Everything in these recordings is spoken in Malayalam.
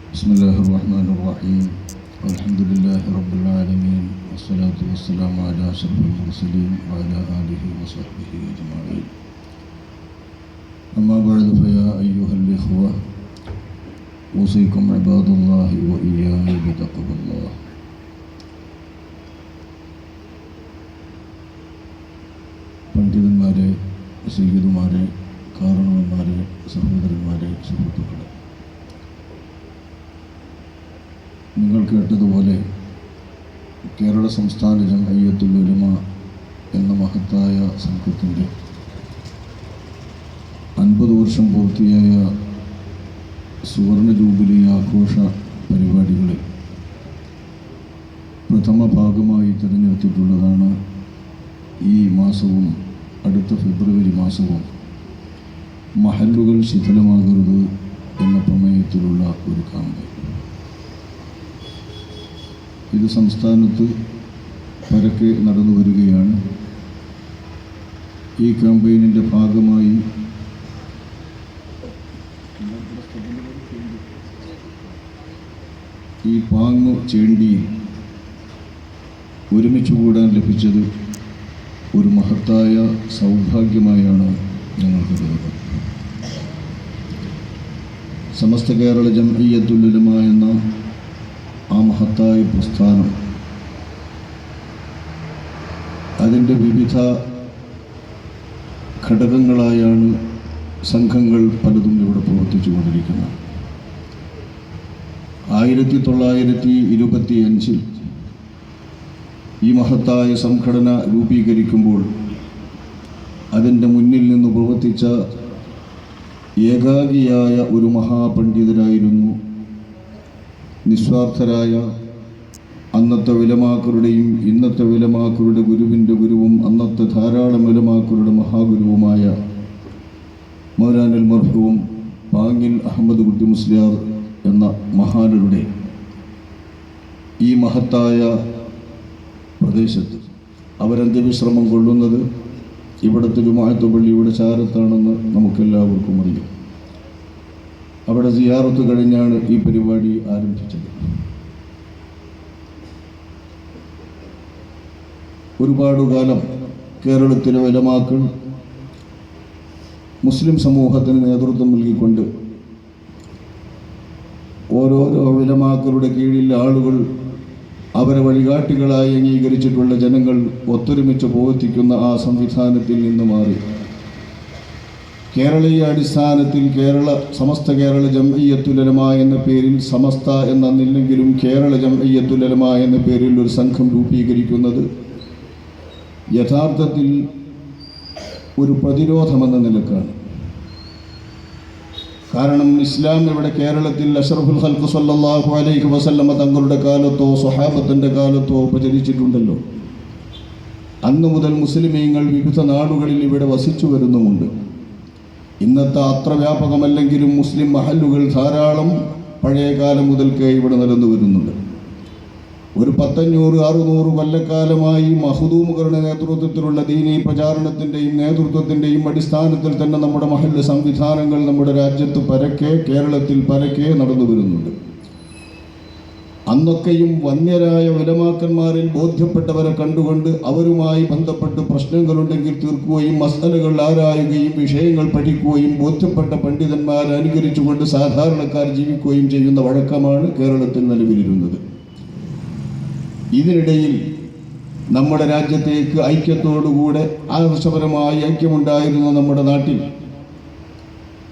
بسم الله الرحمن الرحيم الحمد لله رب العالمين والصلاة والسلام على أشرف المرسلين وعلى آله وصحبه أجمعين أما بعد فيا أيها الإخوة أوصيكم عباد الله وإياي بتقوى الله. പണ്ഡിതന്മാരെ, സയ്യിദുമാരെ, കാരണവന്മാരെ, സഹോദരന്മാരെ, സുഹൃത്തുക്കളെ, നിങ്ങൾ കേട്ടതുപോലെ കേരള സംസ്ഥാന ജംഇയ്യത്തുൽ ഉലമ എന്ന മഹത്തായ സംഘത്തിൻ്റെ 50 വർഷം പൂർത്തിയായ സുവർണ ജൂബിലി ആഘോഷ പരിപാടികളിൽ പ്രഥമ ഭാഗമായി തിരഞ്ഞെടുത്തിട്ടുള്ളതാണ് ഈ മാസവും അടുത്ത ഫെബ്രുവരി മാസവും മഹല്ലുകൾ ശിഥിലമാകരുത് എന്ന പ്രമേയത്തിലുള്ള ഒരു ക്യാമ്പയിൻ. ഇത് സംസ്ഥാനത്ത് പരക്കെ നടന്നു വരികയാണ്. ഈ ക്യാമ്പയിനിൻ്റെ ഭാഗമായി ഈ പാങ്ങു ചേണ്ടിയിൽ ഒരുമിച്ച് കൂടാൻ ലഭിച്ചത് ഒരു മഹത്തായ സൗഭാഗ്യമായാണ് ഞങ്ങൾ കരുതുന്നത്. സമസ്ത കേരള ജംഇയ്യത്തുൽ ഉലമ എന്ന ആ മഹത്തായ പ്രസ്ഥാനം അതിൻ്റെ വിവിധ ഘടകങ്ങളായാണ് സംഘങ്ങൾ പലതും ഇവിടെ പ്രവർത്തിച്ചു കൊണ്ടിരിക്കുന്നത്. 1925 ഈ മഹത്തായ സംഘടന രൂപീകരിക്കുമ്പോൾ അതിൻ്റെ മുന്നിൽ നിന്ന് പ്രവർത്തിച്ച ഏകാഗിയായ ഒരു മഹാപണ്ഡിതരായിരുന്നു നിസ്വാർത്ഥരായ അന്നത്തെ ഉലമാക്കളുടെയും ഇന്നത്തെ ഉലമാക്കളുടെ ഗുരുവിൻ്റെ ഗുരുവും അന്നത്തെ ധാരാളം ഉലമാക്കളുടെ മഹാഗുരുവുമായ മൗലാനൽ മർഹൂം പാങ്ങിൽ അഹമ്മദ് കുട്ടി മുസ്ലിയാർ എന്ന മഹാനരുടെ ഈ മഹത്തായ പ്രദേശത്ത് അവരന്ത്യവിശ്രമം കൊള്ളുന്നത് ഇവിടുത്തെ ജുമാഅത്ത് പള്ളിയുടെ ചാരത്താണെന്ന് നമുക്കെല്ലാവർക്കും അറിയാം. അവിടെ സിയാറത്ത് കഴിഞ്ഞാണ് ഈ പരിപാടി ആരംഭിച്ചത്. ഒരുപാട് കാലം കേരളത്തിലെ ഉലമാക്കൾ മുസ്ലിം സമൂഹത്തിന് നേതൃത്വം നൽകിക്കൊണ്ട് ഓരോരോ ഉലമാക്കളുടെ കീഴിൽ ആളുകൾ അവരെ വഴികാട്ടികളായി അംഗീകരിച്ചിട്ടുള്ള ജനങ്ങൾ ഒത്തൊരുമിച്ച് പ്രവർത്തിക്കുന്ന ആ സംവിധാനത്തിൽ നിന്ന് മാറി കേരളീയ അടിസ്ഥാനത്തിൽ സമസ്ത കേരള ജംഇയ്യത്തുൽ ഉലമ എന്ന പേരിൽ, സമസ്ത എന്നന്നില്ലെങ്കിലും കേരള ജംഇയ്യത്തുൽ ഉലമ എന്ന പേരിൽ ഒരു സംഘം രൂപീകരിക്കുന്നത് യഥാർത്ഥത്തിൽ ഒരു പ്രതിരോധമെന്ന നിലക്കാണ്. കാരണം ഇസ്ലാം ഇവിടെ കേരളത്തിൽ അഷ്റഫുൽ ഖൽഖ് സ്വല്ലല്ലാഹു അലൈഹി വസല്ലമ തങ്ങളുടെ കാലത്തോ സ്വഹാബത്തിൻ്റെ കാലത്തോ പ്രചരിച്ചിട്ടുണ്ടല്ലോ. അന്നു മുതൽ മുസ്ലിമീങ്ങൾ വിവിധ നാടുകളിൽ ഇവിടെ വസിച്ചു വരുന്നുമുണ്ട്. ഇന്നത്തെ അത്ര വ്യാപകമല്ലെങ്കിലും മുസ്ലിം മഹല്ലുകൾ ധാരാളം പഴയ കാലം മുതൽക്കേ ഇവിടെ നിലനിന്നു വരുന്നുണ്ട്. ഒരു 500-600 കൊല്ലക്കാലമായി മഖ്ദൂമുകളുടെ നേതൃത്വത്തിലുള്ള ദീനീ പ്രചാരണത്തിൻ്റെയും നേതൃത്വത്തിൻ്റെയും അടിസ്ഥാനത്തിൽ തന്നെ നമ്മുടെ മഹല്ല് സംവിധാനങ്ങൾ നമ്മുടെ രാജ്യത്ത് പരക്കെ, കേരളത്തിൽ പരക്കെ നടന്നു വരുന്നുണ്ട്. അന്നൊക്കെയും വന്യരായ ഉലമാക്കന്മാരിൽ ബോധ്യപ്പെട്ടവരെ കണ്ടുകൊണ്ട് അവരുമായി ബന്ധപ്പെട്ട് പ്രശ്നങ്ങളുണ്ടെങ്കിൽ തീർക്കുകയും മസ്അലകൾ ആരായുകയും വിഷയങ്ങൾ പഠിക്കുകയും ബോധ്യപ്പെട്ട പണ്ഡിതന്മാരെ അനുകരിച്ചുകൊണ്ട് സാധാരണക്കാർ ജീവിക്കുകയും ചെയ്യുന്ന വഴക്കമാണ് കേരളത്തിൽ നിലവിലിരുന്നത്. ഇതിനിടയിൽ നമ്മുടെ രാജ്യത്തേക്ക് ഐക്യത്തോടുകൂടെ ആദർശപരമായ ഐക്യമുണ്ടായിരുന്ന നമ്മുടെ നാട്ടിൽ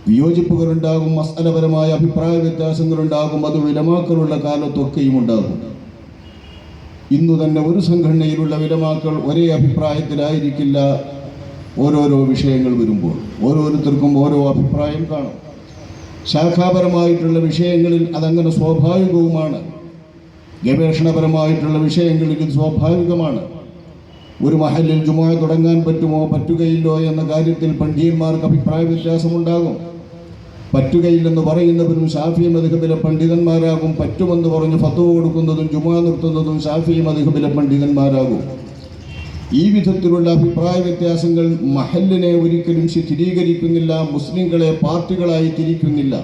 വിയോജിപ്പുകളുണ്ടാകും, മസ്അലപരമായ അഭിപ്രായ വ്യത്യാസങ്ങളുണ്ടാകും. അത് ഉലമാക്കളുള്ള കാലത്തൊക്കെയും ഉണ്ടാകും. ഇന്നു തന്നെ ഒരു സംഘടനയിലുള്ള ഉലമാക്കൾ ഒരേ അഭിപ്രായത്തിലായിരിക്കില്ല. ഓരോരോ വിഷയങ്ങൾ വരുമ്പോൾ ഓരോരുത്തർക്കും ഓരോ അഭിപ്രായം കാണും. ശാഖാപരമായിട്ടുള്ള വിഷയങ്ങളിൽ അതങ്ങനെ സ്വാഭാവികവുമാണ്. ഗവേഷണപരമായിട്ടുള്ള വിഷയങ്ങളിൽ ഇത് സ്വാഭാവികമാണ്. ഒരു മഹല്ലിൽ ജുമുഅ തുടങ്ങാൻ പറ്റുമോ പറ്റുകയില്ലോ എന്ന കാര്യത്തിൽ പണ്ഡിതന്മാർക്ക് അഭിപ്രായ വ്യത്യാസമുണ്ടാകും. പറ്റുകയില്ലെന്ന് പറയുന്നവരും ശാഫിഈ മദ്ഹബിലെ പണ്ഡിതന്മാരാകും. പറ്റുമെന്ന് പറഞ്ഞ് ഫത്വ കൊടുക്കുന്നതും ജുമുഅ നിർത്തുന്നതും ശാഫിഈ മദ്ഹബിലെ പണ്ഡിതന്മാരാകും. ഈ വിധത്തിലുള്ള അഭിപ്രായ വ്യത്യാസങ്ങൾ മഹല്ലിനെ ഒരിക്കലും സ്ഥിരീകരിക്കുന്നില്ല, മുസ്ലിങ്ങളെ പാർട്ടികളായി തിരിക്കുന്നില്ല.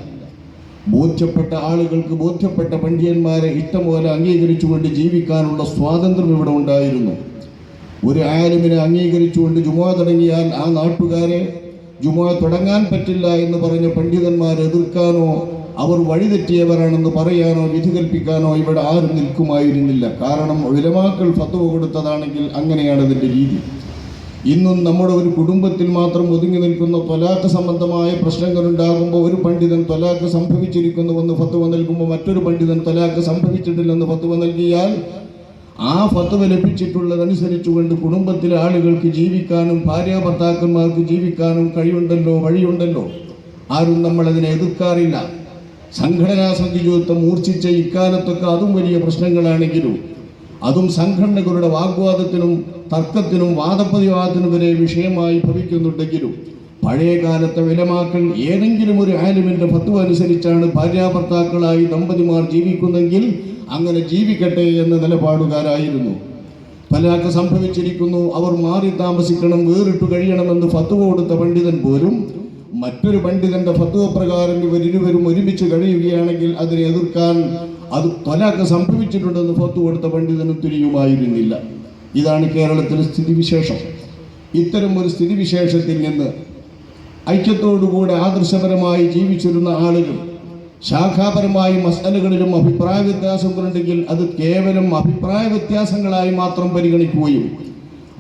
ബോധ്യപ്പെട്ട ആളുകൾക്ക് ബോധ്യപ്പെട്ട പണ്ഡിതന്മാരെ ഇഷ്ടംപോലെ അംഗീകരിച്ചുകൊണ്ട് ജീവിക്കാനുള്ള സ്വാതന്ത്ര്യം ഇവിടെ ഉണ്ടായിരുന്നു. ഒരു ആലിമിനെ അംഗീകരിച്ചുകൊണ്ട് ജുമുഅ തുടങ്ങിയാൽ ആ നാട്ടുകാരെ ജുമുഅ തുടങ്ങാൻ പറ്റില്ല എന്ന് പറഞ്ഞ പണ്ഡിതന്മാരെ എതിർക്കാനോ അവർ വഴിതെറ്റിയവരാണെന്ന് പറയാനോ വിധി കൽപ്പിക്കാനോ ഇവിടെ ആരും നിൽക്കുമായിരുന്നില്ല. കാരണം ഉലമാക്കൾ ഫത്വ കൊടുത്തതാണെങ്കിൽ അങ്ങനെയാണ് അതിൻ്റെ രീതി. ഇന്നും നമ്മുടെ ഒരു കുടുംബത്തിൽ മാത്രം ഒതുങ്ങി നിൽക്കുന്ന ത്വലാഖ് സംബന്ധമായ പ്രശ്നങ്ങൾ ഉണ്ടാകുമ്പോൾ ഒരു പണ്ഡിതൻ ത്വലാഖ് സംഭവിച്ചിരിക്കുന്നുവെന്ന് ഫത്വ നൽകുമ്പോൾ മറ്റൊരു പണ്ഡിതൻ ത്വലാഖ് സംഭവിച്ചിട്ടില്ലെന്ന് ഫത്വ നൽകിയാൽ ആ ഫത്വ ലഭിച്ചിട്ടുള്ളതനുസരിച്ചുകൊണ്ട് കുടുംബത്തിലെ ആളുകൾക്ക് ജീവിക്കാനും ഭാര്യ ഭർത്താക്കന്മാർക്ക് ജീവിക്കാനും കഴിവുണ്ടല്ലോ, വഴിയുണ്ടല്ലോ. ആരും നമ്മളതിനെ എതിർക്കാറില്ല. സംഘടനാ സംഘിജത്വം മൂർച്ഛിച്ച ഇക്കാലത്തൊക്കെ അതും വലിയ പ്രശ്നങ്ങളാണെങ്കിലും അതും സംഘടനകളുടെ വാഗ്വാദത്തിനും തർക്കത്തിനും വാദപ്രതിവാദത്തിനും വരെ വിഷയമായി ഭവിക്കുന്നുണ്ടെങ്കിലും പഴയ കാലത്തെ ഉലമാക്കൾ ഏതെങ്കിലും ഒരു ആലിമിൻ്റെ ഫത്വ അനുസരിച്ചാണ് ഭാര്യാഭർത്താക്കളായി ദമ്പതിമാർ ജീവിക്കുന്നെങ്കിൽ അങ്ങനെ ജീവിക്കട്ടെ എന്ന നിലപാടുകാരായിരുന്നു. തലാഖ് സംഭവിച്ചിരിക്കുന്നു, അവർ മാറി താമസിക്കണം, വേറിട്ട് കഴിയണമെന്ന് ഫത്വ കൊടുത്ത പണ്ഡിതൻ പോലും മറ്റൊരു പണ്ഡിതന്റെ ഫത്വ പ്രകാരം ഇവരിരുവരും ഒരുമിച്ച് കഴിയുകയാണെങ്കിൽ അതിനെ എതിർക്കാൻ അത് തലാഖ് സംഭവിച്ചിട്ടുണ്ടെന്ന് ഫത്വ കൊടുത്ത പണ്ഡിതനും തിരിയുമായിരുന്നില്ല. ഇതാണ് കേരളത്തിലെ സ്ഥിതിവിശേഷം. ഇത്തരം ഒരു സ്ഥിതിവിശേഷത്തിൽ നിന്ന് ഐക്യത്തോടുകൂടെ ആദർശപരമായി ജീവിച്ചിരുന്ന ആളുകൾ ശാഖാപരമായി മസലകളിലും അഭിപ്രായ വ്യത്യാസങ്ങളുണ്ടെങ്കിൽ അത് കേവലം അഭിപ്രായ വ്യത്യാസങ്ങളായി മാത്രം പരിഗണിക്കുകയും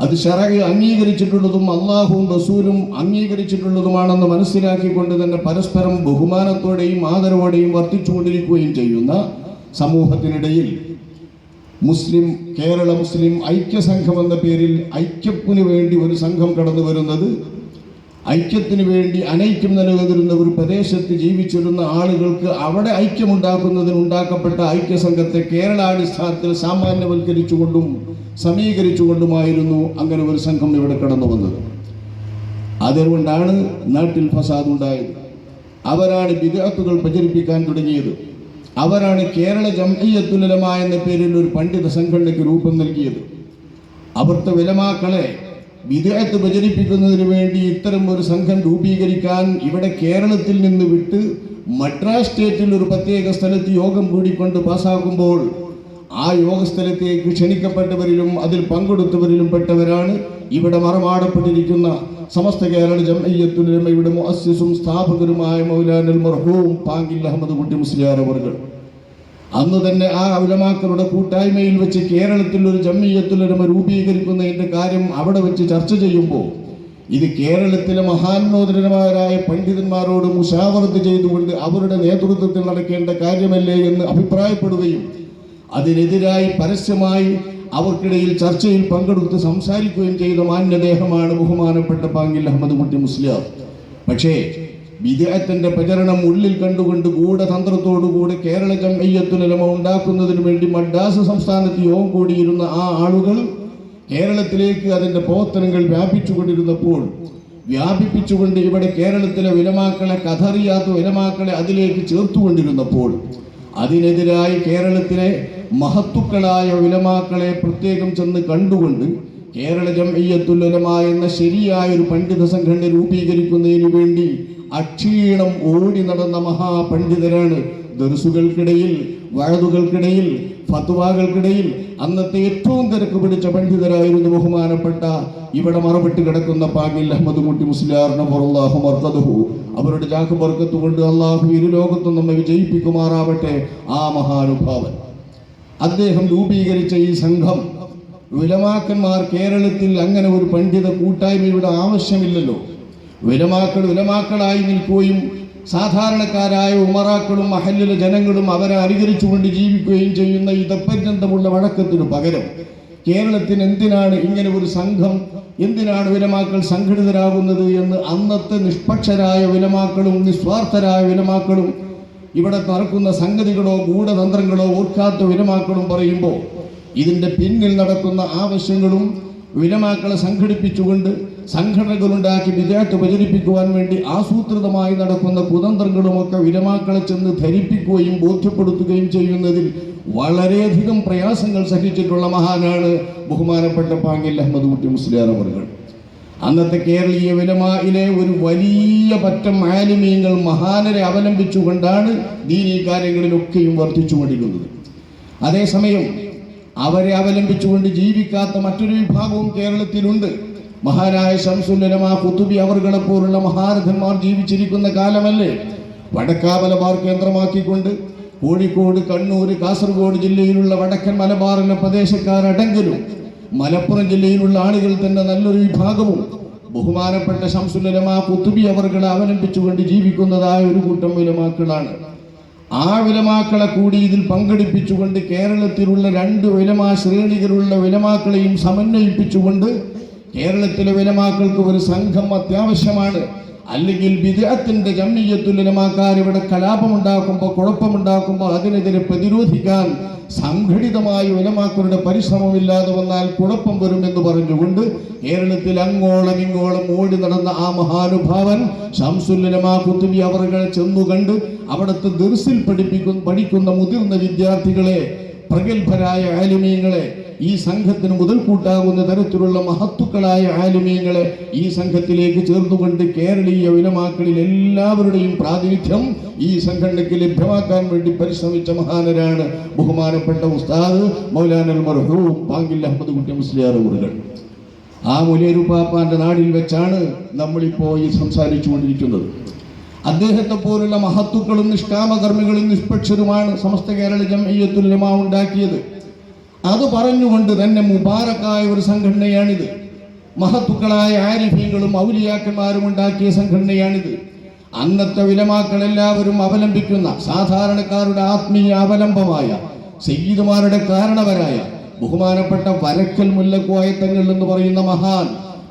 അത് ശറഅ് അംഗീകരിച്ചിട്ടുള്ളതും അള്ളാഹുവും റസൂലും അംഗീകരിച്ചിട്ടുള്ളതുമാണെന്ന് മനസ്സിലാക്കിക്കൊണ്ട് തന്നെ പരസ്പരം ബഹുമാനത്തോടെയും ആദരവോടെയും വർത്തിച്ചുകൊണ്ടിരിക്കുകയും ചെയ്യുന്ന സമൂഹത്തിനിടയിൽ കേരള മുസ്ലിം ഐക്യസംഘം എന്ന പേരിൽ ഐക്യത്തിന് വേണ്ടി ഒരു സംഘം കടന്നു വരുന്നത്, ഐക്യത്തിന് വേണ്ടി അനൈക്യം നിലനിന്നിരുന്ന ഒരു പ്രദേശത്ത് ജീവിച്ചിരുന്ന ആളുകൾക്ക് അവിടെ ഐക്യമുണ്ടാക്കുന്നതിന് ഉണ്ടാക്കപ്പെട്ട ഐക്യസംഘത്തെ കേരളാടിസ്ഥാനത്തിൽ സാമാന്യവൽക്കരിച്ചുകൊണ്ടും സമീകരിച്ചുകൊണ്ടുമായിരുന്നു അങ്ങനെ ഒരു സംഘം ഇവിടെ കടന്നു വന്നത്. അതുകൊണ്ടാണ് നാട്ടിൽ ഫസാദ് ഉണ്ടായത്. അവരാണ് ബിദ്അത്തുകൾ പ്രചരിപ്പിക്കാൻ തുടങ്ങിയത്. അവരാണ് കേരള ജംഇയ്യത്തുൽ ഉലമ എന്ന പേരിൽ ഒരു പണ്ഡിത സംഘടനയ്ക്ക് രൂപം നൽകിയത്. അവിടുത്തെ ഉലമാക്കളെ ബിദ്അത്ത് പ്രചരിപ്പിക്കുന്നതിന് വേണ്ടി ഇത്തരം ഒരു സംഘം രൂപീകരിക്കാൻ ഇവിടെ കേരളത്തിൽ നിന്ന് വിട്ട് മദ്രാസ് സ്റ്റേറ്റിൽ ഒരു പ്രത്യേക സ്ഥലത്ത് യോഗം കൂടിക്കൊണ്ട് പാസ്സാക്കുമ്പോൾ ആ യോഗസ്ഥലത്തേക്ക് ക്ഷണിക്കപ്പെട്ടവരിലും അതിൽ പങ്കെടുത്തവരിലും പെട്ടവരാണ് ഇവിടെ മറമാടപ്പെട്ടിരിക്കുന്ന സമസ്ത കേരള ജംഇയ്യത്തുൽ ഉലമയുടെ മുഅസ്സിസും സ്ഥാപകരുമായ മൗലാനൽ മർഹൂം പാങ്കിൽ അഹമ്മദ് കുട്ടി മുസ്ലിയാർ അവർകൾ. അന്ന് തന്നെ ആ ഉലമാക്കളുടെ കൂട്ടായ്മയിൽ വെച്ച് കേരളത്തിൽ ഒരു ജംഇയ്യത്തുൽ ഉലമ രൂപീകരിക്കുന്നതിൻ്റെ കാര്യം അവിടെ വെച്ച് ചർച്ച ചെയ്യുമ്പോൾ ഇത് കേരളത്തിലെ മഹാന്നോദരന്മാരായ പണ്ഡിതന്മാരോട് മുശാവറത്ത് ചെയ്തുകൊണ്ട് അവരുടെ നേതൃത്വത്തിൽ നടക്കേണ്ട കാര്യമല്ലേ എന്ന് അഭിപ്രായപ്പെടുകയും അതിനെതിരായി പരസ്യമായി അവർക്കിടയിൽ ചർച്ചയിൽ പങ്കെടുത്ത് സംസാരിക്കുകയും ചെയ്ത മാന്യദേഹമാണ് ബഹുമാനപ്പെട്ട പാങ്കിൽ അഹമ്മദ് കുട്ടി മുസ്ലിയാർ. പക്ഷേ ബിദ്അത്തിന്റെ പ്രചരണം ഉള്ളിൽ കണ്ടുകൊണ്ട് ഗൂഢതന്ത്രത്തോടുകൂടി കേരള ജംഇയ്യത്തുൽ ഉലമ ഉണ്ടാക്കുന്നതിന് വേണ്ടി മദ്രാസ് സംസ്ഥാനത്ത് യോഗം കൂടിയിരുന്ന ആ ആളുകൾ കേരളത്തിലേക്ക് അതിൻ്റെ പ്രവർത്തനങ്ങൾ വ്യാപിപ്പിച്ചുകൊണ്ട് ഇവിടെ കേരളത്തിലെ ഉലമാക്കളെ കഥറിയാത്ത ഉലമാക്കളെ അതിലേക്ക് ചേർത്തുകൊണ്ടിരുന്നപ്പോൾ അതിനെതിരായി കേരളത്തിലെ മഹത്തുക്കളായ ഉലമാക്കളെ പ്രത്യേകം ചെന്ന് കണ്ടുകൊണ്ട് കേരള ജംഇയ്യത്തുൽ ഉലമ എന്ന ശരിയായ ഒരു പണ്ഡിത സംഘടന രൂപീകരിക്കുന്നതിന് വേണ്ടി അക്ഷീണം ഓടി നടന്ന മഹാപണ്ഡിതരാണ്. ദർസുകൾക്കിടയിൽ, വഅദുകൾക്കിടയിൽ, ഫത്വാകൾക്കിടയിൽ അന്നത്തെ ഏറ്റവും തിരക്ക് പിടിച്ച പണ്ഡിതരായിരുന്നു ബഹുമാനപ്പെട്ട ഇവിടെ മറവിട്ട് കിടക്കുന്ന പാങ്കിൽ അഹമ്മദ് കുട്ടി മുസ്ലിയാറിനെ അല്ലാഹു മർഖദഹു. അവരുടെ ജാഹ് ബർക്കത്ത് കൊണ്ട് അള്ളാഹു ഇരു ലോകത്തും നമ്മെ വിജയിപ്പിക്കുമാറാവട്ടെ. ആ മഹാനുഭാവൻ അദ്ദേഹം രൂപീകരിച്ച ഈ സംഘം ഉലമാക്കന്മാർ കേരളത്തിൽ അങ്ങനെ ഒരു പണ്ഡിത കൂട്ടായ്മയുടെ ആവശ്യമില്ലല്ലോ. ഉലമാക്കളായി നിൽക്കുകയും സാധാരണക്കാരായ ഉമറാക്കളും മഹല്ലിലെ ജനങ്ങളും അവരെ അനുകരിച്ചുകൊണ്ട് ജീവിക്കുകയും ചെയ്യുന്ന ഇതപര്യന്തമുള്ള വഴക്കത്തിനു പകരം കേരളത്തിന് എന്തിനാണ് ഇങ്ങനെ ഒരു സംഘം, എന്തിനാണ് ഉലമാക്കൾ സംഘടിതരാകുന്നത് എന്ന് അന്നത്തെ നിഷ്പക്ഷരായ ഉലമാക്കളും നിസ്വാർത്ഥരായ ഉലമാക്കളും ഇവിടെ നടക്കുന്ന സംഗതികളോ ഗൂഢതന്ത്രങ്ങളോ ഓർക്കാത്ത ഉലമാക്കളും പറയുമ്പോൾ ഇതിൻ്റെ പിന്നിൽ നടക്കുന്ന ആവശ്യങ്ങളും ഉലമാക്കളെ സംഘടിപ്പിച്ചുകൊണ്ട് സംഘടനകളുണ്ടാക്കി ബിദ്അത്ത് പ്രചരിപ്പിക്കുവാൻ വേണ്ടി ആസൂത്രിതമായി നടക്കുന്ന കുതന്ത്രങ്ങളുമൊക്കെ ഉലമാക്കളെ ചെന്ന് ധരിപ്പിക്കുകയും ബോധ്യപ്പെടുത്തുകയും ചെയ്യുന്നതിൽ വളരെയധികം പ്രയാസങ്ങൾ സഹിച്ചിട്ടുള്ള മഹാനാണ് ബഹുമാനപ്പെട്ട പാങ്കിൽ അഹമ്മദ് കുട്ടി മുസ്ലിയാർ അവർകൾ. അന്നത്തെ കേരളീയ ഉലമായിലെ ഒരു വലിയ പറ്റം ആലിമീങ്ങൾ മഹാനരെ അവലംബിച്ചുകൊണ്ടാണ് ദീനീ കാര്യങ്ങളിലൊക്കെയും വർദ്ധിച്ചുകൊണ്ടിരുന്നത്. അതേസമയം അവരെ അവലംബിച്ചുകൊണ്ട് ജീവിക്കാത്ത മറ്റൊരു വിഭാഗവും കേരളത്തിലുണ്ട്. മഹാനായ ശംസുൽ ഉലമാ ഖുതുബി അവർകളെ പോലുള്ള മഹാരഥന്മാർ ജീവിച്ചിരിക്കുന്ന കാലമല്ലേ. വടക്കാ മലബാർ കേന്ദ്രമാക്കിക്കൊണ്ട് കോഴിക്കോട്, കണ്ണൂർ, കാസർഗോഡ് ജില്ലയിലുള്ള വടക്കൻ മലബാറിലെ പ്രദേശക്കാരടങ്കിലും മലപ്പുറം ജില്ലയിലുള്ള ആളുകൾ തന്നെ നല്ലൊരു വിഭാഗവും ബഹുമാനപ്പെട്ട ശംസുൽ ഉലമാ ഖുതുബി അവർകളെ അവലംബിച്ചുകൊണ്ട് ജീവിക്കുന്നതായ ഒരു കൂട്ടം ഉലമാക്കളാണ്. ആ ഉലമാക്കളെ കൂടി ഇതിൽ പങ്കെടുപ്പിച്ചുകൊണ്ട് കേരളത്തിലുള്ള 2 ഉലമാ ശ്രേണികളുള്ള ഉലമാക്കളെയും സമന്വയിപ്പിച്ചുകൊണ്ട് കേരളത്തിലെ ഉലമാക്കൾക്ക് ഒരു സംഘം അത്യാവശ്യമാണ്. അല്ലെങ്കിൽ ബിദ്അത്തിന്റെ ജംഇയ്യത്തുൽ ഉലമാക്കാർ ഇവിടെ കലാപമുണ്ടാക്കുമ്പോൾ, കുഴപ്പമുണ്ടാക്കുമ്പോൾ അതിനെതിരെ പ്രതിരോധിക്കാൻ സംഘടിതമായ ഉലമാക്കളുടെ പരിശ്രമമില്ലാതെ വന്നാൽ കുഴപ്പം വരുമെന്ന് പറഞ്ഞുകൊണ്ട് കേരളത്തിൽ അങ്ങോളം ഇങ്ങോളം ഓടി നടന്ന ആ മഹാനുഭാവൻ ശംസുൽ ഉലമാ ഖുതുബി അവർകളെ ചെന്നുകണ്ട് അവിടുത്തെ ദർസിൽ പഠിക്കുന്ന മുതിർന്ന വിദ്യാർത്ഥികളെ, പ്രഗത്ഭരായ ആലിമീങ്ങളെ, ഈ സംഘത്തിന് മുതൽക്കൂട്ടാകുന്ന തരത്തിലുള്ള മഹത്തുക്കളായ ആലിമീങ്ങളെ ഈ സംഘത്തിലേക്ക് ചേർന്നുകൊണ്ട് കേരളീയ ഉലമാക്കളിൽ എല്ലാവരുടെയും പ്രാതിനിധ്യം ഈ സംഘടനയ്ക്ക് ലഭ്യമാക്കാൻ വേണ്ടി പരിശ്രമിച്ച മഹാനരാണ് ബഹുമാനപ്പെട്ട ഉസ്താദ് മൗലാന മർഹൂം പാങ്ങിൽ അഹമ്മദ് കുട്ടി മുസ്ലിയാർ അവറുകൾ. ആ മുലേരുപ്പാപ്പാന്റെ നാടിൽ വെച്ചാണ് നമ്മളിപ്പോൾ ഈ സംസാരിച്ചു കൊണ്ടിരിക്കുന്നത്. അദ്ദേഹത്തെ പോലുള്ള മഹത്തുക്കളും നിഷ്കാമകർമ്മികളും നിഷ്പക്ഷരുമാണ് സമസ്ത കേരള ജംഇയ്യത്തുൽ ഉലമാ ഉണ്ടാക്കിയത്. അത് പറഞ്ഞുകൊണ്ട് തന്നെ മുബാറക്കായ ഒരു സംഘടനയാണിത്. മഹത്തുക്കളായ ആരിഫീങ്ങളും ഔലിയാക്കന്മാരും ഉണ്ടാക്കിയ സംഘടനയാണിത്. അന്നത്തെ ഉലമാക്കൾ എല്ലാവരും അവലംബിക്കുന്ന സാധാരണക്കാരുടെ ആത്മീയ അവലംബമായ സയ്യിദുമാരുടെ കാരണവരായ ബഹുമാനപ്പെട്ട വരക്കൽ മുല്ലക്കോയ തങ്ങൾ എന്ന് പറയുന്ന മഹാൻ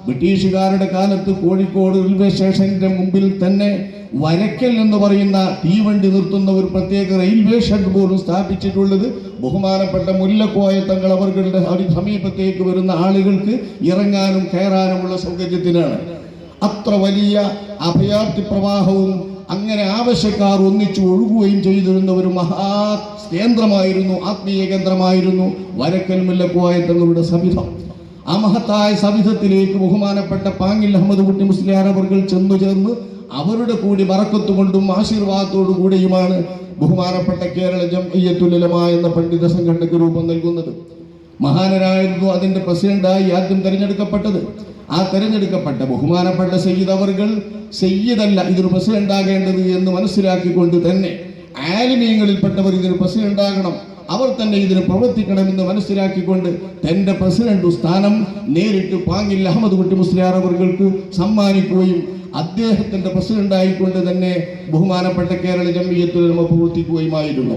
ബ്രിട്ടീഷുകാരുടെ കാലത്ത് കോഴിക്കോട് റെയിൽവേ സ്റ്റേഷന്റെ മുമ്പിൽ തന്നെ വരക്കൽ എന്ന് പറയുന്ന തീവണ്ടി നിർത്തുന്ന ഒരു പ്രത്യേക റെയിൽവേ ഷെഡ് പോലും സ്ഥാപിച്ചിട്ടുള്ളത് ബഹുമാനപ്പെട്ട മുല്ലക്കോയ തങ്ങൾ അവരുടെ സമീപത്തേക്ക് വരുന്ന ആളുകൾക്ക് ഇറങ്ങാനും കയറാനുമുള്ള സൗകര്യത്തിനാണ്. അത്ര വലിയ അഭയാർത്ഥി പ്രവാഹവും അങ്ങനെ ആവശ്യക്കാർ ഒന്നിച്ചു ഒഴുകുകയും ചെയ്തിരുന്ന ഒരു മഹാ കേന്ദ്രമായിരുന്നു, ആത്മീയ കേന്ദ്രമായിരുന്നു വരക്കൽ മുല്ലക്കോയ തങ്ങളുടെ സവിധം. ആ മഹത്തായ സവിധത്തിലേക്ക് ബഹുമാനപ്പെട്ട പാങ്ങിൽ അഹമ്മദ് കുട്ടി മുസ്ലിയാർ അവർകൾ ചെന്നു ചേർന്ന് അവരുടെ കൂടി ബറക്കത്ത് കൊണ്ടും ആശീർവാദത്തോടു കൂടിയുമാണ് ബഹുമാനപ്പെട്ട കേരള ജംഇയ്യത്തുൽ ഉലമാ എന്ന പണ്ഡിത സംഘടനയ്ക്ക് രൂപം നൽകുന്നത്. മഹാനരായിരുന്നു അതിന്റെ പ്രസിഡന്റായി ആദ്യം തെരഞ്ഞെടുക്കപ്പെട്ടത്. ആ തെരഞ്ഞെടുക്കപ്പെട്ട ബഹുമാനപ്പെട്ട സയ്യിദ് അവർകൾ സയ്യിദല്ല ഇതൊരു പ്രസിഡന്റ് ആകേണ്ടത് എന്ന് മനസ്സിലാക്കിക്കൊണ്ട് തന്നെ ആലിമീങ്ങളിൽപ്പെട്ടവർ ഇതിന് പ്രസിഡന്റ് ആകണം, അവർ തന്നെ ഇതിന് പ്രവർത്തിക്കണമെന്ന് മനസ്സിലാക്കിക്കൊണ്ട് തന്റെ പ്രസിഡന്റ് സ്ഥാനം നേരിട്ട് പാങ്ങിൽ അഹമ്മദ് കുട്ടി മുസ്ലിയാർ അവർക്ക് സമ്മാനിക്കുകയും അദ്ദേഹത്തിന്റെ പ്രസിഡന്റായിക്കൊണ്ട് തന്നെ ബഹുമാനപ്പെട്ട കേരള ജംഇയ്യത്തുൽ ഉലമ പ്രവർത്തിക്കുകയുമായിരുന്നു.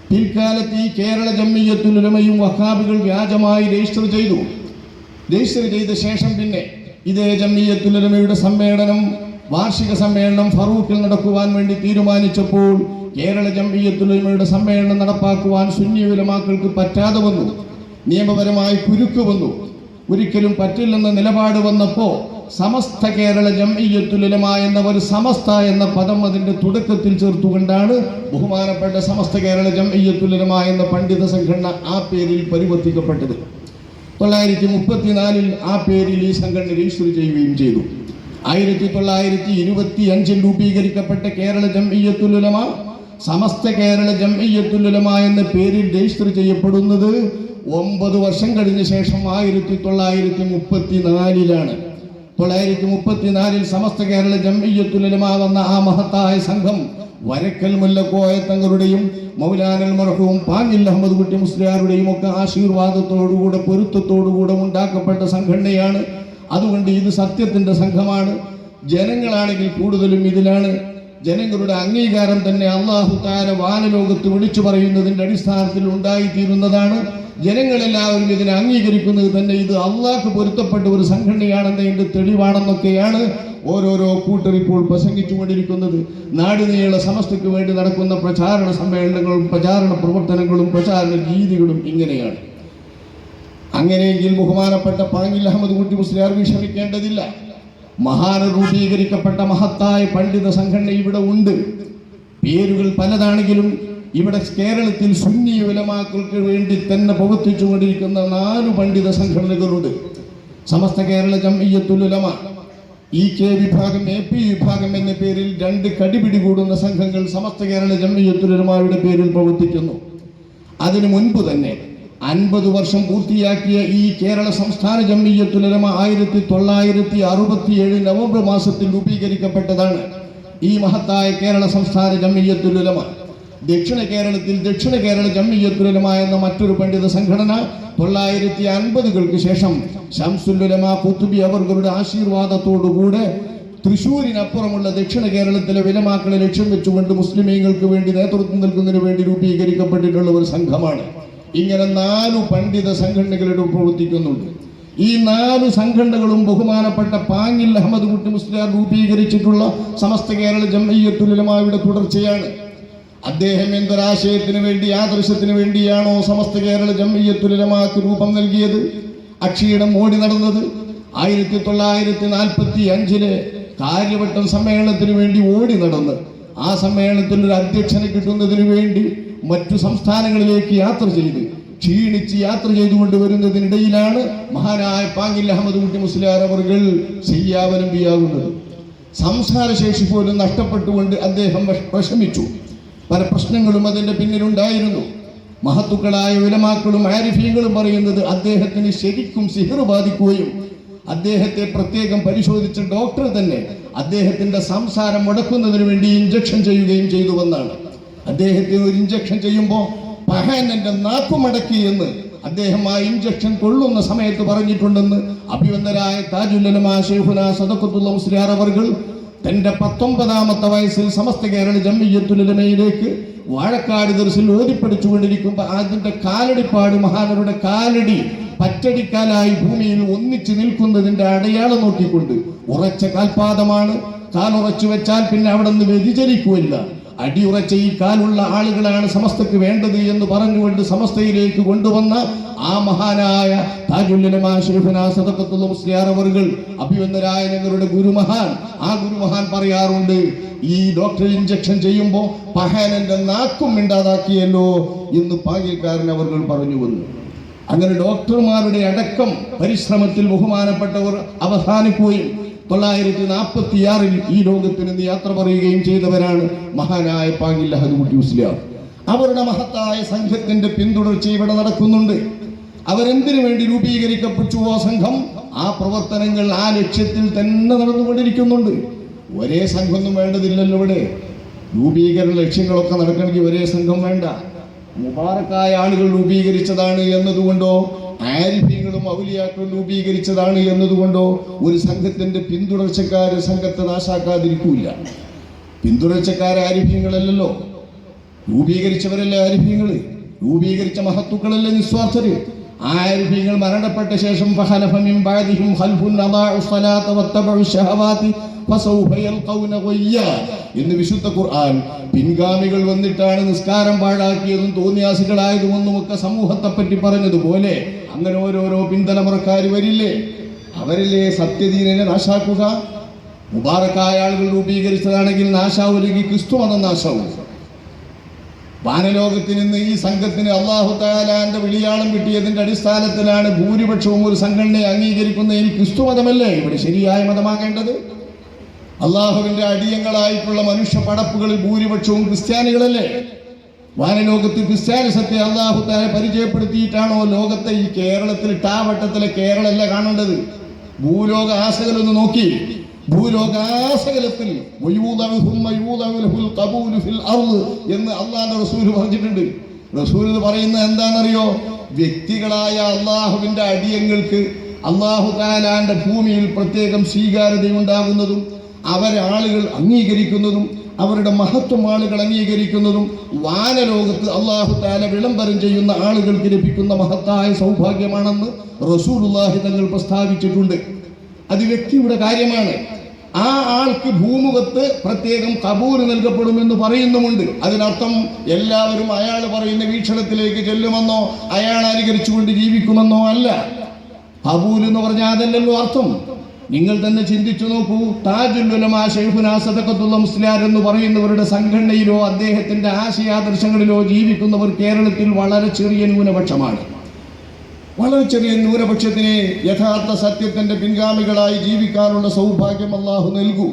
പിൽക്കാലത്ത് ഈ കേരള ജംഇയ്യത്തുൽ ഉലമയും വഹാബികൾ വ്യാജമായി രജിസ്റ്റർ ചെയ്ത ശേഷം പിന്നെ ഇതേ ജംഇയ്യത്തുൽ ഉലമയുടെ സമ്മേളനം, വാർഷിക സമ്മേളനം ഫറൂഖിൽ നടക്കുവാൻ വേണ്ടി തീരുമാനിച്ചപ്പോൾ കേരള ജംഇയ്യത്തുൽ ഉലമയുടെ സമ്മേളനം നടപ്പാക്കുവാൻ സുന്നി ഉലമാക്കൾക്ക് പറ്റാതെ വന്നു. നിയമപരമായി കുരുക്ക് വന്നു. ഒരിക്കലും പറ്റില്ലെന്ന നിലപാട് വന്നപ്പോൾ സമസ്ത കേരള ജംഇയ്യത്തുൽ ഉലമാ എന്ന ഒരു സമസ്ത എന്ന പദം അതിന്റെ തുടക്കത്തിൽ ചേർത്തുകൊണ്ടാണ് ബഹുമാനപ്പെട്ട സമസ്ത കേരള ജംഇയ്യത്തുൽ ഉലമാ എന്ന പണ്ഡിത സംഘടന ആ പേരിൽ പരിവർത്തിക്കപ്പെട്ടത്. 1934 ആ പേരിൽ ഈ സംഘടന രജിസ്റ്റർ ചെയ്യുകയും ചെയ്തു. 1925 രൂപീകരിക്കപ്പെട്ട കേരള ജംഇയ്യത്തുൽ ഉലമാ സമസ്ത കേരള ജംഇയ്യത്തുൽ ഉലമാ എന്ന പേരിൽ രജിസ്റ്റർ ചെയ്യപ്പെടുന്നത് 9 വർഷം കഴിഞ്ഞ ശേഷം 1934 1934 സമസ്ത കേരള ജംഇയ്യത്തുൽ ഉലമാ വന്ന ആ മഹത്തായ സംഘം വരക്കൽ മുല്ലക്കോയ തങ്ങളുടെയും മൗലാനൽ മർഹൂം പാങ്ങിൽ അഹമ്മദ് കുട്ടി മുസ്ലിയാരുടെയും ഒക്കെ ആശീർവാദത്തോടുകൂടെ പൊരുത്തത്തോടുകൂടെ ഉണ്ടാക്കപ്പെട്ട സംഘടനയാണ്. അതുകൊണ്ട് ഇത് സത്യത്തിന്റെ സംഘമാണ്. ജനങ്ങളാണെങ്കിൽ കൂടുതലും ഇതിലാണ്. ജനങ്ങളുടെ അംഗീകാരം തന്നെ അല്ലാഹു തആല വാനലോകത്ത് വിളിച്ചു പറയുന്നതിന്റെ അടിസ്ഥാനത്തിൽ ഉണ്ടായിത്തീരുന്നതാണ്. ജനങ്ങളെല്ലാവരും ഇതിനെ അംഗീകരിക്കുന്നത് തന്നെ ഇത് അള്ളാഹ്ക്ക് പൊരുത്തപ്പെട്ട ഒരു സംഘടനയാണെന്നതിന്റെ തെളിവാണെന്നൊക്കെയാണ് ഓരോരോ കൂട്ടർ ഇപ്പോൾ പ്രസംഗിച്ചുകൊണ്ടിരിക്കുന്നത്. നാടുനീള സമസ്തയ്ക്ക് വേണ്ടി നടക്കുന്ന പ്രചാരണ സമ്മേളനങ്ങളും പ്രചാരണ പ്രവർത്തനങ്ങളും പ്രചാരണ രീതികളും ഇങ്ങനെയാണ്. അങ്ങനെയെങ്കിൽ ബഹുമാനപ്പെട്ട പാങ്ങിൽ അഹമ്മദ് കുട്ടി മുസ്ലിയാർ വിഷമിക്കേണ്ടതില്ല. മഹാന രൂപീകരിക്കപ്പെട്ട മഹത്തായ പണ്ഡിത സംഘടന ഇവിടെ ഉണ്ട്. പേരുകൾ പലതാണെങ്കിലും ഇവിടെ കേരളത്തിൽ സുന്നി ഉലമാക്കൾക്ക് വേണ്ടി തന്നെ പ്രവർത്തിച്ചുകൊണ്ടിരിക്കുന്ന 4 പണ്ഡിത സംഘടനകളുണ്ട്. സമസ്ത കേരള ജംഇയ്യത്തുൽ ഉലമ EK വിഭാഗം AP വിഭാഗം എന്ന പേരിൽ 2 കടിപിടി കൂടുന്ന സംഘങ്ങൾ സമസ്ത കേരള ജംഇയ്യത്തുൽ ഉലമയുടെ പേരിൽ പ്രവർത്തിക്കുന്നു. അതിനു മുൻപ് തന്നെ 50 വർഷം പൂർത്തിയാക്കിയ ഈ കേരള സംസ്ഥാന ജംഇയ്യത്തുൽ ഉലമ 1967 നവംബർ മാസത്തിൽ രൂപീകരിക്കപ്പെട്ടതാണ്. ഈ മഹത്തായ കേരള സംസ്ഥാന ജംഇയ്യത്തുൽ ഉലമ ദക്ഷിണ കേരളത്തിൽ ദക്ഷിണ കേരള ജംഇയ്യത്തുൽ ഉലമ എന്ന മറ്റൊരു പണ്ഡിത സംഘടന 950കൾക്ക് ശേഷം ശംസുൽ ഉലമ ഖുത്ബി അവരുടെ ആശീർവാദത്തോടുകൂടെ തൃശ്ശൂരിനപ്പുറമുള്ള ദക്ഷിണ കേരളത്തിലെ ഉലമാക്കളെ ലക്ഷ്യം വെച്ചുകൊണ്ട് മുസ്ലിമീങ്ങൾക്ക് വേണ്ടി നേതൃത്വം നൽകുന്നതിന് വേണ്ടി രൂപീകരിക്കപ്പെട്ടിട്ടുള്ള ഒരു സംഘമാണ്. ഇങ്ങനെ 4 പണ്ഡിത സംഘടനകളുടെ പ്രവർത്തിക്കുന്നുണ്ട്. ഈ 4 സംഘടനകളും ബഹുമാനപ്പെട്ട പാങ്ങിൽ അഹമ്മദ് കുട്ടി മുസ്ലിയാർ രൂപീകരിച്ചിട്ടുള്ള സമസ്ത കേരള ജംഇയ്യത്തുൽ ഉലമയുടെ തുടർച്ചയാണ്. അദ്ദേഹം എന്തൊരാശയത്തിന് വേണ്ടി, ആദർശത്തിന് വേണ്ടിയാണോ സമസ്ത കേരള ജംഇയ്യത്തുൽ ഉലമക്ക് രൂപം നൽകിയത്, അക്ഷീണം ഓടി നടന്നത്, 1945 കാര്യവട്ടം സമ്മേളനത്തിന് വേണ്ടി ഓടി നടന്ന് ആ സമ്മേളനത്തിൽ ഒരു അധ്യക്ഷനെ കിട്ടുന്നതിന് വേണ്ടി മറ്റു സംസ്ഥാനങ്ങളിലേക്ക് യാത്ര ചെയ്ത് ക്ഷീണിച്ച് യാത്ര ചെയ്തുകൊണ്ട് വരുന്നതിനിടയിലാണ് മഹാനായ പാങ്ങിൽ അഹമ്മദ് കുട്ടി മുസ്ലിയാർ അവർകൾ ചെയ്യാവലംബിയാകുന്നത്. സംസാരശേഷി പോലും നഷ്ടപ്പെട്ടുകൊണ്ട് അദ്ദേഹം വിഷമിച്ചു. പല പ്രശ്നങ്ങളും അതിൻ്റെ പിന്നിലുണ്ടായിരുന്നു. മഹത്തുക്കളായ ഉലമാക്കളും ആരിഫീങ്ങളും പറയുന്നത് അദ്ദേഹത്തിന് ശരിക്കും സിഹർ ബാധിക്കുകയും അദ്ദേഹത്തെ പ്രത്യേകം പരിശോധിച്ച ഡോക്ടർ തന്നെ അദ്ദേഹത്തിന്റെ സംസാരം മുടക്കുന്നതിന് വേണ്ടി ഇഞ്ചക്ഷൻ ചെയ്യുകയും ചെയ്തുവെന്നാണ്. അദ്ദേഹത്തിന് ഒരു ഇഞ്ചക്ഷൻ ചെയ്യുമ്പോൾ പഹാനന്റെ നാക്കുമടക്കി എന്ന് അദ്ദേഹം ആ ഇഞ്ചക്ഷൻ കൊള്ളുന്ന സമയത്ത് പറഞ്ഞിട്ടുണ്ടെന്ന് അഭിവന്ദരായ താജുൽ ഉലമ ശൈഖുനാ സദഖത്തുള്ള മുസ്ലിയാർ അവർകൾ തന്റെ 19ാമത്തെ വയസ്സിൽ സമസ്ത കേരള ജംഇയ്യത്തുൽ ഉലമയിലേക്ക് വാഴക്കാട് ദർസിൽ ഓതിപ്പടിച്ചുകൊണ്ടിരിക്കുമ്പോൾ അതിന്റെ കാലടിപ്പാട് മഹാനരുടെ കാലടി പറ്റടിക്കാലായി ഭൂമിയിൽ ഒന്നിച്ചു നിൽക്കുന്നതിന്റെ അടയാളം നോക്കിക്കൊണ്ട് ഉറച്ച കാൽപാദമാണ്, കാലുറച്ചു വെച്ചാൽ പിന്നെ അവിടെ നിന്ന് വ്യതിചലിക്കുകയില്ല, അടിയുറച്ച ഈ കാലുള്ള ആളുകളാണ് സമസ്തക്ക് വേണ്ടത് എന്ന് പറഞ്ഞുകൊണ്ട് സമസ്തയിലേക്ക് കൊണ്ടുവന്ന ആ മഹാനായ താജുൽ ഉലമ ശൈഖുനാ സദഖത്തുൽ മുസ്ലിയാർ അവർകൾ അഭിവന്ദരായ ഞങ്ങളുടെ ഗുരുമഹാൻ, ആ ഗുരുമഹാൻ പറയാറുണ്ട്, ഈ ഡോക്ടർ ഇഞ്ചക്ഷൻ ചെയ്യുമ്പോൾ പഹാനന്റെ നാക്കും മിണ്ടാതാക്കിയല്ലോ എന്ന് പാകിൽക്കാരൻ അവർകൾ പറഞ്ഞു വന്നു. അങ്ങനെ ഡോക്ടർമാരുടെ അടക്കം പരിശ്രമത്തിൽ ബഹുമാനപ്പെട്ടവർ അവസാനിക്കുകയും 946 ഈ ലോകത്തിൽ നിന്ന് യാത്ര പറയുകയും ചെയ്തവരാണ് മഹാനായ പാങ്ങിൽ അഹമ്മദ് കുട്ടി മുസ്ലിയാർ. അവരുടെ മഹത്തായ സംഘത്തിന്റെ പിന്തുടർച്ച ഇവിടെ നടക്കുന്നുണ്ട്. അവരെന്തിനു വേണ്ടി രൂപീകരിക്കപ്പെട്ടുവോ സംഘം, ആ പ്രവർത്തനങ്ങൾ ആ ലക്ഷ്യത്തിൽ തന്നെ നടന്നുകൊണ്ടിരിക്കുന്നുണ്ട്. ഒരേ സംഘമൊന്നും വേണ്ടതില്ലല്ലോ. ഇവിടെ രൂപീകരണ ലക്ഷ്യങ്ങളൊക്കെ നടക്കണമെങ്കിൽ ഒരേ സംഘം വേണ്ട. മുബാറക്കായ ആളുകൾ രൂപീകരിച്ചതാണ് എന്നതുകൊണ്ടോ ആരിഫീങ്ങളും ഔലിയാക്കളും രൂപീകരിച്ചതാണ് എന്നതുകൊണ്ടോ ഒരു സംഘത്തിന്റെ പിന്തുടർച്ചക്കാര് സംഘത്തെ നാശാക്കാതിരിക്കൂല. പിന്തുടർച്ചക്കാർ ആരിഫീങ്ങളല്ലല്ലോ, രൂപീകരിച്ചവരല്ലേ ആരിഫീങ്ങള്, രൂപീകരിച്ച മഹത്തുക്കളല്ലേ നിസ്വാർത്ഥര്. ആരിഫീങ്ങൾ മരണപ്പെട്ട ശേഷം ഫഖലഫ മിൻ ബഅദിഹിം ഖൽഫുൻ അദാഉ സ്വലാത വത്തബഉ ശഹവാതി ഫസൗഫ യൽഖൗന ഗയ്യ എന്ന് വിശുദ്ധ ഖുർആൻ പിൻഗാമികൾ വന്നിട്ടാണ് നിസ്കാരം പാഴാക്കിയതും തോന്നിയാസികളായതുമൊന്നുമൊക്കെ സമൂഹത്തെ പറ്റി പറഞ്ഞതുപോലെ അങ്ങനെ ഓരോരോ പിൻതലമുറക്കാർ വരില്ലേ, അവരിലെ സത്യദീനനെ നാശാക്കുക. മുബാറക്കായ ആളുകൾ രൂപീകരിച്ചതാണെങ്കിൽ നാശാവുലെങ്കിൽ ക്രിസ്തു മതം നാശാവും. വാനലോകത്തിൽ നിന്ന് ഈ സംഘത്തിന് അല്ലാഹു തആലാന്റെ വിളിയാളം കിട്ടിയതിന്റെ അടിസ്ഥാനത്തിലാണ് ഭൂരിപക്ഷവും ഒരു സംഘടനയെ അംഗീകരിക്കുന്നതിൽ ക്രിസ്തു മതമല്ലേ ഇവിടെ ശരിയായ മതമാകേണ്ടത്? അള്ളാഹുവിന്റെ അടിയങ്ങളായിട്ടുള്ള മനുഷ്യ പടപ്പുകളിൽ ഭൂരിപക്ഷവും ക്രിസ്ത്യാനികളല്ലേ? വാനലോകത്ത് ക്രിസ്ത്യാനിസത്തെ അള്ളാഹു തആല പരിചയപ്പെടുത്തിയിട്ടാണോ ലോകത്തെ ഈ കേരളത്തിൽ ടാവട്ടത്തിലെ കേരളമല്ല കാണേണ്ടത്? ഭൂലോക ആസകലൊന്ന് നോക്കി, ഭൂലോകാസകലത്തിൽ എന്ന് അള്ളാഹുവിന്റെ റസൂൽ പറഞ്ഞിട്ടുണ്ട്. റസൂൽ പറയുന്നത് എന്താണെന്നറിയോ? വ്യക്തികളായ അള്ളാഹുവിന്റെ അടിയങ്ങൾക്ക് അള്ളാഹു തആലാന്റെ ഭൂമിയിൽ പ്രത്യേകം സ്വീകാര്യതയുണ്ടാകുന്നതും അവരെ ആളുകൾ അംഗീകരിക്കുന്നതും അവരുടെ മഹത്വം ആളുകൾ അംഗീകരിക്കുന്നതും വാനലോകത്ത് അള്ളാഹു തആല വിളംബരം ചെയ്യുന്ന ആളുകൾക്ക് ലഭിക്കുന്ന മഹത്തായ സൗഭാഗ്യമാണെന്ന് റസൂലുള്ളാഹി തങ്ങൾ പ്രസ്താവിച്ചിട്ടുണ്ട്. അത് വ്യക്തിയുടെ കാര്യമാണ്. ആ ആൾക്ക് ഭൂമുഖത്ത് പ്രത്യേകം കബൂല് നൽകപ്പെടുമെന്ന് പറയുന്നുമുണ്ട്. അതിനർത്ഥം എല്ലാവരും അയാൾ പറയുന്ന വീക്ഷണത്തിലേക്ക് ചെല്ലുമെന്നോ അയാൾ അനുകരിച്ചുകൊണ്ട് ജീവിക്കുമെന്നോ അല്ല. കബൂൽ എന്ന് പറഞ്ഞാൽ അതല്ലല്ലോ അർത്ഥം. നിങ്ങൾ തന്നെ ചിന്തിച്ചു നോക്കൂ. താജുൽ ഉലമ ശൈഖുനാ സദഖത്തുൽ മുസ്ലിയാർ എന്ന് പറയുന്നവരുടെ സംഘടനയിലോ അദ്ദേഹത്തിന്റെ ആശയാദർശങ്ങളിലോ ജീവിക്കുന്നവർ കേരളത്തിൽ വളരെ ചെറിയ ന്യൂനപക്ഷമാണ്. വളരെ ചെറിയ ന്യൂനപക്ഷത്തിന് യഥാർത്ഥ സത്യത്തിന്റെ പിൻഗാമികളായി ജീവിക്കാനുള്ള സൗഭാഗ്യം അല്ലാഹു നൽകൂ.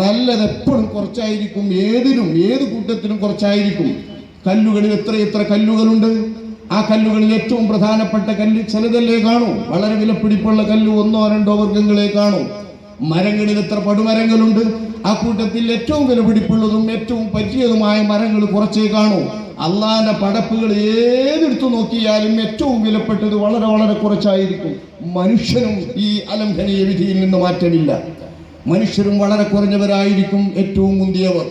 നല്ലത് എപ്പോഴും കുറച്ചായിരിക്കും, ഏതിനും ഏത് കൂട്ടത്തിലും കുറച്ചായിരിക്കും. കല്ലുകളിൽ എത്ര കല്ലുകളുണ്ട്. ആ കല്ലുകളിൽ ഏറ്റവും പ്രധാനപ്പെട്ട കല്ല് ചിലതല്ലേ കാണൂ. വളരെ വിലപിടിപ്പുള്ള കല്ല് 1-2 വർഗ്ഗങ്ങളെ കാണൂ. മരങ്ങളിൽ എത്ര പടുമരങ്ങളുണ്ട്. ആ കൂട്ടത്തിൽ ഏറ്റവും വിലപിടിപ്പുള്ളതും ഏറ്റവും പറ്റിയതുമായ മരങ്ങൾ കുറച്ചേ കാണൂ. അള്ളാന്റെ പടപ്പുകൾ ഏതെടുത്തു നോക്കിയാലും ഏറ്റവും വിലപ്പെട്ടത് വളരെ വളരെ കുറച്ചായിരിക്കും. മനുഷ്യനും ഈ അലംഘനീയ വിധിയിൽ നിന്ന് മാറ്റമില്ല. മനുഷ്യരും വളരെ കുറഞ്ഞവരായിരിക്കും ഏറ്റവും മുന്തിയവർ.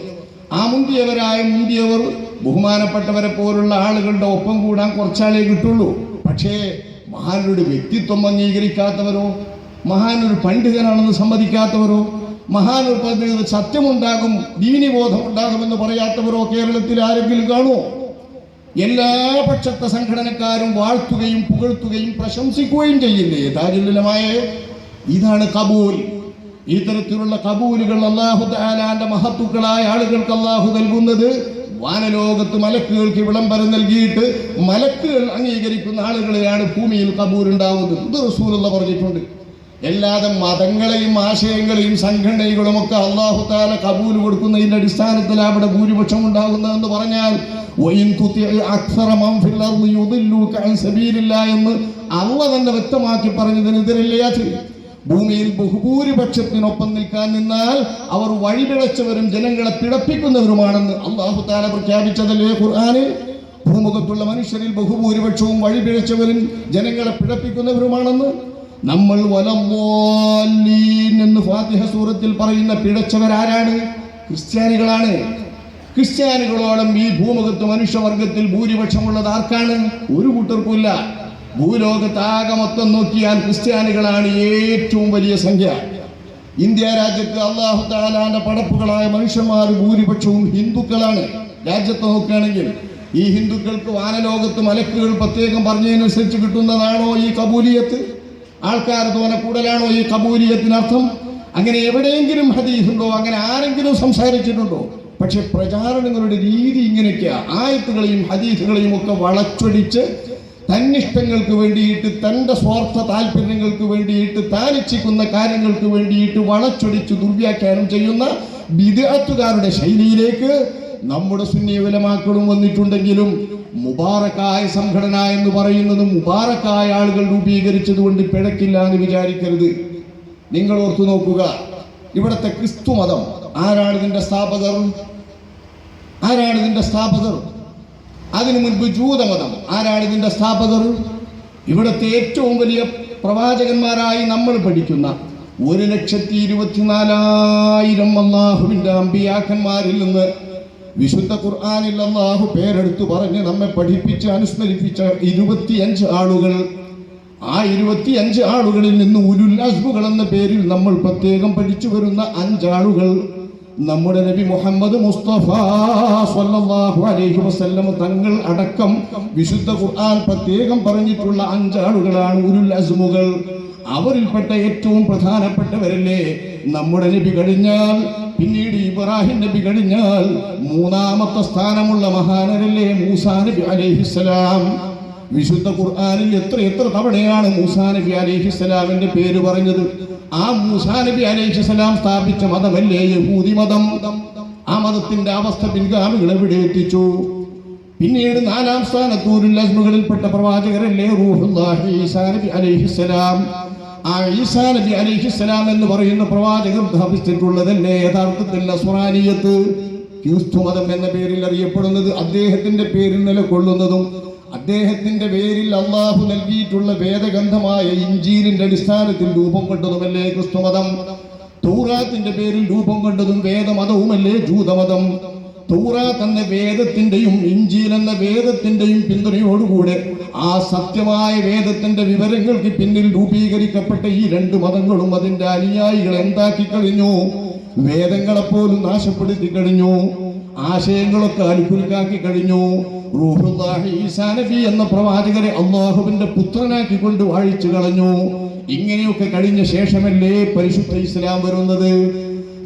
ആ മുന്തിയവർ ബഹുമാനപ്പെട്ടവരെ പോലുള്ള ആളുകളുടെ ഒപ്പം കൂടാൻ കുറച്ചാളേ കിട്ടുള്ളൂ. പക്ഷേ മഹാനൊരു വ്യക്തിത്വം അംഗീകരിക്കാത്തവരോ, മഹാനൊരു പണ്ഡിതനാണെന്ന് സമ്മതിക്കാത്തവരോ, മഹാനൊരു സത്യമുണ്ടാകും, ദീനിബോധം ഉണ്ടാകുമെന്ന് പറയാത്തവരോ കേരളത്തിൽ ആരെങ്കിലും കാണുമോ? എല്ലാ പക്ഷത്തെ സംഘടനക്കാരും വാഴ്ത്തുകയും പുകഴ്ത്തുകയും പ്രശംസിക്കുകയും ചെയ്യില്ലേ? താജുല്ലുലമായ ഇതാണ് കബൂൽ. ഇത്തരത്തിലുള്ള കബൂലുകൾ അല്ലാഹു തആലാന്റെ മഹത്തുക്കളായ ആളുകൾക്ക് അല്ലാഹു നൽകുന്നത് വാനലോകത്ത് മലക്കുകൾക്ക് വിളംബരം നൽകിയിട്ട് മലക്കുകൾ അംഗീകരിക്കുന്ന ആളുകളെയാണ് ഭൂമിയിൽ കബൂൽ ഉണ്ടാവുന്നത്. ഇത് റസൂലുള്ളാഹി പറഞ്ഞിട്ടുണ്ട്. എല്ലാതെ മതങ്ങളെയും ആശയങ്ങളെയും സംഘടനകളും ഒക്കെ അല്ലാഹു തആല കബൂൽ കൊടുക്കുന്നതിന്റെ അടിസ്ഥാനത്തിൽ അവിടെ ഭൂരിപക്ഷം ഉണ്ടാകുന്നതെന്ന് പറഞ്ഞാൽ എന്ന് അള്ളാഹു തന്നെ വ്യക്തമാക്കി പറഞ്ഞതിനെതിരല്ലേ അത്? ഭൂമിയിൽ ബഹുഭൂരിപക്ഷത്തിനൊപ്പം നിൽക്കാൻ നിന്നാൽ അവർ വഴിപിഴച്ചവരും ജനങ്ങളെ പിഴപ്പിക്കുന്നവരുമാണെന്ന് അല്ലാഹു തആല പ്രഖ്യാപിച്ചതല്ലേ ഖുർആനിൽ? ഭൂമുഖത്തുള്ള മനുഷ്യരിൽ ബഹുഭൂരിപക്ഷവും വഴിപിഴച്ചവരും ജനങ്ങളെ പിഴപ്പിക്കുന്നവരുമാണെന്ന്. നമ്മൾ വലദ്ദാല്ലീൻ എന്ന് ഫാത്തിഹ സൂറത്തിൽ പറയുന്ന പിഴച്ചവരാരാണ്? ക്രിസ്ത്യാനികളാണ്. ക്രിസ്ത്യാനികളോളം ഈ ഭൂമുഖത്ത് മനുഷ്യവർഗത്തിൽ ഭൂരിപക്ഷമുള്ളത് ആർക്കാണ്? ഒരു കൂട്ടർക്കുമില്ല. ഭൂലോകത്താകെ മൊത്തം നോക്കിയാൽ ക്രിസ്ത്യാനികളാണ് ഏറ്റവും വലിയ സംഖ്യ. ഇന്ത്യ രാജ്യത്ത് അല്ലാഹു തആലാന്റെ പടപ്പുകളായ മനുഷ്യന്മാർ ഭൂരിപക്ഷവും ഹിന്ദുക്കളാണ്. രാജ്യത്ത് നോക്കുകയാണെങ്കിൽ ഈ ഹിന്ദുക്കൾക്ക് വാനലോകത്ത് മലക്കുകൾ പ്രത്യേകം പറഞ്ഞതിനനുസരിച്ച് കിട്ടുന്നതാണോ ഈ കബൂലിയത്ത്? ആൾക്കാർ തോന്നെ കൂടുതലാണോ ഈ കബൂലിയത്തിനർത്ഥം? അങ്ങനെ എവിടെയെങ്കിലും ഹദീസുണ്ടോ? അങ്ങനെ ആരെങ്കിലും സംസാരിച്ചിട്ടുണ്ടോ? പക്ഷെ പ്രചാരണങ്ങളുടെ രീതി ഇങ്ങനെയൊക്കെയാ. ആയത്തുകളെയും ഹദീസുകളെയും ഒക്കെ വളച്ചൊടിച്ച് തന്നിഷ്ടങ്ങൾക്ക് വേണ്ടിയിട്ട്, തൻ്റെ സ്വാർത്ഥ താല്പര്യങ്ങൾക്ക് വേണ്ടിയിട്ട്, താനിച്ഛിക്കുന്ന കാര്യങ്ങൾക്ക് വേണ്ടിയിട്ട് വളച്ചൊടിച്ച് ദുർവ്യാഖ്യാനം ചെയ്യുന്ന ബിദ്അത്തുകാരുടെ ശൈലിയിലേക്ക് നമ്മുടെ സുന്നി ഉലമാക്കളും വന്നിട്ടുണ്ടെങ്കിലും മുബാറക്കായ സംഘടന എന്ന് പറയുന്നത് മുബാറക്കായ ആളുകൾ രൂപീകരിച്ചത് കൊണ്ട് പിഴക്കില്ല എന്ന് വിചാരിക്കരുത്. നിങ്ങൾ ഓർത്തു നോക്കുക, ഇവിടുത്തെ ക്രിസ്തു മതം ആരാണ് ഇതിന്റെ സ്ഥാപകർ? അതിനു മുൻപ് ജൂതമതം ആരാണ് ഇതിന്റെ സ്ഥാപകർ? ഇവിടുത്തെ ഏറ്റവും വലിയ പ്രവാചകന്മാരായി നമ്മൾ പഠിക്കുന്ന 1,24,000 അല്ലാഹുവിന്റെ അമ്പിയാക്കന്മാരിൽ നിന്ന് വിശുദ്ധ ഖുർആനിൽ അല്ലാഹു പേരെടുത്തു പറഞ്ഞ് നമ്മെ പഠിപ്പിച്ച് അനുസ്മരിപ്പിച്ച 25 ആളുകൾ. ആ 25 ആളുകളിൽ നിന്ന് ഉലുൽ അസ്മുകൾ എന്ന പേരിൽ നമ്മൾ പ്രത്യേകം പഠിച്ചു വരുന്ന 5 ആളുകൾ നമ്മുടെ നബി മുഹമ്മദ് മുസ്തഫ സ്വല്ലല്ലാഹു അലൈഹി വസല്ലം തങ്ങൾ അടക്കം വിശുദ്ധ ഖുർആൻ പ്രത്യേകം പറഞ്ഞിട്ടുള്ള 5 ആളുകളാണ് ഉലുൽ അസ്മുകൾ. അവരിൽപ്പെട്ട ഏറ്റവും പ്രധാനപ്പെട്ടവരല്ലേ നമ്മുടെ നബി കഴിഞ്ഞാൽ, പിന്നീട് ഇബ്രാഹിം നബി കഴിഞ്ഞാൽ മൂന്നാമത്തെ സ്ഥാനമുള്ള മഹാനരല്ലേ മൂസാ നബി അലൈഹിസ്സലാം. വിശുദ്ധ ഖുർആനിൽ എത്ര തവണയാണ് മൂസാ നബി അലൈഹിസ്സലാമിന്റെ പേര് പറഞ്ഞത്? ആ മൂസാ നബി അലൈഹിസ്സലാം സ്ഥാപിച്ച മതമല്ലേ യഹൂദി മതം? ആ മതത്തിന്റെ അവസ്ഥ പിൻഗാമികൾ എവിടെ എത്തിച്ചു? പിന്നീട് 4-ാം സ്ഥാനത്ത് ഉലുൽ അസ്മുകളിൽപ്പെട്ട പ്രവാചകരല്ലേ റൂഹുല്ലാഹി ഈസാ നബി അലൈഹിസ്സലാം. ആ ഈസാ നബി അലൈഹിസ്സലാം എന്ന് പറയുന്ന പ്രവാചകർ സ്ഥാപിച്ചിട്ടുള്ളതല്ലേ യഥാർത്ഥത്തിൽ നസ്രാനിയത്ത്? ക്രിസ്തു മതം എന്ന പേരിൽ അറിയപ്പെടുന്നത്, അദ്ദേഹത്തിന്റെ പേരിൽ നിലകൊള്ളുന്നതും അദ്ദേഹത്തിന്റെ പേരിൽ അള്ളാഹു നൽകിയിട്ടുള്ള വേദഗ്രന്ഥമായ ഇഞ്ചീലിന്റെ അടിസ്ഥാനത്തിൽ രൂപം കൊണ്ടതുമല്ലേ ക്രിസ്തുമതം? തൗറാത്തിന്റെ പേരിൽ രൂപം കൊണ്ടതും വേദമതവുമല്ലേ ജൂതമതം? തൗറാത്ത് എന്ന വേദത്തിന്റെയും ഇഞ്ചീൽ എന്ന വേദത്തിന്റെയും പിന്തുണയോടുകൂടെ ആ സത്യമായ വേദത്തിന്റെ വിവരങ്ങൾക്ക് പിന്നിൽ രൂപീകരിക്കപ്പെട്ട ഈ 2 മതങ്ങളും അതിന്റെ അനുയായികൾ എന്താക്കി കഴിഞ്ഞു? വേദങ്ങളെപ്പോലും നാശപ്പെടുത്തി കഴിഞ്ഞു, ആശയങ്ങളൊക്കെ അലുക്കുലുക്കാക്കി കഴിഞ്ഞു. റൂഹുല്ലാഹി ഈസാ നബി എന്ന പ്രവാചകരെ അള്ളാഹുവിന്റെ പുത്രനാക്കിക്കൊണ്ട് വാഴിച്ചു കളഞ്ഞു. ഇങ്ങനെയൊക്കെ കഴിഞ്ഞ ശേഷമല്ലേ പരിശുദ്ധ ഇസ്ലാം വരുന്നത്?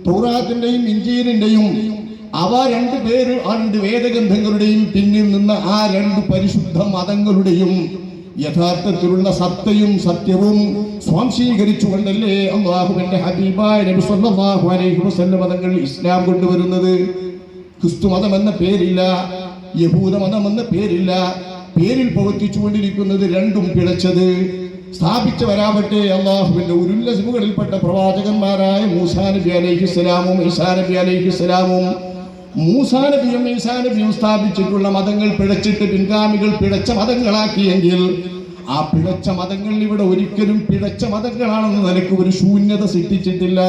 തൗറാത്തിന്റെയും ഇഞ്ചീലിന്റെയും അവ 2 വേദഗ്രന്ഥങ്ങളുടെയും പിന്നിൽ നിന്ന് ആ 2 പരിശുദ്ധ മതങ്ങളുടെയും യഥാർത്ഥത്തിലുള്ള സത്തയും സത്യവും സ്വാംശീകരിച്ചുകൊണ്ടല്ലേ അല്ലാഹുവിന്റെ ഹബീബായ നബി സല്ലല്ലാഹു അലൈഹി വസല്ലം തങ്ങൾ ഇസ്ലാം കൊണ്ടുവരുന്നത്. ക്രിസ്തു മതമെന്ന പേരില്ല, യഹൂദ മതമെന്ന പേരില്ല. പേരിൽ പ്രവർത്തിച്ചുകൊണ്ടിരിക്കുന്നത് രണ്ടും പിഴച്ചത്. സ്ഥാപിച്ചവരാവട്ടെ അള്ളാഹുവിന്റെ ഉരുല്ലസിമുകളിൽപ്പെട്ട പ്രവാചകന്മാരായ മൂസാ നബി അലൈഹിസ്സലാമും ഈസാ നബി അലൈഹിസ്സലാമും. മൂസാ നബിയും ഈസാ നബിയും സ്ഥാപിച്ചിട്ടുള്ള മതങ്ങൾ പിഴച്ചിട്ട് പിൻഗാമികൾ പിഴച്ച മതങ്ങളാക്കിയെങ്കിൽ ആ പിഴച്ച മതങ്ങൾ ഇവിടെ ഒരിക്കലും പിഴച്ച മതങ്ങളാണെന്ന് നിനക്ക് ഒരു ശൂന്യത സൃഷ്ടിച്ചിട്ടില്ല.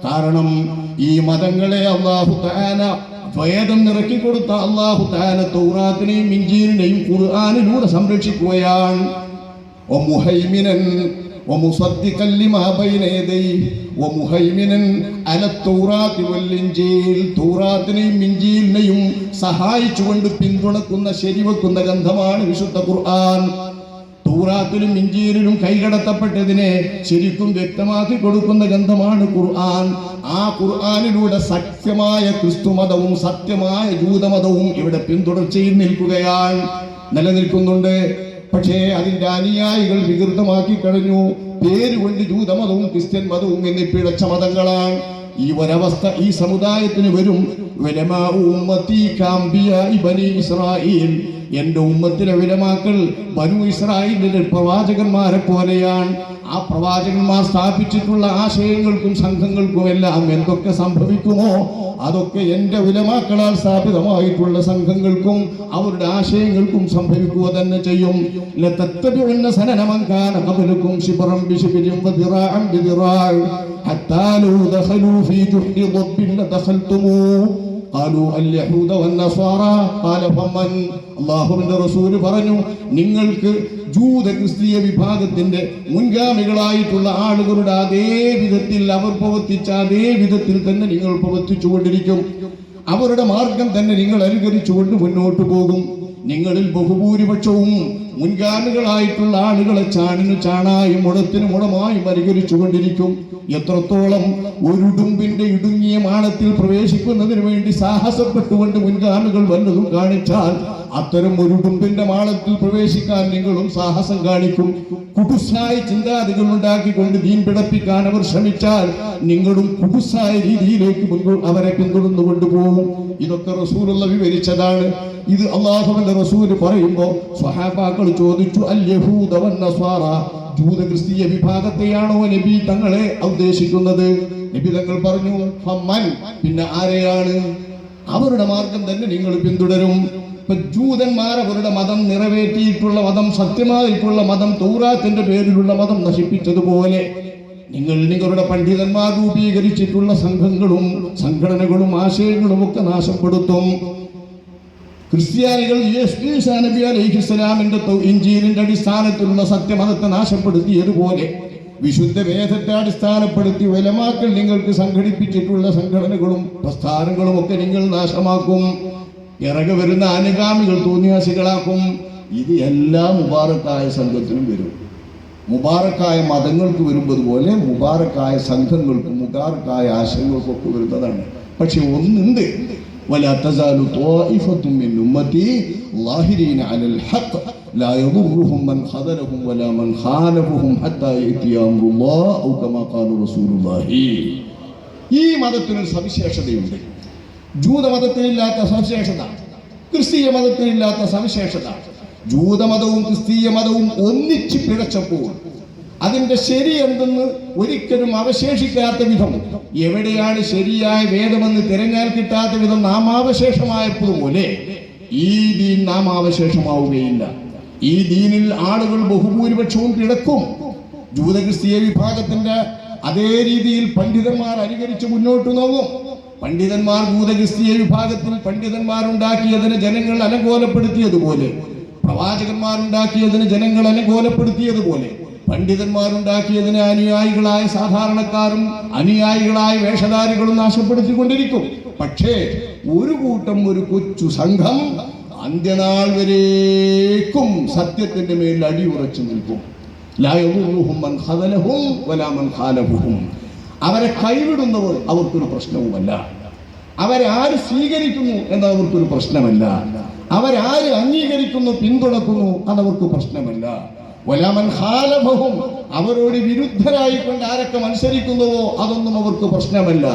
കാരണം ഈ മതങ്ങളെ അല്ലാഹു തആല വേദം ഇറക്കി കൊടുത്ത അല്ലാഹു തആല തൗറാത്തിനെയും ഇൻജീലിനെയും ഖുർആനിലൂടെ സംരക്ഷിക്കുകയാണ്. ومهيمنا ومصدقا لما بين يديه ومهيمنا على التوراة والإنجيل. തൗറാത്തിനെയും ഇൻജീലിനെയും സഹായിച്ചുകൊണ്ട് പിന്തുണക്കുന്ന ശരിവെക്കുന്ന ഗ്രന്ഥമാണ് വിശുദ്ധ ഖുർആൻ. തൗറാത്തിലും ഇൻജീലിലും കൈകടത്തപ്പെട്ടതിനെ ശരിക്കും വ്യക്തമാക്കി കൊടുക്കുന്ന ഗ്രന്ഥമാണ് ഖുർആൻ. ആ ഖുർആനിലൂടെ സത്യമായ ക്രിസ്തുമതവും സത്യമായ ജൂതമതവും ഇവിടെ പിന്തുടർച്ചയിൽ നിൽക്കുകയാണ്, നിലനിൽക്കുന്നുണ്ട്. പക്ഷേ അതിന്റെ അനുയായികൾ വികൃതമാക്കി കഴിഞ്ഞു. പേരുകൊണ്ട് ജൂതമതവും ക്രിസ്ത്യൻ മതവും എന്നീ പിഴച്ച മതങ്ങളാണ്. ഈ ഒരവസ്ഥ ഈ സമുദായത്തിന് വരും. എന്റെ ഉമ്മത്തിലെ വിലമാക്കൾ ബനു ഇസ്രായേലിന്റെ പ്രവാചകന്മാരെ പോലെയാണ്. ആ പ്രവാചകന്മാർ സ്ഥാപിച്ചിട്ടുള്ള ആശയങ്ങൾക്കും സംഘങ്ങൾക്കും എല്ലാം എന്തൊക്കെ സംഭവിക്കുമോ അതൊക്കെ എന്റെ ഉലമാക്കളാൽ സ്ഥാപിതമായിട്ടുള്ള സംഘങ്ങൾക്കും അവരുടെ ആശയങ്ങൾക്കും സംഭവിക്കുക തന്നെ ചെയ്യും. ലതത്തബിഉന്ന സനന മൻ കാന ഖബ്ലകും ശിബ്റൻ ബിശിബ്രിൻ വദിറാഅൻ ബിദിറാഅ ഹത്താ ലൗ ദഖലൂ ഫീ ജുഹ്രി ضبിൻ ലദഖൽതുമൂ ഖാലൂ അൽ യഹൂദ വൻ നസാറാ ഖാല ഫമൻ. അല്ലാഹുവിന്റെ റസൂൽ പറഞ്ഞു, നിങ്ങൾക്ക് ജൂത ക്രിസ്തീയ വിഭാഗത്തിന്റെ മുൻഗാമികളായിട്ടുള്ള ആളുകളുടെ അതേ വിധത്തിൽ അവർ പ്രവർത്തിച്ച അതേ വിധത്തിൽ തന്നെ നിങ്ങൾ പ്രവർത്തിച്ചുകൊണ്ടിരിക്കും. അവരുടെ മാർഗം തന്നെ നിങ്ങൾ അനുകരിച്ചുകൊണ്ട് മുന്നോട്ട് പോകും. നിങ്ങളിൽ ബഹുഭൂരിപക്ഷവും മുൻഗാമികളായിട്ടുള്ള ആളുകളെ ചാണിനു ചാണായും മുടത്തിനു മുടമായും അനുകരിച്ചുകൊണ്ടിരിക്കും. എത്രത്തോളം ഒരുടുമ്പിന്റെ ഇടുങ്ങിയ മാളത്തിൽ പ്രവേശിക്കുന്നതിന് വേണ്ടി സാഹസപ്പെട്ടുകൊണ്ട് മുൻഗാമികൾ വല്ലതും കാണിച്ചാൽ അത്തരം ഒരു ഉടുമ്പിന്റെ മാളത്തിൽ പ്രവേശിക്കാൻ നിങ്ങളും സാഹസം കാണിക്കും. കുടുസായ ചിന്താതികൾ ഉണ്ടാക്കിക്കൊണ്ട് ദീൻ പിടപ്പിക്കാൻ അവർ ശ്രമിച്ചാൽ നിങ്ങളും കുടുസായ രീതിയിലേക്ക് അവരെ പിന്തുടർന്നു കൊണ്ടുപോകും. ഇതൊക്കെ റസൂലുള്ള വിവരിച്ചതാണ്. ഇത് അല്ലാഹുവിന്റെ റസൂൽ പറയുമ്പോൾ സ്വഹാബാക്കൾ ചോദിച്ചു, അൽ യഹൂദ വൻ നസ്വാറ, ജൂത ക്രിസ്തീയ വിഭാഗത്തെയാണോ നബി തങ്ങളെ ഉദ്ദേശിക്കുന്നത്? നബി തങ്ങൾ പറഞ്ഞു, ഫമൻ, പിന്നെ ആരെയാണ്? അവരുടെ മാർഗം തന്നെ നിങ്ങൾ പിന്തുടരും. ജൂതന്മാർ അവരുടെ മതം നിറവേറ്റിയിട്ടുള്ള മതം, സത്യമായിട്ടുള്ള മതം, തൗറാത്തിന്റെ പേരിലുള്ള മതം നശിപ്പിച്ചതുപോലെ നിങ്ങൾ നിങ്ങളുടെ പണ്ഡിതന്മാർ രൂപീകരിച്ചിട്ടുള്ള സംഘങ്ങളും സംഘടനകളും ആശയങ്ങളും ഒക്കെ നാശപ്പെടുത്തും. ക്രിസ്ത്യാനികൾ ഈസാ നബി അലൈഹിസ്സലാമിന്റെ ഇൻജീലിന്റെ അടിസ്ഥാനത്തിലുള്ള സത്യമതത്തെ നാശപ്പെടുത്തിയതുപോലെ വിശുദ്ധ വേദത്തെ അടിസ്ഥാനപ്പെടുത്തി ഉലമാക്കൾ നിങ്ങൾക്ക് സംഘടിപ്പിച്ചിട്ടുള്ള സംഘടനകളും പ്രസ്ഥാനങ്ങളും ഒക്കെ നിങ്ങൾ നാശമാക്കും. ഇറങ്ങി വരുന്ന അനുഗാമികൾ തോന്നിയാസികളാക്കും. ഇത് എല്ലാ മുബാറക്കായ സംഘത്തിനും വരും. മുബാറക്കായ മതങ്ങൾക്ക് വരുന്നതുപോലെ മുബാറക്കായ സംഘങ്ങൾക്കും മുബാറക്കായ ആശയങ്ങൾക്കൊക്കെ വരുന്നതാണ്. പക്ഷെ ഒന്നുണ്ട്, ولا تزال طائفة من أمتي ظاهرين على الحق لا يضرهم من خذلهم ولا من خالفهم حتى يأتي أمر الله أو كما قال رسول الله. ഈ മതത്തിനൊരു സവിശേഷതയുണ്ട്. ജൂതമതത്തിനില്ലാത്ത സവിശേഷത, ക്രിസ്തീയ മതത്തിനില്ലാത്ത സവിശേഷത. ജൂതമതവും ക്രിസ്തീയ മതവും ഒന്നിച്ച് പിഴച്ചപ്പോൾ അതിന്റെ ശരി എന്തെന്ന് ഒരിക്കലും അവശേഷിക്കാത്ത വിധം, എവിടെയാണ് ശരിയായ വേദമെന്ന് തിരഞ്ഞാൽ കിട്ടാത്ത വിധം നാമാവശേഷമായതുപോലെ ഈ ദീൻ നാമാവശേഷമാവുകയില്ല. ഈ ദീനിൽ ആളുകൾ ബഹുഭൂരിപക്ഷവും കിടക്കും. ജൂത ക്രിസ്തീയ വിഭാഗത്തിന്റെ അതേ രീതിയിൽ പണ്ഡിതന്മാർ അനുകരിച്ച് മുന്നോട്ട് നോക്കും. പണ്ഡിതന്മാർ ജൂത ക്രിസ്തീയ വിഭാഗത്തിൽ പണ്ഡിതന്മാരുണ്ടാക്കിയതിന് ജനങ്ങൾ അലങ്കോലപ്പെടുത്തിയതുപോലെ, പ്രവാചകന്മാരുണ്ടാക്കിയതിന് ജനങ്ങൾ അലങ്കോലപ്പെടുത്തിയതുപോലെ, പണ്ഡിതന്മാരുണ്ടാക്കിയതിന് അനുയായികളായ സാധാരണക്കാരും അനുയായികളായ വേഷധാരികളും നാശപ്പെടുത്തിക്കൊണ്ടിരിക്കും. പക്ഷേ ഒരു കൂട്ടം, ഒരു കൊച്ചു സംഘം അന്ത്യനാൾ വരേക്കും സത്യത്തിന്റെ മേൽ അടിയുറച്ചു നിൽക്കും. അവരെ കൈവിടുന്നവർ അവർക്കൊരു പ്രശ്നവുമല്ല. അവരെ ആര് സ്വീകരിക്കുന്നു എന്നവർക്കൊരു പ്രശ്നമല്ല. അവരാര് അംഗീകരിക്കുന്നു, പിന്തുണക്കുന്നു, അതവർക്ക് പ്രശ്നമല്ല. വലമൻ ഖാലഫഹും, അവരോട് വിരുദ്ധരായിക്കൊണ്ട് ആരൊക്കെ മത്സരിക്കുന്നുവോ അതൊന്നും അവർക്ക് പ്രശ്നമല്ല.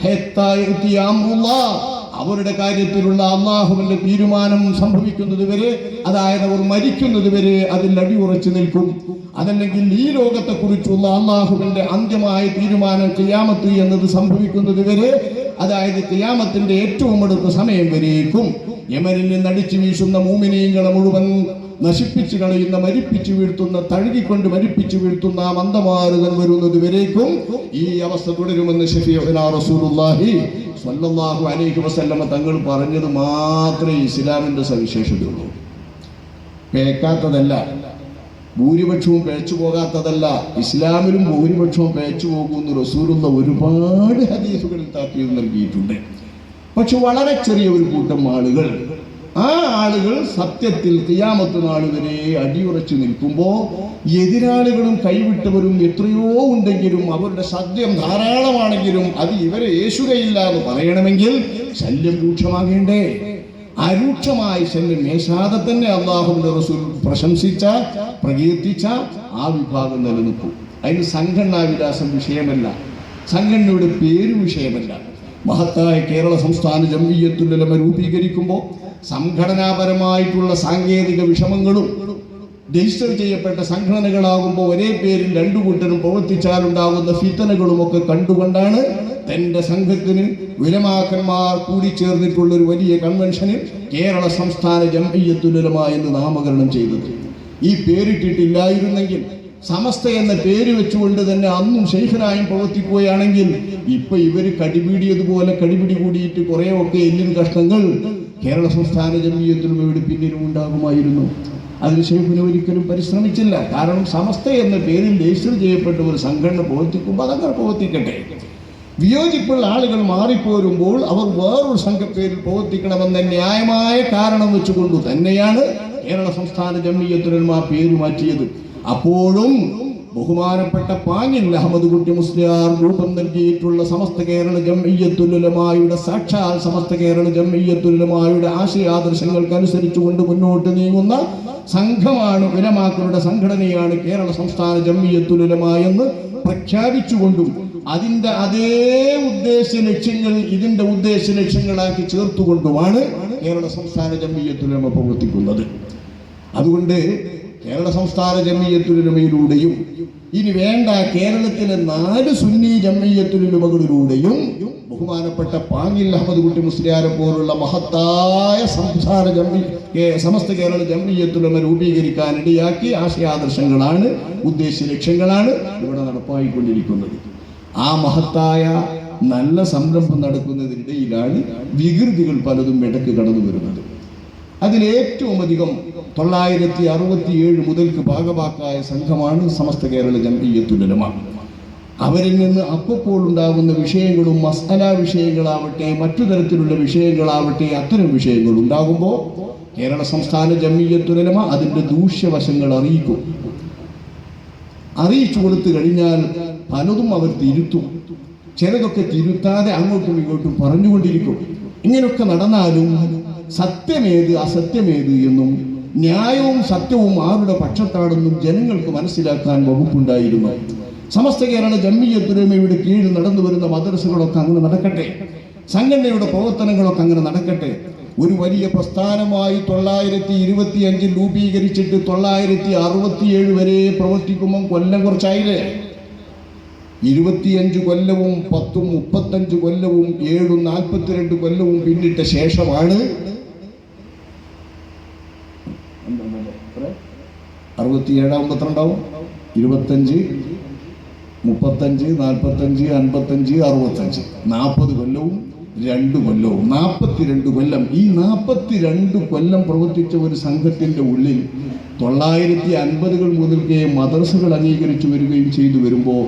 ഹത്താ യഅതി അംറുല്ലാഹ്, അവരുടെ കാര്യത്തിലുള്ള അള്ളാഹുവിന്റെ തീരുമാനം സംഭവിക്കുന്നത് വരെ, അതായത് അവർ മരിക്കുന്നത് വരെ അതിൽ അടിയുറച്ചു നിൽക്കും. അതല്ലെങ്കിൽ ഈ ലോകത്തെ കുറിച്ചുള്ള അള്ളാഹുവിന്റെ അന്ത്യമായ തീരുമാനം ഖിയാമത്ത് എന്നത് സംഭവിക്കുന്നത് വരെ, അതായത് ഖിയാമത്തിന്റെ ഏറ്റവും അടുത്ത സമയം വരേക്കും യമനിൽ നിന്ന് അടിച്ചു വീശുന്ന മുഅ്മിനീങ്ങളെ മുഴുവൻ നശിപ്പിച്ചു കളയുന്ന, മരിപ്പിച്ചു വീഴ്ത്തുന്ന, തഴുകിക്കൊണ്ട് മരിപ്പിച്ചു വീഴ്ത്തുന്ന മന്ദമാരുതൻ വരുന്നത് വരേക്കും ഈ അവസ്ഥ തുടരുമെന്ന് ശഫീഉനാ റസൂലുള്ളാഹി സ്വല്ലല്ലാഹു അലൈഹി വസല്ലമ തങ്ങൾ പറഞ്ഞത് മാത്രമേ ഇസ്ലാമിന്റെ സവിശേഷതയുള്ളൂ. പേക്കാത്തതല്ല, ഭൂരിപക്ഷവും പേച്ചു പോകാത്തതല്ല. ഇസ്ലാമിലും ഭൂരിപക്ഷവും പേച്ചു പോകുന്ന റസൂലുള്ള ഒരുപാട് ഹദീസുകളിൽ താക്കീത് നൽകിയിട്ടുണ്ട്. പക്ഷെ വളരെ ചെറിയ ഒരു കൂട്ടം ആളുകൾ, ആ ആളുകൾ സത്യത്തിൽ ഖിയാമത്ത് നാൾ വരെ അടിയുറച്ചു നിൽക്കുമ്പോൾ എതിരാളികളും കൈവിട്ടവരും എത്രയോ ഉണ്ടെങ്കിലും, അവരുടെ സത്യം ധാരാളമാണെങ്കിലും അത് ഇവരെ യേശുകയില്ല എന്ന് പറയണമെങ്കിൽ ശല്യം രൂക്ഷമാകേണ്ടേ? അരൂക്ഷമായ ശല്യം മേശാതെ തന്നെ അല്ലാഹുവിന്റെ റസൂൽ പ്രശംസിച്ച, പ്രകീർത്തിച്ച ആ വിഭാഗം നിലനിൽക്കും. അതിന് സംഘടനാ വിലാസം വിഷയമല്ല, സംഘടനയുടെ പേര് വിഷയമല്ല. മഹത്തായ കേരള സംസ്ഥാന ജംഇയ്യത്തുൽ ഉലമ രൂപീകരിക്കുമ്പോൾ സംഘടനാപരമായിട്ടുള്ള സാങ്കേതിക വിഷമങ്ങളും, രജിസ്റ്റർ ചെയ്യപ്പെട്ട സംഘടനകളാകുമ്പോൾ ഒരേ പേരിൽ രണ്ടു കൂട്ടരും പ്രവർത്തിച്ചാലുണ്ടാകുന്ന ഫിത്തനകളും ഒക്കെ കണ്ടുകൊണ്ടാണ് തന്റെ സംഘത്തിന് ഉലമാക്കന്മാർ കൂടിച്ചേർന്നിട്ടുള്ള ഒരു വലിയ കൺവെൻഷനിൽ കേരള സംസ്ഥാന ജംഇയ്യത്തുൽ ഉലമ എന്ന് നാമകരണം ചെയ്തത്. ഈ പേരിട്ടിട്ടില്ലായിരുന്നെങ്കിൽ, സമസ്ത എന്ന പേര് വെച്ചുകൊണ്ട് തന്നെ അന്നും ശൈഖനായും പ്രവർത്തിക്കുകയാണെങ്കിൽ ഇപ്പൊ ഇവര് കടിപിടിയതുപോലെ കടിപിടി കൂടിയിട്ട് കുറേയൊക്കെ എല്ലിൻ കഷ്ണങ്ങൾ കേരള സംസ്ഥാന ജംഇയ്യത്തുൽ ഉലമയുടെ പിന്നിലും ഉണ്ടാകുമായിരുന്നു. അതിന് ശൈഖിന് ഒരിക്കലും പരിശ്രമിച്ചില്ല. കാരണം സമസ്ത എന്ന പേരിൽ രജിസ്റ്റർ ചെയ്യപ്പെട്ട ഒരു സംഘടന പ്രവർത്തിക്കുമ്പോൾ അതങ്ങനെ പ്രവർത്തിക്കട്ടെ. വിയോജിപ്പുള്ള ആളുകൾ മാറിപ്പോരുമ്പോൾ അവർ വേറൊരു സംഘപ്പേരിൽ പ്രവർത്തിക്കണമെന്ന ന്യായമായ കാരണം വെച്ചുകൊണ്ട് തന്നെയാണ് കേരള സംസ്ഥാന ജംഇയ്യത്തുൽ ഉലമ പേര് മാറ്റിയത്. അപ്പോഴും ബഹുമാനപ്പെട്ട പാങ്ങിൽ അഹമ്മദ് കുട്ടി മുസ്ലിയാർ രൂപം നൽകിയിട്ടുള്ള സമസ്ത കേരള ജംഇയ്യത്തുൽ ഉലമായുടെ, സാക്ഷാൽ സമസ്ത കേരള ജംഇയ്യത്തുൽ ഉലമായുടെ ആശയാദർശങ്ങൾക്ക് അനുസരിച്ചുകൊണ്ട് മുന്നോട്ട് നീങ്ങുന്ന സംഘമാണ്, ഉലമാക്കളുടെ സംഘടനയാണ് കേരള സംസ്ഥാന ജംഇയ്യത്തുൽ ഉലമ എന്ന് പ്രഖ്യാപിച്ചുകൊണ്ടും അതിന്റെ അതേ ഉദ്ദേശ ലക്ഷ്യങ്ങൾ ഇതിന്റെ ഉദ്ദേശ ലക്ഷ്യങ്ങളാക്കി ചേർത്തുകൊണ്ടുമാണ് കേരള സംസ്ഥാന ജംഇയ്യത്തുൽ ഉലമ പ്രവർത്തിക്കുന്നത്. അതുകൊണ്ട് കേരള സംസ്ഥാന ജംഇയ്യത്തുൽ ഉലമയിലൂടെയും ഇനി വേണ്ട കേരളത്തിലെ 4 സുന്നി ജംഇയ്യത്തുൽ ഉലമകളിലൂടെയും ബഹുമാനപ്പെട്ട പാങ്ങിൽ അഹമ്മദ് കുട്ടി മുസ്ലിയാരെ പോലുള്ള മഹത്തായ സമസ്ത കേരള ജംഇയ്യത്തുൽ ഉലമ രൂപീകരിക്കാൻ ഇടയാക്കി ആശയാദർശങ്ങളാണ്, ഉദ്ദേശ ലക്ഷ്യങ്ങളാണ് ഇവിടെ നടപ്പായിക്കൊണ്ടിരിക്കുന്നത്. ആ മഹത്തായ നല്ല സംരംഭം നടക്കുന്നതിനിടയിലാണ് വികൃതികൾ പലതും ഇടയ്ക്ക് കടന്നു വരുന്നത്. അതിലേറ്റവും അധികം 967 മുതൽക്ക് ഭാഗവാക്കായ സംഘമാണ് സമസ്ത കേരള ജംഇയ്യത്തുൽ ഉലമ. അവരിൽ നിന്ന് അപ്പോൾ ഉണ്ടാകുന്ന വിഷയങ്ങളും മസ്അല വിഷയങ്ങളാവട്ടെ, മറ്റു തരത്തിലുള്ള വിഷയങ്ങളാവട്ടെ, അത്തരം വിഷയങ്ങൾ ഉണ്ടാകുമ്പോൾ കേരള സംസ്ഥാന ജംഇയ്യത്തുൽ ഉലമ അതിൻ്റെ ദൂഷ്യവശങ്ങൾ അറിയിച്ചു കൊടുത്തു കഴിഞ്ഞാൽ പലതും അവർ തിരുത്തും. ചിലതൊക്കെ തിരുത്താതെ അങ്ങോട്ടും ഇങ്ങോട്ടും പറഞ്ഞുകൊണ്ടിരിക്കും. ഇങ്ങനെയൊക്കെ നടന്നാലും സത്യമേത് അസത്യമേത് എന്നും ന്യായവും സത്യവും ആരുടെ പക്ഷത്താണെന്നും ജനങ്ങൾക്ക് മനസ്സിലാക്കാൻ വകുപ്പുണ്ടായിരുന്നു. സമസ്ത കേരള ജംഇയ്യത്തുൽ ഉലമയുടെ കീഴിൽ നടന്നു വരുന്ന മദ്രസകളൊക്കെ അങ്ങനെ നടക്കട്ടെ, സംഘടനയുടെ പ്രവർത്തനങ്ങളൊക്കെ അങ്ങനെ നടക്കട്ടെ. ഒരു വലിയ പ്രസ്ഥാനമായി 925 രൂപീകരിച്ചിട്ട് 967 വരെ പ്രവർത്തിക്കുമ്പോൾ കൊല്ലം കുറച്ചായില്ലേ? 25 കൊല്ലവും 10 35 കൊല്ലവും 7 42 കൊല്ലവും പിന്നിട്ട ശേഷമാണ് 67 എത്രണ്ടാവും? 25 35 45 55 65 40 കൊല്ലവും 2 കൊല്ലവും 42 കൊല്ലം. ഈ 42 കൊല്ലം പ്രവർത്തിച്ച ഒരു സംഘത്തിന്റെ ഉള്ളിൽ 950-കൾ മുതൽക്കേ മദ്രസകൾ അംഗീകരിച്ചു വരികയും ചെയ്തു വരുമ്പോൾ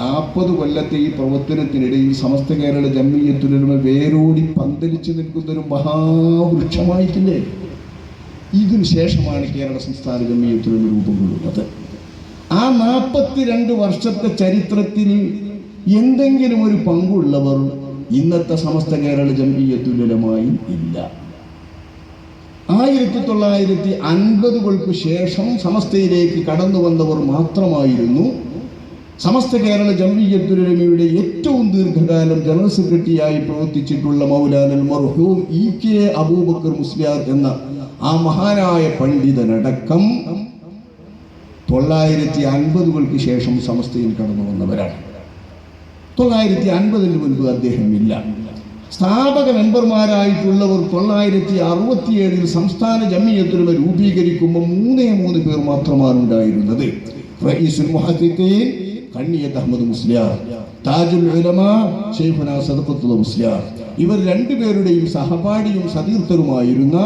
40 കൊല്ലത്തെ ഈ പ്രവർത്തനത്തിനിടയിൽ സമസ്ത കേരള ജംഇയ്യത്തുൽ ഉലമ വേരോടി പന്തലിച്ചു നിൽക്കുന്ന ഒരു മഹാവൃക്ഷമായിട്ടില്ലേ? ഇതിനു ശേഷമാണ് കേരള സംസ്ഥാന ജംഇയ്യത്തുൽ ഉലമ രൂപം കൊള്ളുന്നത്. ആ 42 വർഷത്തെ ചരിത്രത്തിൽ എന്തെങ്കിലും ഒരു പങ്കുള്ളവർ ഇന്നത്തെ സമസ്ത കേരള ജംഇയ്യത്തുൽ ഉലമയിൽ ഇല്ല. 1950-കൾക്ക് ശേഷം സമസ്തയിലേക്ക് കടന്നു വന്നവർ മാത്രമായിരുന്നു സമസ്ത കേരള ജംഇയ്യത്തുൽ ഉലമയുടെ ഏറ്റവും ദീർഘകാലം ജനറൽ സെക്രട്ടറിയായി പ്രവർത്തിച്ചിട്ടുള്ള മൗലാന മർഹൂം EK അബൂബക്കർ മുസ്ലിയാർ എന്ന ആ മഹാനായ പണ്ഡിതനടക്കം 950-കൾക്ക് ശേഷം സമസ്തയിൽ കടന്നു വന്നവരാണ്. 950-ന് മുൻപ് അദ്ദേഹം ഇല്ല. സ്ഥാപക മെമ്പർമാരായിട്ടുള്ളവർ 967-ൽ സംസ്ഥാന ജംഇയ്യത്തുൽ ഉലമ രൂപീകരിക്കുമ്പോൾ 3 പേർ മാത്രമാണ് ഉണ്ടായിരുന്നത്. റഈസുൽ മുഹദ്ദിഖീൻ കണ്ണിയത്ത് അഹമ്മദ് മുസ്ലിയാർ, താജുൽ ഉലമ ശൈഖുനാ സദഖത്തുല്ലാഹ് മുസ്ലിയാർ. ഇവർ രണ്ടുപേരുടെയും സഹപാഠിയും സതീർത്ഥരുമായിരുന്ന,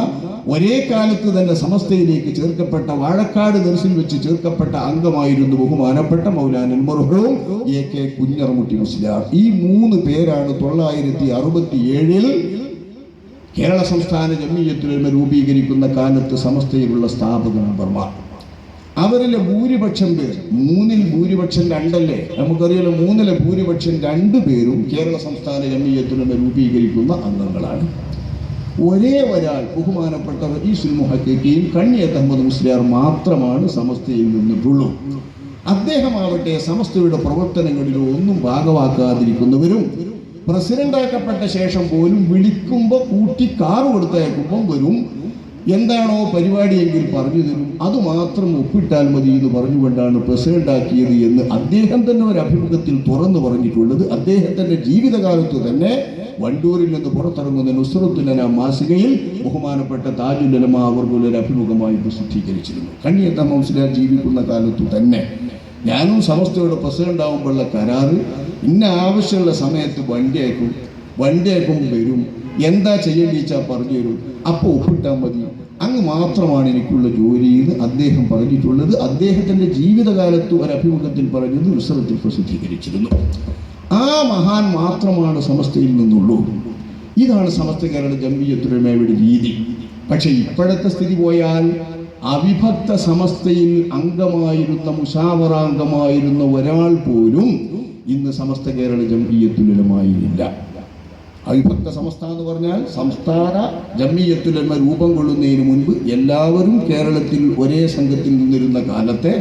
ഒരേ കാലത്ത് തന്നെ സമസ്തയിലേക്ക് ചേർക്കപ്പെട്ട, വാഴക്കാട് ദർസിൽ വെച്ച് ചേർക്കപ്പെട്ട അംഗമായിരുന്നു ബഹുമാനപ്പെട്ട മൗലാന മർഹൂം AK കുഞ്ഞറമുട്ടി മുസ്ലിയാർ. ഈ 3 പേരാണ് 967-ൽ കേരള സംസ്ഥാന ജംഇയ്യത്തുൽ ഉലമ രൂപീകരിക്കുന്ന കാലത്ത് സമസ്തയിലുള്ള സ്ഥാപക മെമ്പർമാർ. അവരിലെ ഭൂരിപക്ഷം പേർ, 3-ൽ ഭൂരിപക്ഷം 2 അല്ലേ, നമുക്കറിയാലോ. 3-ലെ ഭൂരിപക്ഷം 2 പേരും കേരള സംസ്ഥാന ജംഇയ്യത്തുൽ ഉലമ രൂപീകരിക്കുന്ന അംഗങ്ങളാണ്. ഒരേ ഒരാൾ ബഹുമാനപ്പെട്ട റഈസുൽ മുഹദ്ദിഖീൻ കണ്ണിയത്ത് അഹമ്മദ് മുസ്ലിയാർ മാത്രമാണ് സമസ്തയിൽ നിന്നിട്ടുള്ളൂ. അദ്ദേഹമാവട്ടെ സമസ്തയുടെ പ്രവർത്തനങ്ങളിലോ ഒന്നും ഭാഗമാക്കാതിരിക്കുന്നവരും, പ്രസിഡന്റാക്കപ്പെട്ട ശേഷം പോലും വിളിക്കുമ്പോൾ കൂട്ടി കാറ് കൊടുത്തയക്കുമ്പോൾ വരും, എന്താണോ പരിപാടിയെങ്കിൽ പറഞ്ഞു തരും, അതുമാത്രം ഒപ്പിട്ടാൽ മതി എന്ന് പറഞ്ഞുകൊണ്ടാണ് പ്രസിഡന്റാക്കിയത് എന്ന് അദ്ദേഹം തന്നെ ഒരു അഭിമുഖത്തിൽ തുറന്നു പറഞ്ഞിട്ടുള്ളത്. അദ്ദേഹത്തിൻ്റെ ജീവിതകാലത്ത് തന്നെ വണ്ടൂരിൽ നിന്ന് പുറത്തിറങ്ങുന്ന നുസ്രത്തുൽ അനാം മാസികയിൽ ബഹുമാനപ്പെട്ട താജുൽ ഉലമ അവർക്കുള്ള ഒരു അഭിമുഖമായി പ്രസിദ്ധീകരിച്ചിരുന്നു. കണ്ണിയത്ത് അഹമ്മദ് മുസ്ലിയാർ ജീവിക്കുന്ന കാലത്തു തന്നെ ഞാനും സമസ്തയുടെ പ്രസിഡന്റ് ആകുമ്പോഴുള്ള കരാറ്, ഇന്ന ആവശ്യമുള്ള സമയത്ത് വണ്ടി അയക്കും വരും, എന്താ ചെയ്യേണ്ടിച്ചാൽ പറഞ്ഞു തരും, അപ്പോൾ ഒപ്പിട്ടാൽ മതി, അങ്ങ് മാത്രമാണ് എനിക്കുള്ള ജോലി എന്ന് അദ്ദേഹം പറഞ്ഞിട്ടുള്ളത്. അദ്ദേഹത്തിൻ്റെ ജീവിതകാലത്ത് ഒരു അഭിമുഖത്തിൽ പറഞ്ഞത് നുസ്രത്തിൽ പ്രസിദ്ധീകരിച്ചിരുന്നു. ആ മഹാൻ മാത്രമാണ് സമസ്തയിൽ നിന്നുള്ളൂ. ഇതാണ് സമസ്ത കേരള ജംഇയ്യത്തുൽ ഉലമയുടെ രീതി. പക്ഷെ ഇപ്പോഴത്തെ സ്ഥിതി പോയാൽ അവിഭക്ത സമസ്തയിൽ അംഗമായിരുന്ന, മുശാവറ അംഗമായിരുന്ന ഒരാൾ പോലും ഇന്ന് സമസ്ത കേരള ജംഇയ്യത്തുൽ ഉലമയിലില്ല. അവിഭക്ത സമസ്ത എന്ന് പറഞ്ഞാൽ സംസ്ഥാന ജംഇയ്യത്തുൽ ഉലമ രൂപം കൊള്ളുന്നതിന് മുൻപ് എല്ലാവരും കേരളത്തിൽ ഒരേ സംഘത്തിൽ നിന്നിരുന്ന കാലത്തെ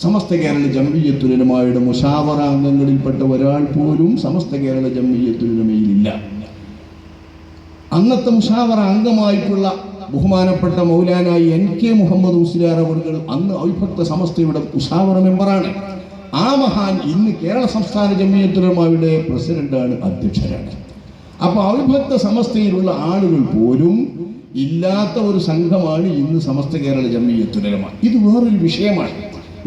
സമസ്ത കേരള ജംഇയ്യത്തുൽ ഉലമയുടെ മുശാവറ അംഗങ്ങളിൽപ്പെട്ട ഒരാൾ പോലും സമസ്ത കേരള ജംഇയ്യത്തുൽ ഉലമയിലില്ല. അന്നത്തെ മുശാവറ അംഗമായിട്ടുള്ള ബഹുമാനപ്പെട്ട മൗലാന NK മുഹമ്മദ് മുസ്ലിയാർ അവർ അന്ന് അവിഭക്ത സമസ്തയുടെ മുശാവറ മെമ്പറാണ്. ആ മഹാൻ ഇന്ന് കേരള സംസ്ഥാന ജംഇയ്യത്തുൽ ഉലമയുടെ പ്രസിഡന്റാണ്, അധ്യക്ഷരാണ്. അപ്പോൾ അവിഭക്ത സമസ്തയിലുള്ള ആളുകൾ പോലും ഇല്ലാത്ത ഒരു സംഘമാണ് ഇന്ന് സമസ്ത കേരള ജംഇയ്യത്തുൽ ഉലമ. ഇത് വേറൊരു വിഷയമാണ്.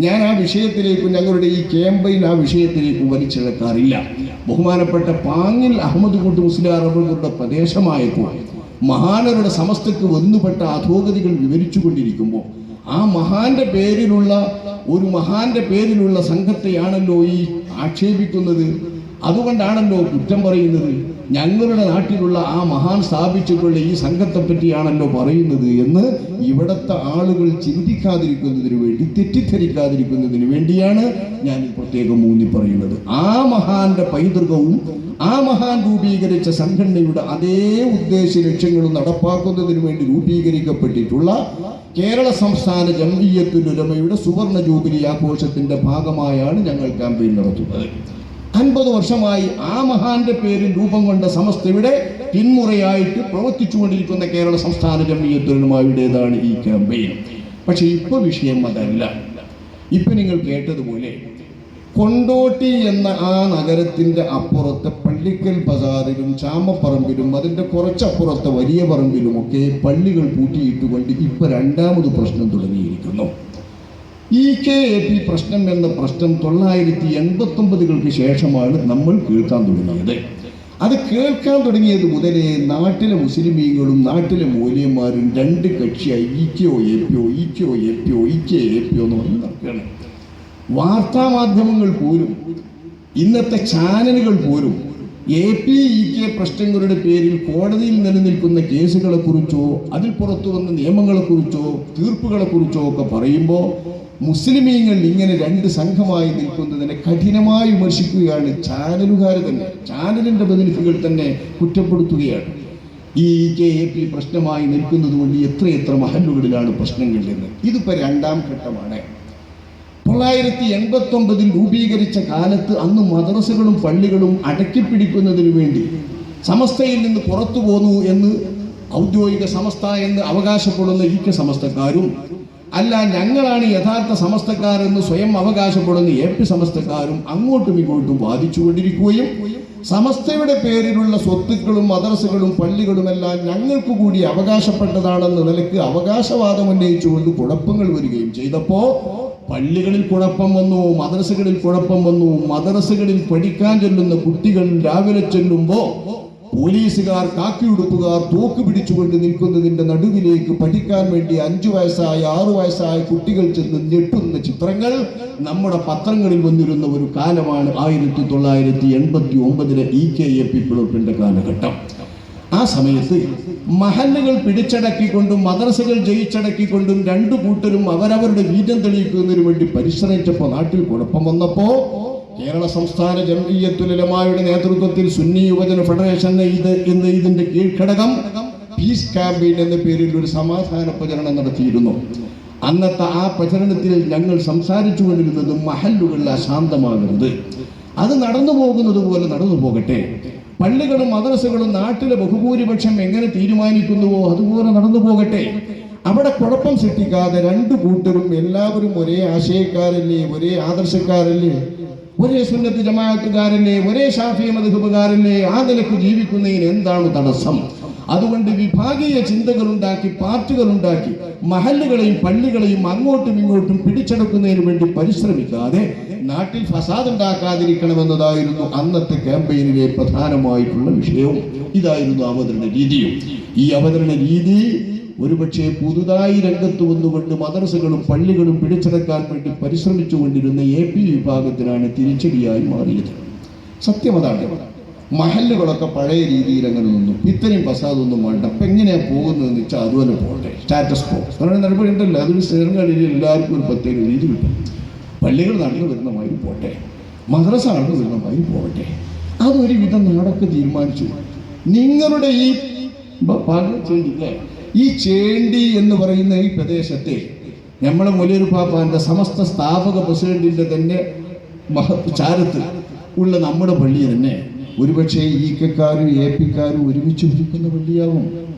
ഞാൻ ആ വിഷയത്തിലേക്കും ഞങ്ങളുടെ ഈ ക്യാമ്പയിൻ ആ വിഷയത്തിലേക്കും വലിച്ചിഴക്കാറില്ല. ബഹുമാനപ്പെട്ട പാങ്ങിൽ അഹമ്മദ് കുട്ടി മുസ്ലിയാർ അവരുടെ പ്രദേശമായപ്പോൾ മഹാനരുടെ സമസ്തക്ക് വന്നുപെട്ട അധോഗതികൾ വിവരിച്ചു കൊണ്ടിരിക്കുമ്പോൾ ആ മഹാന്റെ പേരിലുള്ള സംഘത്തെയാണല്ലോ ഈ ആക്ഷേപിക്കുന്നത്, അതുകൊണ്ടാണല്ലോ കുറ്റം പറയുന്നത്, ഞങ്ങളുടെ നാട്ടിലുള്ള ആ മഹാൻ സ്ഥാപിച്ചിട്ടുള്ള ഈ സംഘത്തെ പറ്റിയാണല്ലോ പറയുന്നത് എന്ന് ഇവിടുത്തെ ആളുകൾ ചിന്തിക്കാതിരിക്കുന്നതിന് വേണ്ടി, തെറ്റിദ്ധരിക്കാതിരിക്കുന്നതിന് വേണ്ടിയാണ് ഞാൻ പ്രത്യേകം ഊന്നി പറയുന്നത്. ആ മഹാന്റെ പൈതൃകവും ആ മഹാൻ രൂപീകരിച്ച സംഘടനയുടെ അതേ ഉദ്ദേശ ലക്ഷ്യങ്ങളും നടപ്പാക്കുന്നതിന് വേണ്ടി രൂപീകരിക്കപ്പെട്ടിട്ടുള്ള കേരള സംസ്ഥാന ജംഇയ്യത്തുൽ ഉലമയുടെ സുവർണ ജൂബിലി ആഘോഷത്തിന്റെ ഭാഗമായാണ് ഞങ്ങൾ ക്യാമ്പയിൻ നടത്തുന്നത്. 50 വർഷമായി ആ മഹാന്റെ പേരിൽ രൂപം കൊണ്ട സമസ്തയുടെ പിന്മുറയായിട്ട് പ്രവർത്തിച്ചുകൊണ്ടിരിക്കുന്ന കേരള സംസ്ഥാന ജംഇയ്യത്തുൽ ഉലമയുടേതാണ് ഈ ക്യാമ്പയിൻ. പക്ഷെ ഇപ്പോൾ വിഷയം അതല്ല. ഇപ്പൊ നിങ്ങൾ കേട്ടതുപോലെ കൊണ്ടോട്ടി എന്ന ആ നഗരത്തിന്റെ അപ്പുറത്തെ പള്ളിക്കൽ ബസാറിലും ചാമപ്പറമ്പിലും അതിൻ്റെ കുറച്ചപ്പുറത്തെ വലിയ പറമ്പിലുമൊക്കെ പള്ളികൾ പൂട്ടിയിട്ടുകൊണ്ട് ഇപ്പൊ 2ാമത് പ്രശ്നം തുടങ്ങിയിരിക്കുന്നു. EKAP പ്രശ്നം എന്ന പ്രശ്നം 989-കൾക്ക് ശേഷമാണ് നമ്മൾ കേൾക്കാൻ തുടങ്ങിയത്. അത് കേൾക്കാൻ തുടങ്ങിയത് മുതലേ നാട്ടിലെ മുസ്ലിമീങ്ങളും നാട്ടിലെ മൂല്യന്മാരും 2 കക്ഷിയായി EKAP എന്ന് പറഞ്ഞ് നടക്കുകയാണ്. വാർത്താമാധ്യമങ്ങൾ പോലും, ഇന്നത്തെ ചാനലുകൾ പോലും APEK പ്രശ്നങ്ങളുടെ പേരിൽ കോടതിയിൽ നിലനിൽക്കുന്ന കേസുകളെക്കുറിച്ചോ അതിൽ പുറത്തു വന്ന നിയമങ്ങളെക്കുറിച്ചോ തീർപ്പുകളെക്കുറിച്ചോ ഒക്കെ പറയുമ്പോൾ മുസ്ലിമീങ്ങൾ ഇങ്ങനെ 2 സംഘമായി നിൽക്കുന്നതിനെ കഠിനമായി വിമർശിക്കുകയാണ് ചാനലുകാർ തന്നെ. ചാനലിൻ്റെ പ്രതിനിധികൾ തന്നെ കുറ്റപ്പെടുത്തുകയാണ്. ഈ KAP പ്രശ്നമായി നിൽക്കുന്നത് കൊണ്ട് എത്രയെത്ര മഹല്ലുകളിലാണ് പ്രശ്നങ്ങൾ എന്ന്. ഇതിപ്പോൾ രണ്ടാം ഘട്ടമാണ്. 989 രൂപീകരിച്ച കാലത്ത് അന്ന് മദ്രസകളും പള്ളികളും അടക്കിപ്പിടിക്കുന്നതിന് വേണ്ടി സമസ്തയിൽ നിന്ന് പുറത്തു പോന്നു എന്ന് ഔദ്യോഗിക സമസ്ത എന്ന് അവകാശപ്പെടുന്ന ഈക്ക സമസ്തക്കാരും, അല്ല ഞങ്ങളാണ് യഥാർത്ഥ സമസ്തക്കാരെന്ന് സ്വയം അവകാശപ്പെടുന്ന AP സമസ്തക്കാരും അങ്ങോട്ടും ഇങ്ങോട്ടും വാദിച്ചുകൊണ്ടിരിക്കുകയും സമസ്തയുടെ പേരിലുള്ള സ്വത്തുക്കളും മദ്രസകളും പള്ളികളുമെല്ലാം ഞങ്ങൾക്ക് കൂടി അവകാശപ്പെട്ടതാണെന്ന നിലയ്ക്ക് അവകാശവാദം ഉന്നയിച്ചുകൊണ്ട് കുഴപ്പങ്ങൾ വരികയും ചെയ്തപ്പോൾ പള്ളികളിൽ കുഴപ്പം വന്നു, മദ്രസകളിൽ കുഴപ്പം വന്നു. മദ്രസകളിൽ പഠിക്കാൻ ചെല്ലുന്ന കുട്ടികൾ രാവിലെ ചെല്ലുമ്പോൾ പോലീസുകാർ, കാക്കിയുടുപ്പുകാർ തോക്ക് പിടിച്ചുകൊണ്ട് നിൽക്കുന്നതിന്റെ നടുവിലേക്ക് പഠിക്കാൻ വേണ്ടി 5 വയസ്സായ 6 വയസ്സായ കുട്ടികൾ ചെന്ന് ഞെട്ടുന്ന ചിത്രങ്ങൾ നമ്മുടെ പത്രങ്ങളിൽ വന്നിരുന്ന ഒരു കാലമാണ് 1989 KAP പിളർപ്പിന്റെ കാലഘട്ടം. ആ സമയത്ത് മഹല്ലുകൾ പിടിച്ചടക്കിക്കൊണ്ടും മദ്രസകൾ ജയിച്ചടക്കിക്കൊണ്ടും രണ്ടു കൂട്ടരും അവരവരുടെ വീര്യം തെളിയിക്കുന്നതിന് വേണ്ടി പരിശ്രമിച്ചപ്പോൾ നാട്ടിൽ കുഴപ്പം വന്നപ്പോൾ കേരള സംസ്ഥാന ജംഇയ്യത്തുൽ ഉലമായുടെ നേതൃത്വത്തിൽ സുന്നി യുവജന ഫെഡറേഷൻ ഇതിന്റെ കീഴ്ഘടകം പീസ് ക്യാമ്പയിൻ എന്ന പേരിൽ ഒരു സമാധാന പ്രചരണം നടത്തിയിരുന്നു. അന്നത്തെ ആ പ്രചരണത്തിൽ ഞങ്ങൾ സംസാരിച്ചു കൊണ്ടിരുന്നത് മഹല്ലുകളിൽ അശാന്തമാകരുത്, അത് നടന്നു പോകുന്നത് പോലെ നടന്നു പോകട്ടെ. പള്ളികളും മദ്രസകളും നാട്ടിലെ ബഹുഭൂരിപക്ഷം എങ്ങനെ തീരുമാനിക്കുന്നുവോ അതുപോലെ നടന്നു പോകട്ടെ. അവിടെ കുഴപ്പം സൃഷ്ടിക്കാതെ രണ്ടു കൂട്ടരും എല്ലാവരും ഒരേ ആശയക്കാരല്ലേ, ഒരേ ആദർശക്കാരല്ലേ, ഒരേ സുന്നത്ത് ജമാഅത്തുകാരല്ലേ, ഒരേ ഷാഫി മദ്ഹബുകാരല്ലേ, ആ നിലക്ക് ജീവിക്കുന്നതിന് എന്താണ് തടസ്സം? അതുകൊണ്ട് വിഭാഗീയ ചിന്തകളുണ്ടാക്കി, പാർട്ടികളുണ്ടാക്കി മഹല്ലുകളെയും പള്ളികളെയും അങ്ങോട്ടും ഇങ്ങോട്ടും പിടിച്ചെടുക്കുന്നതിന് വേണ്ടി പരിശ്രമിക്കാതെ നാട്ടിൽ ഫസാദ് ഉണ്ടാക്കാതിരിക്കണമെന്നതായിരുന്നു അന്നത്തെ ക്യാമ്പയിനിലെ പ്രധാനമായിട്ടുള്ള വിഷയവും. ഇതായിരുന്നു അവതരണ രീതിയും. ഈ അവതരണ രീതി ഒരുപക്ഷെ പുതുതായി രംഗത്ത് വന്നുകൊണ്ട് മദ്രസകളും പള്ളികളും പിടിച്ചെടുക്കാൻ വേണ്ടി പരിശ്രമിച്ചുകൊണ്ടിരുന്ന AP വിഭാഗത്തിനാണ് തിരിച്ചടിയായി മാറിയത്. സത്യം അതാണ്. മഹല്ലുകളൊക്കെ പഴയ രീതിയിൽ അങ്ങനെ നിന്നു. ഇത്രയും ഫസാദൊന്നും വേണ്ട, അപ്പം എങ്ങനെയാണ് പോകുന്നതെന്ന് വെച്ചാൽ അതുപോലെ പോകട്ടെ. സ്റ്റാറ്റസ് കോ അങ്ങനെ നടപടിയുണ്ടല്ലോ, അതൊരു സ്ഥലങ്ങളിൽ എല്ലാവർക്കും ഒരു പ്രത്യേക രീതി കിട്ടും. പള്ളികൾ നടന്നു വരുന്ന മാതിരി പോട്ടെ, മദ്രസ നടന്നു വരുന്ന മാതിരി പോകട്ടെ, അതൊരു വിധം നാടൊക്കെ തീരുമാനിച്ചു. നിങ്ങളുടെ ഈ ചേണ്ടി എന്ന് പറയുന്ന ഈ പ്രദേശത്തെ നമ്മളെ മൊലിയൂർ പാപ്പാന്റെ സമസ്ത സ്ഥാപക പ്രസിഡന്റിന്റെ തന്നെ ചാരത്ത് ഉള്ള നമ്മുടെ പള്ളി തന്നെ ഒരുപക്ഷെ ഈക്കക്കാരും APക്കാരും ഒരുമിച്ച് ഭരിക്കുന്ന പള്ളിയാവും.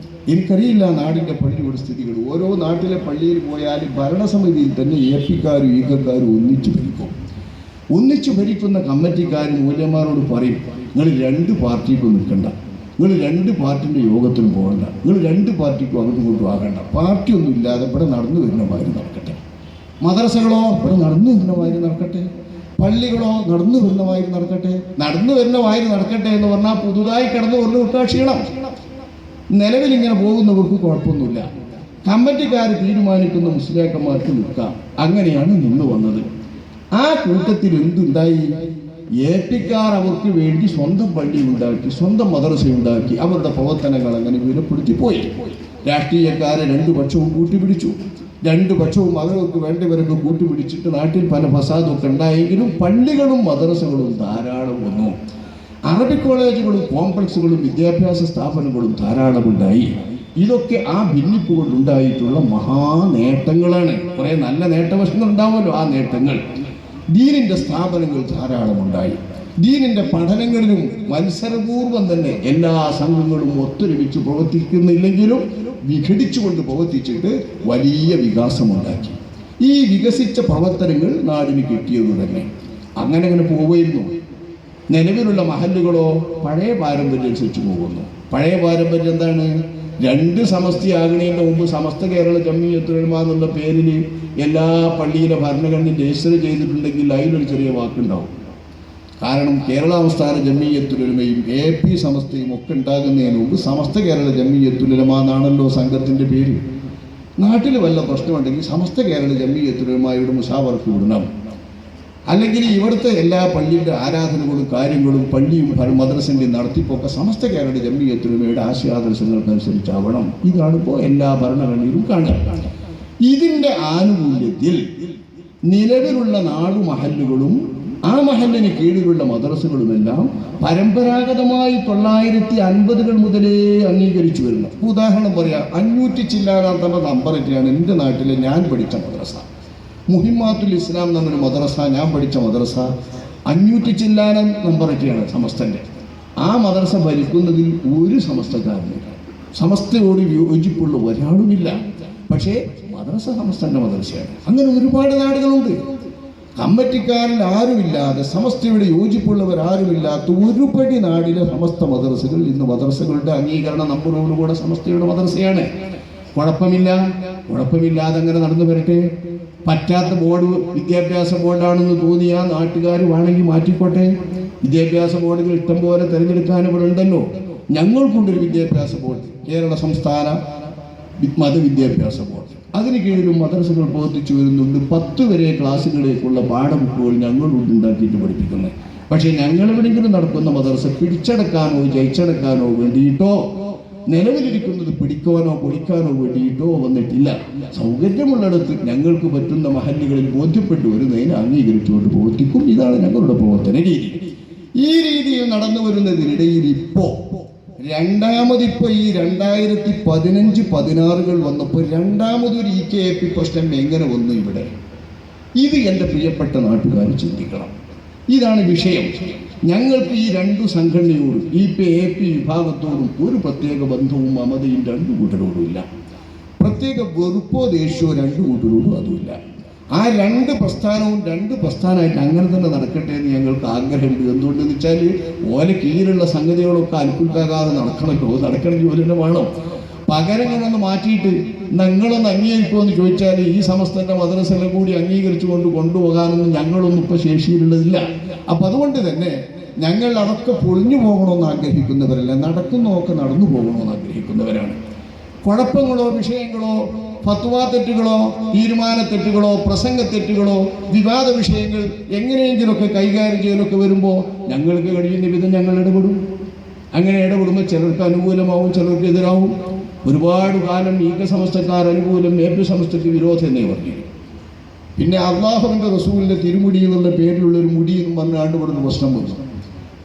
എനിക്കറിയില്ല നാടിൻ്റെ പള്ളിയുടെ സ്ഥിതികൾ. ഓരോ നാട്ടിലെ പള്ളിയിൽ പോയാലും ഭരണസമിതിയിൽ തന്നെ APക്കാരും ഈക്കക്കാരും ഒന്നിച്ചു ഭരിക്കുന്ന കമ്മിറ്റിക്കാരും മൂല്യന്മാരോട് പറയും, നിങ്ങൾ 2 പാർട്ടിക്കും നിൽക്കണ്ട, നിങ്ങൾ 2 പാർട്ടിൻ്റെ യോഗത്തിനും പോകണ്ട, നിങ്ങൾ 2 പാർട്ടിക്കും അങ്ങോട്ടും ഇങ്ങോട്ടും ആകണ്ട, പാർട്ടിയൊന്നും ഇല്ലാതെ ഇവിടെ നടന്നു വരുന്ന മാതിരി നടക്കട്ടെ, മദ്രസകളോ ഇവിടെ നടന്നു വരുന്ന മാതിരി നടക്കട്ടെ, പള്ളികളോ നടന്നു വരുന്ന മാതിരി നടക്കട്ടെ. നടന്നു വരുന്ന മാതിരി നടക്കട്ടെ എന്ന് പറഞ്ഞാൽ പുതുതായി കിടന്നു കൊണ്ട് വിട്ടാൽ ക്ഷീണം. നിലവിൽ ഇങ്ങനെ പോകുന്നവർക്ക് കുഴപ്പമൊന്നുമില്ല. കമ്മിറ്റിക്കാർ തീരുമാനിക്കുന്ന മുസ്ലിയാക്കന്മാർക്ക് നിൽക്കാം. അങ്ങനെയാണ് നിന്ന് വന്നത്. ആ കൂട്ടത്തിൽ എന്തുണ്ടായി? APക്കാർ അവർക്ക് വേണ്ടി സ്വന്തം പള്ളി ഉണ്ടാക്കി, സ്വന്തം മദ്രസ ഉണ്ടാക്കി, അവരുടെ പ്രവർത്തനങ്ങൾ അങ്ങനെ വിലപ്പെടുത്തി പോയി. രാഷ്ട്രീയക്കാരെ 2 പക്ഷവും കൂട്ടിപ്പിടിച്ചു. 2 പക്ഷവും അവർക്ക് വേണ്ടവരൊക്കെ കൂട്ടിപ്പിടിച്ചിട്ട് നാട്ടിൽ പല ഫസാദൊക്കെ ഉണ്ടായെങ്കിലും പള്ളികളും മദ്രസകളും ധാരാളം വന്നു. അറബിക് കോളേജുകളും കോംപ്ലക്സുകളും വിദ്യാഭ്യാസ സ്ഥാപനങ്ങളും ധാരാളമുണ്ടായി. ഇതൊക്കെ ആ ഭിന്നിപ്പ് കൊണ്ടുണ്ടായിട്ടുള്ള മഹാനേട്ടങ്ങളാണ്. കുറേ നല്ല നേട്ടവശങ്ങൾ ഉണ്ടാവുമല്ലോ. ആ നേട്ടങ്ങൾ ദീനിൻ്റെ സ്ഥാപനങ്ങൾ ധാരാളമുണ്ടായി. ദീനിൻ്റെ പഠനങ്ങളിലും മത്സരപൂർവ്വം തന്നെ എല്ലാ സംഘങ്ങളും ഒത്തൊരുമിച്ച് പ്രവർത്തിക്കുന്നില്ലെങ്കിലും വിഘടിച്ചുകൊണ്ട് പ്രവർത്തിച്ചിട്ട് വലിയ വികാസമുണ്ടാക്കി. ഈ വികസിച്ച പ്രവർത്തനങ്ങൾ നാടിന് കിട്ടിയത് തന്നെ അങ്ങനെ പോവുകയായിരുന്നു. നിലവിലുള്ള മഹല്ലുകളോ പഴയ പാരമ്പര്യം അനുസരിച്ച് പോകുന്നു. പഴയ പാരമ്പര്യം എന്താണ്? 2 സമസ്തയാകുന്നതിന് മുമ്പ് സമസ്ത കേരള ജംഇയ്യത്തുൽ ഉലമ എന്നുള്ള പേരിൽ എല്ലാ പള്ളിയിലെ ഭരണഘടനയും രജിസ്റ്റർ ചെയ്തിട്ടുണ്ടെങ്കിൽ അതിലൊരു ചെറിയ വാക്കുണ്ടാവും. കാരണം കേരള സംസ്ഥാന ജംഇയ്യത്തുൽ ഉലമയും AP സമസ്തയും ഒക്കെ ഉണ്ടാകുന്നതിന് മുമ്പ് സമസ്ത കേരള ജംഇയ്യത്തുൽ ഉലമ എന്നാണല്ലോ സംഘത്തിൻ്റെ പേര്. നാട്ടിൽ വല്ല പ്രശ്നമുണ്ടെങ്കിൽ സമസ്ത കേരള ജംഇയ്യത്തുൽ ഉലമയുടെ മുസാവർക്ക് വിടണം. അല്ലെങ്കിൽ ഇവിടുത്തെ എല്ലാ പള്ളിയുടെ ആരാധനകളും കാര്യങ്ങളും പള്ളിയും മദ്രസൻ്റെയും നടത്തിപ്പൊക്കെ സമസ്ത കേരള ജംഇയ്യത്തുൽ ഉലമയുടെ ആശയാദർശങ്ങൾക്കനുസരിച്ചാവണം. ഇതാണിപ്പോൾ എല്ലാ ഭരണഘടനയിലും കാണുക. ഇതിൻ്റെ ആനുകൂല്യത്തിൽ നിലവിലുള്ള 4 മഹല്ലുകളും ആ മഹല്ലിന് കീഴിലുള്ള മദ്രസകളുമെല്ലാം പരമ്പരാഗതമായി 950-കൾ മുതലേ അംഗീകരിച്ചു വരുന്നു. ഉദാഹരണം പറയാം, 500 ചില്ലാനാത്ത നമ്പറൊക്കെയാണ് എൻ്റെ നാട്ടിലെ ഞാൻ പഠിച്ച മദ്രസ. മുഹിമ്മാത്തുൽ ഇസ്ലാം എന്നൊരു മദ്രസ, ഞാൻ പഠിച്ച മദ്രസ 500 ചില്ലാനം നമ്പറൊക്കെയാണ് സമസ്തൻ്റെ. ആ മദ്രസ ഭരിക്കുന്നതിൽ ഒരു സമസ്തക്കാരനില്ല, സമസ്തയോട് യോജിപ്പുള്ള ഒരാളുമില്ല. പക്ഷേ മദ്രസ സമസ്തൻ്റെ മദ്രസയാണ്. അങ്ങനെ ഒരുപാട് നാടുകളുണ്ട്. കമ്മിറ്റിക്കാരിൽ ആരുമില്ലാതെ, സമസ്തയുടെ യോജിപ്പുള്ളവരാരുമില്ലാത്ത ഒരുപടി നാടിലെ സമസ്ത മദ്രസകൾ ഇന്ന് മദ്രസകളുടെ അംഗീകരണ നമ്പറോടുകൂടെ സമസ്തയുടെ മദ്രസയാണ്. കുഴപ്പമില്ലാതെ അങ്ങനെ നടന്നു വരട്ടെ. പറ്റാത്ത ബോർഡ് വിദ്യാഭ്യാസ ബോർഡാണെന്ന് തോന്നിയാൽ നാട്ടുകാർ വേണമെങ്കിൽ മാറ്റിക്കോട്ടെ. വിദ്യാഭ്യാസ ബോർഡുകൾ ഇഷ്ടം പോലെ തിരഞ്ഞെടുക്കാൻ ഇവിടെ ഉണ്ടല്ലോ. ഞങ്ങൾക്കുണ്ടൊരു വിദ്യാഭ്യാസ ബോർഡ്, കേരള സംസ്ഥാന മതവിദ്യാഭ്യാസ ബോർഡ്. അതിന് കീഴിലും മദ്രസകൾ പ്രവർത്തിച്ചു വരുന്നുണ്ട്. 10 വരെ ക്ലാസ്സുകളിലേക്കുള്ള പാഠബുക്കുകൾ ഞങ്ങളുണ്ട് ഉണ്ടാക്കിയിട്ട് പഠിപ്പിക്കുന്നത്. പക്ഷേ ഞങ്ങളെവിടെയെങ്കിലും നടക്കുന്ന മദ്രസ പിടിച്ചടക്കാനോ ജയിച്ചടക്കാനോ വേണ്ടിയിട്ടോ നിലവിലിരിക്കുന്നത് പിടിക്കാനോ പൊളിക്കാനോ വേണ്ടിയിട്ടോ വന്നിട്ടില്ല. സൗകര്യമുള്ളിടത്ത് ഞങ്ങൾക്ക് പറ്റുന്ന മഹല്ലുകളിൽ ബോധ്യപ്പെട്ടു വരുന്നതിന് അംഗീകരിച്ചുകൊണ്ട് പ്രവർത്തിക്കും. ഇതാണ് ഞങ്ങളുടെ പ്രവർത്തന രീതി. ഈ രീതിയിൽ നടന്നു വരുന്നതിനിടയിൽ രണ്ടാമതിപ്പോ ഈ 2015-16 വന്നപ്പോൾ രണ്ടാമതൊരു EKAP പ്രശ്നം എങ്ങനെ വന്നു ഇവിടെ? ഇത് എൻ്റെ പ്രിയപ്പെട്ട നാട്ടുകാർ ചിന്തിക്കണം. ഇതാണ് വിഷയം. ഞങ്ങൾക്ക് ഈ 2 സംഘടനയോടും EKAP വിഭാഗത്തോടും ഒരു പ്രത്യേക ബന്ധവും മമതയും 2 കൂട്ടരോടും ഇല്ല. പ്രത്യേക വെറുപ്പോ ദേഷ്യമോ 2 കൂട്ടരോടും അതുമില്ല. ആ 2 പ്രസ്ഥാനവും 2 പ്രസ്ഥാനമായിട്ട് അങ്ങനെ തന്നെ നടക്കട്ടെ എന്ന് ഞങ്ങൾക്ക് ആഗ്രഹമുണ്ട്. എന്തുകൊണ്ടെന്ന് വെച്ചാൽ ഓലെ കീഴിലുള്ള സംഗതികളൊക്കെ അൽക്കുൽക്കാകാതെ നടക്കണ ജോലി തന്നെ വേണം. പകരങ്ങളൊന്ന് മാറ്റിയിട്ട് നിങ്ങളൊന്ന് അംഗീകരിക്കുമോ എന്ന് ചോദിച്ചാൽ ഈ സമസ്തൻ്റെ മദ്രസകളെ കൂടി അംഗീകരിച്ചുകൊണ്ട് കൊണ്ടുപോകാനൊന്നും ഞങ്ങളൊന്നും ഇപ്പോൾ ശേഷിയിലുള്ളതില്ല. അപ്പം അതുകൊണ്ട് തന്നെ ഞങ്ങൾ അതൊക്കെ പൊളിഞ്ഞു പോകണമെന്ന് ആഗ്രഹിക്കുന്നവരല്ല, നടക്കുന്നതൊക്കെ നടന്നു പോകണമെന്ന് ആഗ്രഹിക്കുന്നവരാണ്. കുഴപ്പങ്ങളോ വിഷയങ്ങളോ ഫത്വാ തെറ്റുകളോ തീരുമാന തെറ്റുകളോ പ്രസംഗ തെറ്റുകളോ വിവാദ വിഷയങ്ങൾ എങ്ങനെയെങ്കിലുമൊക്കെ കൈകാര്യം ചെയ്യലൊക്കെ വരുമ്പോൾ ഞങ്ങൾക്ക് കഴിയുന്ന വിധം ഞങ്ങൾ ഇടപെടും. അങ്ങനെ ഇടപെടുമ്പോൾ ചിലർക്ക് അനുകൂലമാവും, ചിലർക്ക് എതിരാവും. ഒരുപാട് കാലം സമസ്തക്കാർ അനുകൂലം, AP സമസ്തയ്ക്ക് വിരോധം എന്നേ പറഞ്ഞു. പിന്നെ അള്ളാഹുവിൻ്റെ റസൂലിൻ്റെ തിരുമുടി എന്നുള്ള പേരിലുള്ളൊരു മുടി എന്ന് പറഞ്ഞാണ്ട് ഇവിടുന്ന്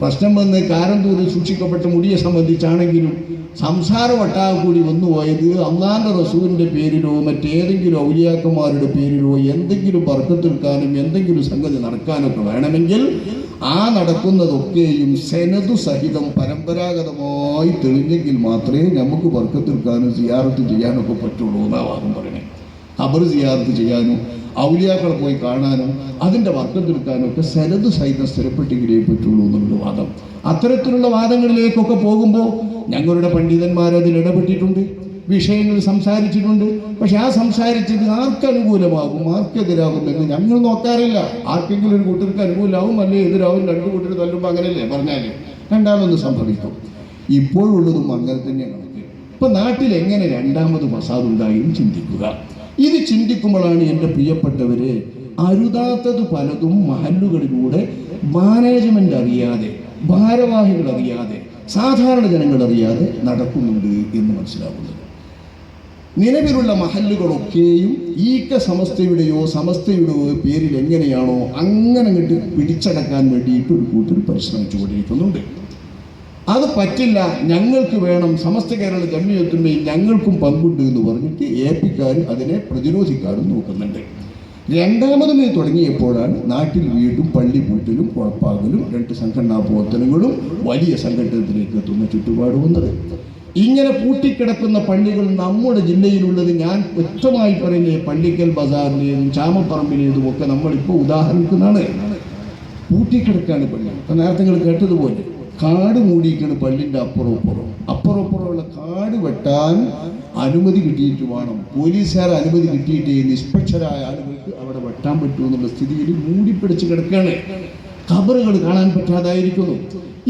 പ്രശ്നം വന്ന് കാരന്തൂരിൽ സൂക്ഷിക്കപ്പെട്ട മുടിയെ സംബന്ധിച്ചാണെങ്കിലും സംസാരം ഒട്ടാകെ കൂടി വന്നുപോയത് അള്ളാഹിൻ്റെ റസൂലിൻ്റെ പേരിലോ മറ്റേതെങ്കിലും ഔലിയാക്കന്മാരുടെ പേരിലോ എന്തെങ്കിലും ബർക്കത്തെടുക്കാനും എന്തെങ്കിലും സംഗതി നടക്കാനൊക്കെ വേണമെങ്കിൽ ആ നടക്കുന്നതൊക്കെയും സെനതു സഹിതം പരമ്പരാഗതമായി തെളിഞ്ഞെങ്കിൽ മാത്രമേ നമുക്ക് ബർക്കത്തെടുക്കാനും സിയാറത്ത് ചെയ്യാനൊക്കെ പറ്റുള്ളൂ എന്നാണ് വാദം പറയണേ. ഖബർ സിയാറത്ത് ചെയ്യാനും ഔലിയാക്കളെ പോയി കാണാനും അതിൻ്റെ ബർക്കത്തെടുക്കാനും ഒക്കെ സെനതു സഹിതം സ്ഥിരപ്പെട്ടെങ്കിലേ പറ്റുള്ളൂ എന്നുള്ള വാദം. അത്തരത്തിലുള്ള വാദങ്ങളിലേക്കൊക്കെ പോകുമ്പോൾ ഞങ്ങളുടെ പണ്ഡിതന്മാർ അതിൽ ഇടപെട്ടിട്ടുണ്ട്, വിഷയങ്ങൾ സംസാരിച്ചിട്ടുണ്ട്. പക്ഷെ ആ സംസാരിച്ചത് ആർക്കനുകൂലമാകും ആർക്കെതിരാകും എന്ന് ഞങ്ങൾ നോക്കാറില്ല. ആർക്കെങ്കിലും ഒരു കൂട്ടർക്ക് അനുകൂലമാവും അല്ലെ എതിരാവും. 2 കൂട്ടർ തല്ലുമ്പോൾ അങ്ങനെയല്ലേ പറഞ്ഞാൽ രണ്ടാമതൊന്നും സംഭവിക്കും. ഇപ്പോഴുള്ളതും അങ്ങനെ തന്നെയാണ്. ഇപ്പം നാട്ടിൽ എങ്ങനെ രണ്ടാമത് ഫസാദ് ഉണ്ടായും ചിന്തിക്കുക. ഇത് ചിന്തിക്കുമ്പോഴാണ് എൻ്റെ പ്രിയപ്പെട്ടവരെ അരുതാത്തത് പലതും മഹല്ലുകളിലൂടെ മാനേജ്മെൻ്റ് അറിയാതെ, ഭാരവാഹികൾ അറിയാതെ, സാധാരണ ജനങ്ങൾ അറിയാതെ നടക്കുന്നുണ്ട് എന്ന് മനസ്സിലാക്കുന്നത്. നിലവിലുള്ള മഹല്ലുകളൊക്കെയും സമസ്തയുടെയോ സമസ്തയുടെയോ പേരിൽ എങ്ങനെയാണോ അങ്ങനെ അങ്ങോട്ട് പിടിച്ചടക്കാൻ വേണ്ടിയിട്ട് ഒരു കൂട്ടർ പരിശ്രമിച്ചു കൊണ്ടിരിക്കുന്നുണ്ട്. അത് പറ്റില്ല, ഞങ്ങൾക്ക് വേണം, സമസ്ത കേരള ജമിയത്തുമ്മയിൽ ഞങ്ങൾക്കും പങ്കുണ്ട് എന്ന് പറഞ്ഞിട്ട് APക്കാർ അതിനെ പ്രതിരോധിക്കാനും നോക്കുന്നുണ്ട്. രണ്ടാമതുമേ തുടങ്ങിയപ്പോഴാണ് നാട്ടിൽ വീണ്ടും പള്ളി പൂട്ടലും കുഴപ്പാകലും 2 സംഘടനാ പ്രവർത്തനങ്ങളും വലിയ സംഘടനത്തിലേക്ക് എത്തുന്ന ചുറ്റുപാട് വന്നത്. ഇങ്ങനെ പൂട്ടിക്കിടക്കുന്ന പള്ളികൾ നമ്മുടെ ജില്ലയിലുള്ളത് ഞാൻ വ്യക്തമായി പറയുന്നത് പള്ളിക്കൽ ബസാറിലേതും ചാമപ്പറമ്പിലേതും ഒക്കെ നമ്മളിപ്പോൾ ഉദാഹരിക്കുന്നതാണ്. പൂട്ടിക്കിടക്കാണ് പള്ളി. അപ്പം നേരത്തെ നിങ്ങൾ കേട്ടതുപോലെ കാട് മൂടിയിരിക്കുന്ന പള്ളിൻ്റെ അപ്പുറപ്പുറമുള്ള കാട് വെട്ടാൻ അനുമതി കിട്ടിയിട്ട് വേണം. പോലീസുകാർ അനുമതി കിട്ടിയിട്ടേ നിഷ്പക്ഷരായ ആളുകൾക്ക് അവിടെ വെട്ടാൻ പറ്റൂ എന്നുള്ള സ്ഥിതിയിൽ മൂടിപ്പിടിച്ച് കിടക്കുകയാണ്. ഖബറുകൾ കാണാൻ പറ്റാതായിരിക്കുന്നു.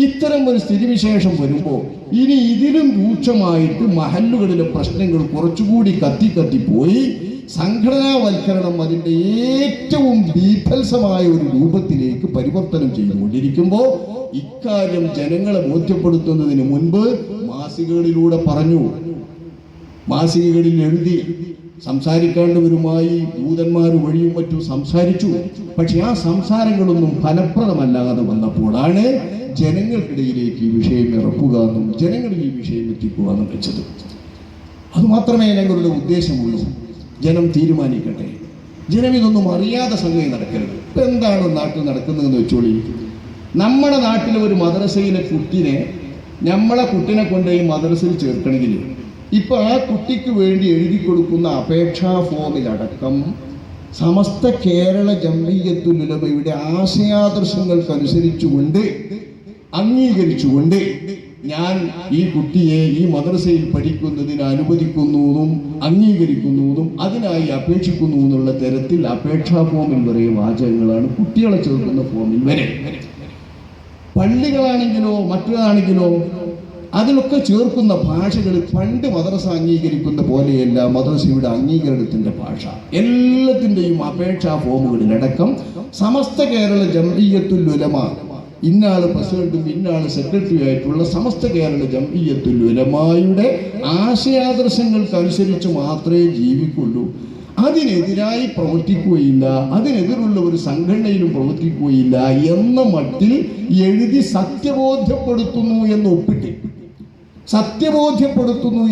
ഇത്തരം ഒരു സ്ഥിതിവിശേഷം വരുമ്പോൾ ഇനി ഇതിലും രൂക്ഷമായിട്ട് മഹല്ലുകളിലെ പ്രശ്നങ്ങൾ കുറച്ചുകൂടി കത്തിപ്പോയി സംഘടനാവൽക്കരണം അതിൻ്റെ ഏറ്റവും ബീഭത്സമായ ഒരു രൂപത്തിലേക്ക് പരിവർത്തനം ചെയ്തുകൊണ്ടിരിക്കുമ്പോൾ ഇക്കാര്യം ജനങ്ങളെ ബോധ്യപ്പെടുത്തുന്നതിന് മുൻപ് മാസികകളിലൂടെ പറഞ്ഞു, മാസികകളിൽ എഴുതി, സംസാരിക്കേണ്ടവരുമായി ദൂതന്മാർ വഴിയും മറ്റും സംസാരിച്ചു. പക്ഷെ ആ സംസാരങ്ങളൊന്നും ഫലപ്രദമല്ലാതെ വന്നപ്പോഴാണ് ജനങ്ങൾക്കിടയിലേക്ക് ഈ വിഷയം ഇറക്കുക എന്നും ജനങ്ങളിൽ ഈ വിഷയം എത്തിക്കുക എന്നും വെച്ചത്. അതുമാത്രമേ ഞങ്ങളുടെ ഉദ്ദേശമുള്ളൂ. ജനം തീരുമാനിക്കട്ടെ. ജനം ഇതൊന്നും അറിയാതെ സംഗതി നടക്കരുത്. ഇപ്പം എന്താണ് നാട്ടിൽ നടക്കുന്നതെന്ന് വെച്ചോളി. നമ്മുടെ നാട്ടിലെ ഒരു മദ്രസയിലെ നമ്മളെ കുട്ടിനെ കൊണ്ട് ഈ മദ്രസയിൽ ചേർക്കണമെങ്കിൽ ഇപ്പോൾ ആ കുട്ടിക്ക് വേണ്ടി എഴുതി കൊടുക്കുന്ന അപേക്ഷാ ഫോമിലടക്കം സമസ്ത കേരള ജംഇയ്യത്തുൽ ഉലമയുടെ ആശയാദർശങ്ങൾക്കനുസരിച്ചുകൊണ്ട് അംഗീകരിച്ചുകൊണ്ട് ഞാൻ ഈ കുട്ടിയെ ഈ മദ്രസയിൽ പഠിക്കുന്നതിന് അനുവദിക്കുന്നുവെന്നും അംഗീകരിക്കുന്നുവെന്നും അതിനായി അപേക്ഷിക്കുന്നു എന്നുള്ള തരത്തിൽ അപേക്ഷാ ഫോമിൽ വരെ വാചകങ്ങളാണ് കുട്ടികളെ ചേർക്കുന്ന ഫോമിൽ വരെ. പള്ളികളാണെങ്കിലോ മറ്റേതാണെങ്കിലോ അതിലൊക്കെ ചേർക്കുന്ന ഭാഷകൾ പണ്ട് മദ്രസ അംഗീകരിക്കുന്ന പോലെയല്ല മദ്രസയുടെ അംഗീകരണത്തിന്റെ ഭാഷ. എല്ലാത്തിൻ്റെയും അപേക്ഷാ ഫോമുകളിലടക്കം സമസ്ത കേരള ജംഇയ്യത്തുൽ ഉലമ, ഇന്നാള് പ്രസിഡന്റും ഇന്നാള് സെക്രട്ടറി ആയിട്ടുള്ള സമസ്ത കേരള ജംഇയ്യത്തുൽ ഉലമയുടെ ആശയാദർശങ്ങൾക്കനുസരിച്ച് മാത്രമേ ജീവിക്കുള്ളൂ, അതിനെതിരായി പ്രവർത്തിക്കുകയില്ല, അതിനെതിരുള്ള ഒരു സംഘടനയിലും പ്രവർത്തിക്കുകയില്ല എന്ന മട്ടിൽ എഴുതി സത്യബോധ്യപ്പെടുത്തുന്നു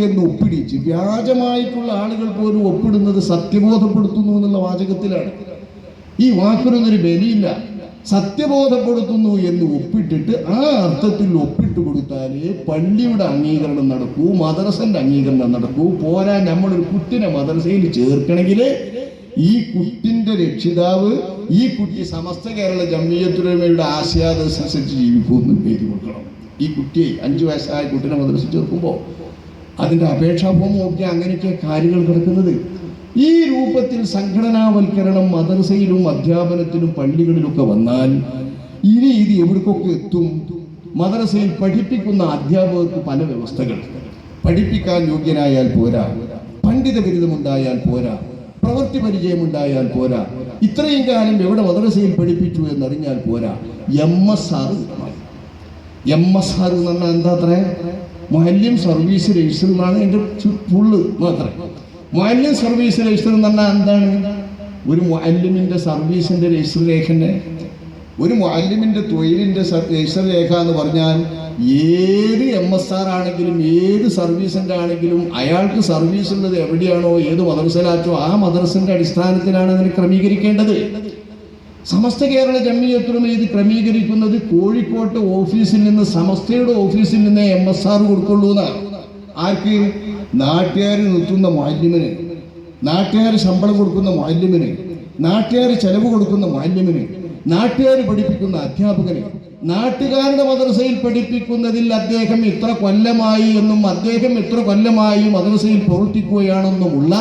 എന്ന് ഒപ്പിടിച്ച് വ്യാജമായിട്ടുള്ള ആളുകൾ പോലും ഒപ്പിടുന്നത് സത്യബോധപ്പെടുത്തുന്നു എന്നുള്ള വാചകത്തിലാണ്. ഈ വാക്കിനൊന്നൊരു ബലിയില്ല. സത്യബോധപ്പെടുത്തുന്നു എന്ന് ഒപ്പിട്ടിട്ട് ആ അർത്ഥത്തിൽ ഒപ്പിട്ട് കൊടുത്താലേ പള്ളിയുടെ അംഗീകരണം നടക്കൂ, മദ്രസന്റെ അംഗീകരണം നടക്കൂ. പോരാ, നമ്മളൊരു കുട്ടിനെ മദ്രസയിൽ ചേർക്കണമെങ്കിൽ ഈ കുട്ടിന്റെ രക്ഷിതാവ് ഈ കുട്ടി സമസ്ത കേരള ജംഇയ്യത്തുൽ ഉലമയുടെ ആശയാദർശമനുസരിച്ച് ജീവിക്കുമെന്ന് എഴുതി കൊടുക്കണം. ഈ കുട്ടിയെ 5 വയസ്സായ കുട്ടിനെ മദ്രസയിൽ ചേർക്കുമ്പോൾ അതിൻ്റെ അപേക്ഷാ ഫോം നോക്കിയാൽ അങ്ങനെയൊക്കെ കാര്യങ്ങൾ കിടക്കുന്നത്. ഈ രൂപത്തിൽ സംഘടനാവൽക്കരണം മദ്രസയിലും അധ്യാപനത്തിലും പള്ളികളിലൊക്കെ വന്നാൽ ഇനി ഇത് എവിടേക്കൊക്കെ എത്തും? മദ്രസയിൽ പഠിപ്പിക്കുന്ന അധ്യാപകർക്ക് പല വ്യവസ്ഥകൾ. പഠിപ്പിക്കാൻ യോഗ്യനായാൽ പോരാ, പണ്ഡിത ബിരുദമുണ്ടായാൽ പോരാ, പ്രവൃത്തി പരിചയമുണ്ടായാൽ പോരാ, ഇത്രയും കാലം എവിടെ മദ്രസയിൽ പഠിപ്പിച്ചു എന്നറിഞ്ഞാൽ പോരാ, MSR എന്ന് പറഞ്ഞാൽ എന്താ അത്ര? മുഅല്ലിം സർവീസ് രജിസ്റ്റർ എന്നാണ് എൻ്റെ ഫുള്ള് മാത്രം. മുഅല്ലിം സർവീസ് രജിസ്റ്റർ എന്ന് പറഞ്ഞാൽ എന്താണ്? ഒരു മുഅല്ലിമിൻ്റെ സർവീസിൻ്റെ രജിസ്റ്റർ രേഖൻ്റെ, ഒരു മുഅല്ലിമിൻ്റെ തൊഴിലിൻ്റെ രജിസ്റ്റർ രേഖ എന്ന് പറഞ്ഞാൽ ഏത് MSR ആണെങ്കിലും ഏത് സർവീസിൻ്റെ ആണെങ്കിലും അയാൾക്ക് സർവീസ് ഉള്ളത് എവിടെയാണോ ഏത് മദ്രസയിലാച്ചോ ആ മദ്രസൻ്റെ അടിസ്ഥാനത്തിലാണ് അതിനെ ക്രമീകരിക്കേണ്ടത്. സമസ്ത കേരള ജംഇയ്യത്തുൽ ഉലമ ഇത് ക്രമീകരിക്കുന്നത് കോഴിക്കോട്ടെ ഓഫീസിൽ നിന്ന്, സമസ്തയുടെ ഓഫീസിൽ നിന്ന് MSR കൊടുക്കുള്ളൂ എന്നാണ്. ആർക്ക്? നാട്ടുകാർ നിർത്തുന്ന മുഅല്ലിമിന്, നാട്ടുകാർ ശമ്പളം കൊടുക്കുന്ന മുഅല്ലിമിന്, നാട്ടുകാർ ചെലവ് കൊടുക്കുന്ന മുഅല്ലിമിന്, നാട്ടുകാർ പഠിപ്പിക്കുന്ന അധ്യാപകന്, നാട്ടുകാരുടെ മദ്രസയിൽ പഠിപ്പിക്കുന്നതിൽ അദ്ദേഹം ഇത്ര കൊല്ലമായി എന്നും അദ്ദേഹം ഇത്ര കൊല്ലമായി മദ്രസയിൽ പ്രവർത്തിക്കുകയാണെന്നുമുള്ള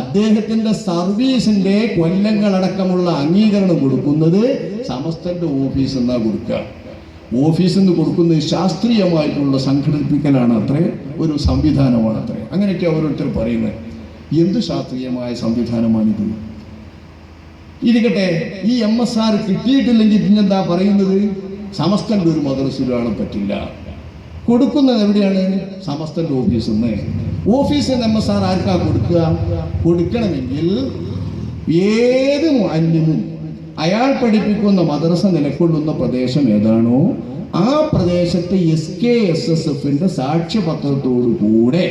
അദ്ദേഹത്തിന്റെ സർവീസിന്റെ കൊല്ലങ്ങളടക്കമുള്ള അംഗീകരണം കൊടുക്കുന്നത് സമസ്തന്റെ ഓഫീസ് എന്നാ കൊടുക്കുക. ഓഫീസിൽ നിന്ന് കൊടുക്കുന്നത് ശാസ്ത്രീയമായിട്ടുള്ള സംഘടിപ്പിക്കലാണ് അത്രേ, ഒരു സംവിധാനമാണ് അത്രേ. അങ്ങനെയൊക്കെ ഓരോരുത്തർ പറയുന്നത്. എന്ത് ശാസ്ത്രീയമായ സംവിധാനമാണിത്? ഇരിക്കട്ടെ, ഈ MSR കിട്ടിയിട്ടില്ലെങ്കിൽ പിന്നെന്താ പറയുന്നത്? സമസ്തന്റെ ഒരു മദ്രസയിലാണ് പറ്റില്ല. കൊടുക്കുന്നത് എവിടെയാണ്? സമസ്തന്റെ ഓഫീസിൽ നിന്ന്. ഓഫീസിൽ നിന്ന് MSR ആർക്കാ കൊടുക്കുക? കൊടുക്കണമെങ്കിൽ ഏത് മുഅല്ലിമും അയാൾ പഠിപ്പിക്കുന്ന മദ്രസ നിലകൊള്ളുന്ന പ്രദേശം ഏതാണോ ആ പ്രദേശത്തെ SKSSFന്റെ സാക്ഷ്യപത്രത്തോടു കൂടെ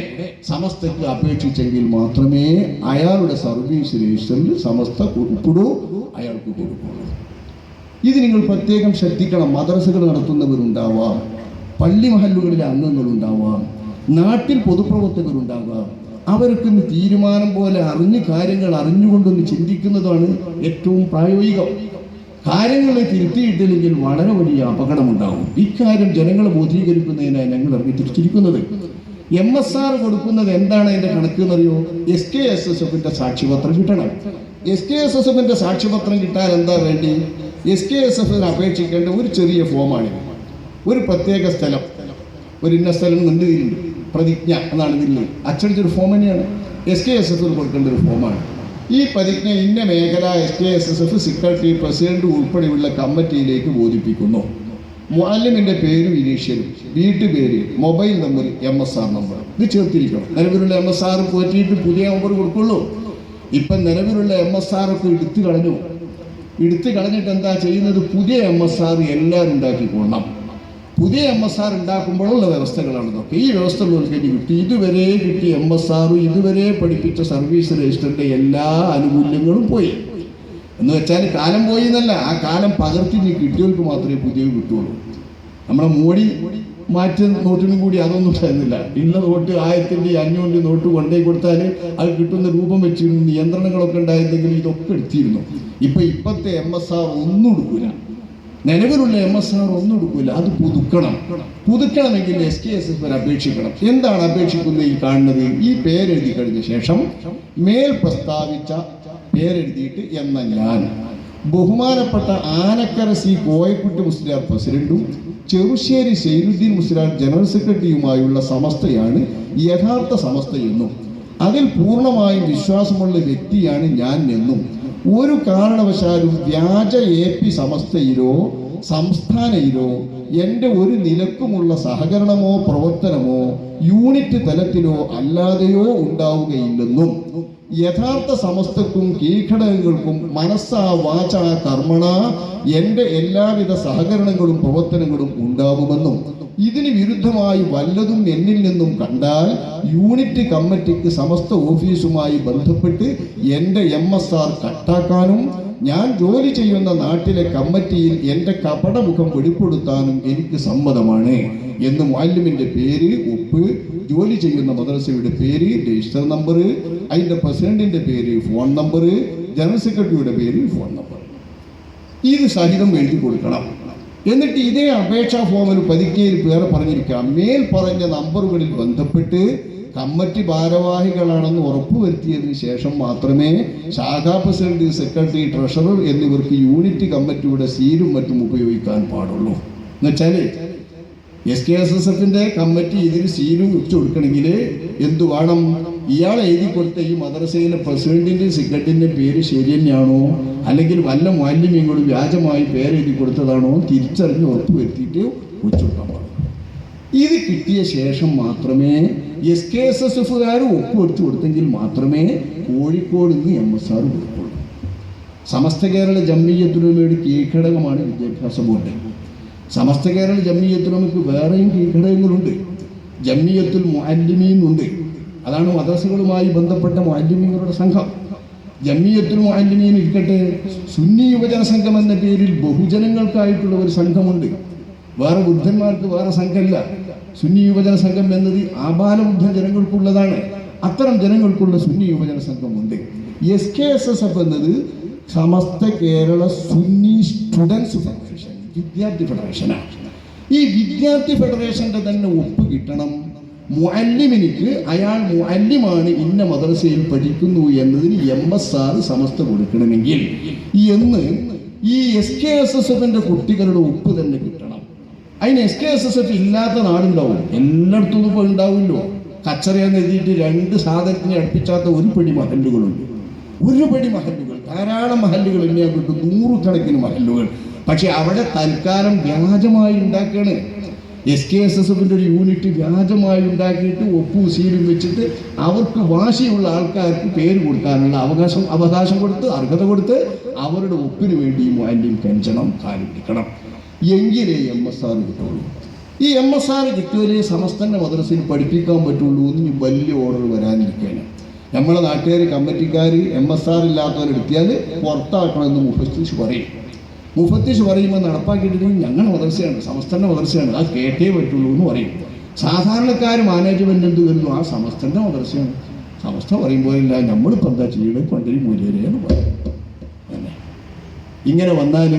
സമസ്തക്ക് അപേക്ഷിച്ചെങ്കിൽ മാത്രമേ അയാളുടെ സർവീസ് രജിസ്റ്ററിൽ സമസ്ത ഉൾപ്പെടൂ, അയാൾക്ക് കൊടുക്കുള്ളൂ. ഇത് നിങ്ങൾ പ്രത്യേകം ശ്രദ്ധിക്കണം. മദ്രസകൾ നടത്തുന്നവരുണ്ടാവാം, പള്ളി മഹല്ലുകളിലെ അംഗങ്ങളുണ്ടാവാം, നാട്ടിൽ പൊതുപ്രവർത്തകരുണ്ടാവാം. അവർക്ക് തീരുമാനം പോലെ അറിഞ്ഞ് കാര്യങ്ങൾ അറിഞ്ഞുകൊണ്ടൊന്ന് ചിന്തിക്കുന്നതാണ് ഏറ്റവും പ്രായോഗികം. കാര്യങ്ങളെ തിരുത്തിയിട്ടില്ലെങ്കിൽ വളരെ വലിയ അപകടമുണ്ടാവും. ഇക്കാര്യം ജനങ്ങളെ ബോധീകരിക്കുന്നതിനായി ഞങ്ങൾ ഇറങ്ങി തിരിച്ചിരിക്കുന്നത്. MSR കൊടുക്കുന്നത് എന്താണ് അതിൻ്റെ കണക്ക് എന്നറിയോ? SKSSFന്റെ സാക്ഷ്യപത്രം കിട്ടണം. SKSSFന്റെ സാക്ഷ്യപത്രം കിട്ടാൻ എന്താ വേണ്ടി? SKSSFന് അപേക്ഷിക്കേണ്ട ഒരു ചെറിയ ഫോമാണിത്. ഒരു പ്രത്യേക സ്ഥലം, ഒരു ഇന്ന സ്ഥലം കണ്ടുതിരുണ്ട്, പ്രതിജ്ഞ എന്നാണ് ഇതിൽ അച്ചടിച്ചൊരു ഫോം തന്നെയാണ്. SKSSFന് കൊടുക്കേണ്ട ഒരു ഫോമാണ്. ഈ പ്രതിജ്ഞ ഇന്ന മേഖല SKSSF സെക്രട്ടറി, പ്രസിഡന്റ് ഉൾപ്പെടെയുള്ള കമ്മിറ്റിയിലേക്ക് ബോധിപ്പിക്കുന്നു. മുഅല്ലിമിൻ്റെ പേരും ഇനീഷ്യലും വീട്ടുപേര് മൊബൈൽ നമ്പർ MSR നമ്പർ ഇത് ചേർത്തിരിക്കണം. നിലവിലുള്ള MSR പോറ്റിയിട്ട് പുതിയ നമ്പർ കൊടുക്കുള്ളൂ. ഇപ്പം നിലവിലുള്ള MSR ഒക്കെ എടുത്തു കളഞ്ഞിട്ട് എന്താ ചെയ്യുന്നത്? പുതിയ MSR എല്ലാവരും ഉണ്ടാക്കിക്കൊള്ളണം. പുതിയ MSR ഉണ്ടാക്കുമ്പോഴുള്ള വ്യവസ്ഥകളാണ് ഇതൊക്കെ. ഈ വ്യവസ്ഥകൾക്ക് കിട്ടി ഇതുവരെ കിട്ടിയ MSR ഇതുവരെ പഠിപ്പിച്ച സർവീസ് രജിസ്റ്ററിൻ്റെ എല്ലാ ആനുകൂല്യങ്ങളും പോയി എന്ന് വെച്ചാൽ കാലം പോയി എന്നല്ല, ആ കാലം പകർത്തി കിട്ടിയവർക്ക് മാത്രമേ പുതിയത് കിട്ടുള്ളൂ. നമ്മളെ മോഡി മാറ്റി നോട്ടിനും കൂടി അതൊന്നും ഉണ്ടായിരുന്നില്ല. ഇന്ന നോട്ട് 1500 നോട്ട് കൊണ്ടേ കൊടുത്താൽ അത് കിട്ടുന്ന രൂപം വെച്ചിരുന്നു, നിയന്ത്രണങ്ങളൊക്കെ ഉണ്ടായിരുന്നെങ്കിൽ ഇതൊക്കെ എടുത്തിരുന്നു. ഇപ്പോഴത്തെ MSR ഒന്നും എടുക്കില്ല, നിലവിലുള്ള MSR ഒന്നും എടുക്കില്ല. അത് പുതുക്കണമെങ്കിൽ SKSS അപേക്ഷിക്കണം. എന്താണ് അപേക്ഷിക്കുന്നത്? ഈ കാണുന്നത് ഈ പേരെഴുതി കഴിഞ്ഞ ശേഷം മേൽ പ്രസ്താവിച്ച പേരെഴുതിയിട്ട് എന്ന ഞാൻ ബഹുമാനപ്പെട്ട ആനക്കര C കോയക്കുട്ടി മുസ്ലിയാർ പ്രസിഡന്റും ചെറുശ്ശേരി സൈനുദ്ദീൻ മുസ്ലിയാർ ജനറൽ സെക്രട്ടറിയുമായുള്ള സമസ്തയാണ് യഥാർത്ഥ സമസ്തയെന്നും അതിൽ പൂർണ്ണമായും വിശ്വാസമുള്ള വ്യക്തിയാണ് ഞാൻ എന്നും ഒരു കാരണവശാലും വ്യാജ AP സമസ്തയിലോ സംസ്ഥാനയിലോ എൻ്റെ ഒരു നിലക്കുമുള്ള സഹകരണമോ പ്രവർത്തനമോ യൂണിറ്റ് തലത്തിലോ അല്ലാതെയോ ഉണ്ടാവുകയില്ലെന്നും യഥാർത്ഥ സമസ്തക്കും കീഴ്ഘടകങ്ങൾക്കും മനസ്സാ വാച കർമ്മണ എൻ്റെ എല്ലാവിധ സഹകരണങ്ങളും പ്രവർത്തനങ്ങളും ഉണ്ടാകുമെന്നും ഇതിന് വിരുദ്ധമായി വല്ലതും എന്നിൽ നിന്നും കണ്ടാൽ യൂണിറ്റ് കമ്മിറ്റിക്ക് സമസ്ത ഓഫീസുമായി ബന്ധപ്പെട്ട് എൻ്റെ MSR കട്ടാക്കാനും ഞാൻ ജോലി ചെയ്യുന്ന നാട്ടിലെ കമ്മിറ്റിയിൽ എൻ്റെ കപടമുഖം വെളിപ്പെടുത്താനും എനിക്ക് സമ്മതമാണ് എന്ന് മുഅല്ലിമിൻ്റെ പേര്, ഒപ്പ്, ജോലി ചെയ്യുന്ന മദ്രസയുടെ പേര്, രജിസ്റ്റർ നമ്പർ, അതിൻ്റെ പ്രസിഡന്റിൻ്റെ പേര്, ഫോൺ നമ്പർ, ജനറൽ സെക്രട്ടറിയുടെ പേര്, ഫോൺ നമ്പർ ഇത് സഹിതം എഴുതി കൊടുക്കണം. എന്നിട്ട് ഇതേ അപേക്ഷാ ഫോമിൽ പതിക്കയിൽ പേരെ പറഞ്ഞിരിക്കാം മേൽ പറഞ്ഞ നമ്പറുകളിൽ ബന്ധപ്പെട്ട് കമ്മിറ്റി ഭാരവാഹികളാണെന്ന് ഉറപ്പുവരുത്തിയതിനു ശേഷം മാത്രമേ ശാഖാ പ്രസിഡന്റ്, സെക്രട്ടറി, ട്രഷറർ എന്നിവർക്ക് യൂണിറ്റ് കമ്മിറ്റിയുടെ സീലും മറ്റും ഉപയോഗിക്കാൻ പാടുള്ളൂ. എന്നുവെച്ചാൽ SKSSFന്റെ കമ്മിറ്റി ഇതിന് സീലും വെച്ച് കൊടുക്കണമെങ്കിൽ എന്തു വേണം? ഇയാൾ എഴുതി കൊടുത്ത ഈ മദ്രസയിലെ പ്രസിഡന്റിൻ്റെയും സെക്രട്ടറിൻ്റെയും പേര് ശരി തന്നെയാണോ, അല്ലെങ്കിൽ വല്ല മുഅല്ലിമീങ്ങളും വ്യാജമായി പേരെഴുതി കൊടുത്തതാണോ തിരിച്ചറിഞ്ഞ് ഉറപ്പുവരുത്തിയിട്ട് വെച്ചു കൊടുക്കാൻ പാടുള്ളൂ. ഇത് കിട്ടിയ ശേഷം മാത്രമേ SKSSFുകാർ ഒപ്പുവെടുത്ത് കൊടുത്തെങ്കിൽ മാത്രമേ കോഴിക്കോട് നിന്ന് MSR കൊടുക്കുള്ളൂ. സമസ്ത കേരള ജംഇയ്യത്തുൽ കീഴ്ഘടകമാണ് വിദ്യാഭ്യാസ ബോർഡ്. സമസ്ത കേരള ജംഇയ്യത്തുൽ വേറെയും കീഴ്ഘടകങ്ങളുണ്ട്. ജംഇയ്യത്തുൽ മുഅല്ലിമീൻ ഉണ്ട്, അതാണ് മദ്രസകളുമായി ബന്ധപ്പെട്ട മുഅല്ലിമീങ്ങളുടെ സംഘം. ജംഇയ്യത്തുൽ മുഅല്ലിമീൻ ഇരിക്കട്ടെ, സുന്നി യുവജന സംഘം എന്ന പേരിൽ ബഹുജനങ്ങൾക്കായിട്ടുള്ള ഒരു സംഘമുണ്ട്. വേറെ വൃദ്ധന്മാർക്ക് വേറെ സംഘമല്ല. സുന്നി യുവജന സംഘം എന്നത് ആബാലവൃദ്ധ ജനങ്ങൾക്കുള്ളതാണ്. അത്തരം ജനങ്ങൾക്കുള്ള സുന്നി യുവജന സംഘമുണ്ട്. SKSSF എന്നത് സമസ്ത കേരള സുന്നി സ്റ്റുഡൻസ് ഫെഡറേഷൻ, വിദ്യാർത്ഥി ഫെഡറേഷനാണ്. ഈ വിദ്യാർത്ഥി ഫെഡറേഷൻ്റെ തന്നെ ഒപ്പ് കിട്ടണം മുഅല്ലിമിനിക്ക് അയാൾ മുഅല്ലിമാണ് ഇന്ന മദ്രസയിൽ പഠിക്കുന്നു എന്നതിന് MSR സമസ്ത കൊടുക്കണമെങ്കിൽ എന്ന് ഈ SKSSFന്റെ കുട്ടികളുടെ ഒപ്പ് തന്നെ കിട്ടണം. അതിന് SKSSF ഇല്ലാത്ത നാടുണ്ടാവും, എല്ലായിടത്തും ഇപ്പോൾ ഉണ്ടാവുമല്ലോ. കച്ചറയെന്ന് എഴുതിയിട്ട് 2 സാധനത്തിനെ അടുപ്പിച്ചാത്ത ഒരു പടി മഹല്ലുകളുണ്ട്. ധാരാളം മഹല്ലുകൾ എന്നെയാ കിട്ടും, 100 കണക്കിന് മഹല്ലുകൾ. പക്ഷെ അവിടെ തൽക്കാലം വ്യാജമായി ഉണ്ടാക്കുകയാണ്. SKSSFന്റെ ഒരു യൂണിറ്റ് വ്യാജമായി ഉണ്ടാക്കിയിട്ട് ഒപ്പും സീലും വെച്ചിട്ട് അവർക്ക് വാശിയുള്ള ആൾക്കാർക്ക് പേര് കൊടുക്കാനുള്ള അവകാശം കൊടുത്ത് അർഹത കൊടുത്ത് അവരുടെ ഒപ്പിന് വേണ്ടി മുഅല്ലിം കെഞ്ചണം, കാലിപ്പിക്കണം. എങ്കിലേ MSR കിട്ടുള്ളൂ. ഈ MSR കിട്ടിയാലേ സമസ്തൻ്റെ മദ്രസയിൽ പഠിപ്പിക്കാൻ പറ്റുള്ളൂ എന്ന് വലിയ ഓർഡർ വരാനിരിക്കുകയാണ്. നമ്മളെ നാട്ടുകാർ കമ്മിറ്റിക്കാർ MSR ഇല്ലാത്തവരെടുത്തിയാൽ പുറത്താക്കണമെന്ന് മുഫത്തിഷ് പറയും. മുഫത്തിഷ് പറയുമ്പോൾ നടപ്പാക്കിയിട്ടില്ലെങ്കിൽ ഞങ്ങളുടെ മദ്രസയാണ്, സമസ്തൻ്റെ മദ്രസയാണ്, അത് കേട്ടേ പറ്റുള്ളൂ എന്ന് പറയും. സാധാരണക്കാർ മാനേജ്മെൻ്റ് എന്ത് കരുതും? ആ സമസ്തൻ്റെ മദ്രസയാണ്. സമസ്ത പറയുമ്പോഴില്ല നമ്മളിപ്പോൾ എന്താ ചെയ്യുന്നത്, പണ്ടരി മൂല്യരെയാണ് പറയും. ഇങ്ങനെ വന്നാൽ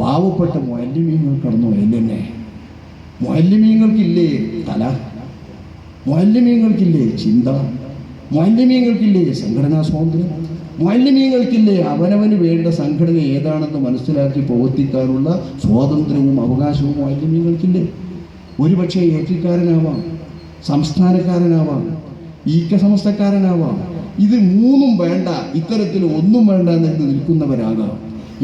പാവപ്പെട്ട മുഅല്ലിമീങ്ങൾ കടന്നു പോയല്ലേ. മുഅല്ലിമീങ്ങൾക്കില്ലേ തല, മുഅല്ലിമീങ്ങൾക്കില്ലേ ചിന്ത, മുഅല്ലിമീങ്ങൾക്കില്ലേ സംഘടനാ സ്വാതന്ത്ര്യം, മുഅല്ലിമീങ്ങൾക്കില്ലേ അവനവന് വേണ്ട സംഘടന ഏതാണെന്ന് മനസ്സിലാക്കി പ്രവർത്തിക്കാനുള്ള സ്വാതന്ത്ര്യവും അവകാശവും മുഅല്ലിമീങ്ങൾക്കില്ലേ? ഒരുപക്ഷെ ഏറ്റിക്കാരനാവാം, സംസ്ഥാനക്കാരനാവാം, സമസ്തക്കാരനാവാം. ഇത് 3ഉം വേണ്ട, ഇത്തരത്തിൽ ഒന്നും വേണ്ട എന്ന് നിൽക്കുന്നവരാകാം.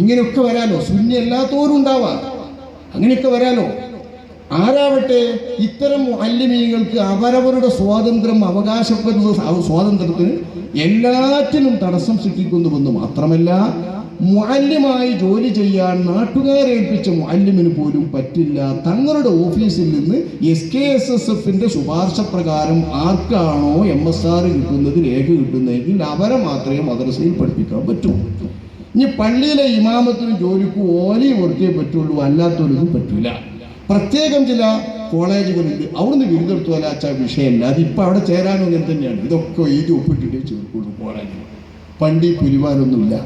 ഇങ്ങനെയൊക്കെ വരാലോ. സുന്നി അല്ലാത്തവരും ഉണ്ടാവാം. അങ്ങനെയൊക്കെ വരാലോ. ആരാവട്ടെ ഇത്തരം മുഅല്ലിമീങ്ങൾക്ക് അവരവരുടെ സ്വാതന്ത്ര്യം അവകാശപ്പെടുന്ന സ്വാതന്ത്ര്യത്തിന് എല്ലാറ്റിനും തടസ്സം സൃഷ്ടിക്കുന്നുവെന്ന് മാത്രമല്ല, മുഅല്ലിമായി ജോലി ചെയ്യാൻ നാട്ടുകാരെ ഏൽപ്പിച്ച മുഅല്ലിമിന് പോലും പറ്റില്ല തങ്ങളുടെ ഓഫീസിൽ നിന്ന് SKSSF ശുപാർശ പ്രകാരം ആർക്കാണോ MSR കിട്ടുന്നത്, രേഖ കിട്ടുന്നതെങ്കിൽ അവരെ മാത്രമേ മദ്രസയിൽ പഠിപ്പിക്കാൻ പറ്റൂ. ഇനി പള്ളിയിലെ ഇമാമത്തിന് ജോലിക്ക് ഓലി വർക്കേ പറ്റുള്ളൂ, അല്ലാത്തവരൊന്നും പറ്റൂല. പ്രത്യേകം ചില കോളേജുകളുണ്ട്, അവിടുന്ന് ബിരുദെടുത്തോല വിഷയമല്ല, അതിപ്പോൾ അവിടെ ചേരാനും അങ്ങനെ തന്നെയാണ്. ഇതൊക്കെ എഴുതി ഒപ്പിട്ടിട്ടേ ചേർക്കുള്ളൂ കോളേജിൽ. പണ്ടി പുരിവാരൊന്നുമില്ല.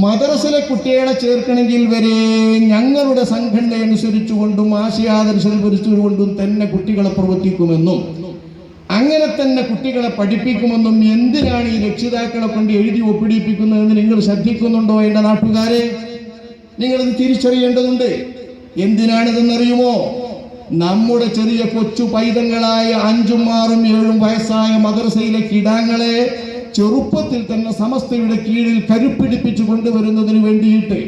മദ്രസയിലെ കുട്ടികളെ ചേർക്കണമെങ്കിൽ വരെ ഞങ്ങളുടെ സംഘടന അനുസരിച്ചുകൊണ്ടും ആശയാദർശനുസരിച്ചുകൊണ്ടും തന്നെ കുട്ടികളെ പ്രവർത്തിക്കുമെന്നും അങ്ങനെ തന്നെ കുട്ടികളെ പഠിപ്പിക്കുമെന്നും എന്തിനാണ് ഈ രക്ഷിതാക്കളെ കൊണ്ട് എഴുതി ഒപ്പിടിപ്പിക്കുന്നതെന്ന് നിങ്ങൾ ശ്രദ്ധിക്കുന്നുണ്ടോ എൻ്റെ നാട്ടുകാരെ? നിങ്ങളിത് തിരിച്ചറിയേണ്ടതുണ്ട്. എന്തിനാണിതെന്നറിയുമോ? നമ്മുടെ ചെറിയ കൊച്ചു പൈതങ്ങളായ 5ഉം 6ഉം 7ഉം വയസ്സായ മദ്രസയിലെ കിടാങ്ങളെ ചെറുപ്പത്തിൽ തന്നെ സമസ്തയുടെ കീഴിൽ കരുപ്പിടിപ്പിച്ചു കൊണ്ടുവരുന്നതിന് വേണ്ടിയിട്ട്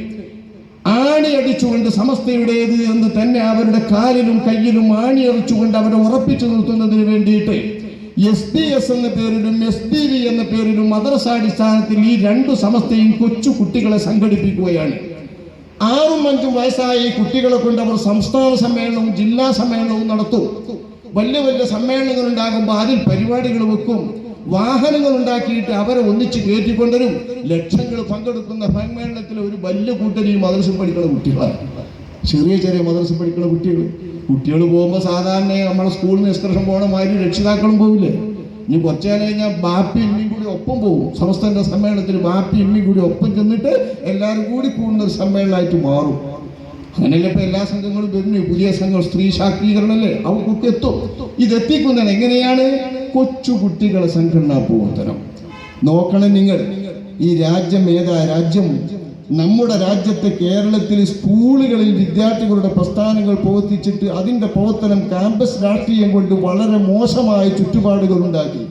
ആണിയടിച്ചുകൊണ്ട് സമസ്തയുടേത് എന്ന് തന്നെ അവരുടെ കാലിലും കയ്യിലും ആണിയടിച്ചുകൊണ്ട് അവരെ ഉറപ്പിച്ചു നിർത്തുന്നതിന് വേണ്ടിയിട്ട് SDS എന്ന പേരിലും SBV എന്ന പേരിലും മദ്രസാടിസ്ഥാനത്തിൽ ഈ 2 സമസ്തയും കൊച്ചു കുട്ടികളെ സംഘടിപ്പിക്കുകയാണ്. 6ഉം 5ഉം വയസ്സായ ഈ കുട്ടികളെ കൊണ്ട് അവർ സംസ്ഥാന സമ്മേളനവും ജില്ലാ സമ്മേളനവും നടത്തും. വലിയ വലിയ സമ്മേളനങ്ങൾ ഉണ്ടാകുമ്പോൾ അതിൽ പരിപാടികൾ വെക്കും. വാഹനങ്ങൾ ഉണ്ടാക്കിയിട്ട് അവരെ ഒന്നിച്ച് കയറ്റിക്കൊണ്ടരും. ലക്ഷങ്ങൾ പങ്കെടുക്കുന്ന സമ്മേളനത്തിൽ ഒരു വലിയ കൂട്ടർ ഈ മദ്രസയിൽ പഠിക്കുന്ന കുട്ടികളാണ്. ചെറിയ മദ്രസയിൽ പഠിക്കുന്ന കുട്ടികൾ പോകുമ്പോൾ സാധാരണ നമ്മുടെ സ്കൂളിൽ നിന്ന് എക്സ്കർഷൻ പോകണ മാതിരി രക്ഷിതാക്കളും പോകില്ലേ. ഇനി കുറച്ചു കാലം കഴിഞ്ഞാൽ ബാപ്പി ഇമ്മയും കൂടി ഒപ്പം പോകും. സമസ്തന്റെ സമ്മേളനത്തിൽ ബാപ്പി ഇമ്മയും കൂടി ഒപ്പം ചെന്നിട്ട് എല്ലാവരും കൂടി കൂടുന്ന ഒരു സമ്മേളനമായിട്ട് മാറും. അങ്ങനെയല്ലേ ഇപ്പൊ എല്ലാ സംഘങ്ങളും വരുന്നു. പുതിയ സംഘം സ്ത്രീ ശാക്തീകരണല്ലേ, അവർക്കൊക്കെ എത്തും. ഇതെത്തിക്കുന്നത് എങ്ങനെയാണ്? കൊച്ചു കുട്ടികളെ സംഘടനാ പ്രവർത്തനം നോക്കണം നിങ്ങൾ. ഈ രാജ്യം ഏതാ രാജ്യം? നമ്മുടെ രാജ്യത്തെ കേരളത്തിൽ സ്കൂളുകളിൽ വിദ്യാർത്ഥികളുടെ പ്രസ്ഥാനങ്ങൾ പ്രവർത്തിച്ചിട്ട് അതിൻ്റെ പ്രവർത്തനം ക്യാമ്പസ് രാഷ്ട്രീയം കൊണ്ട് വളരെ മോശമായ ചുറ്റുപാടുകൾ ഉണ്ടാക്കി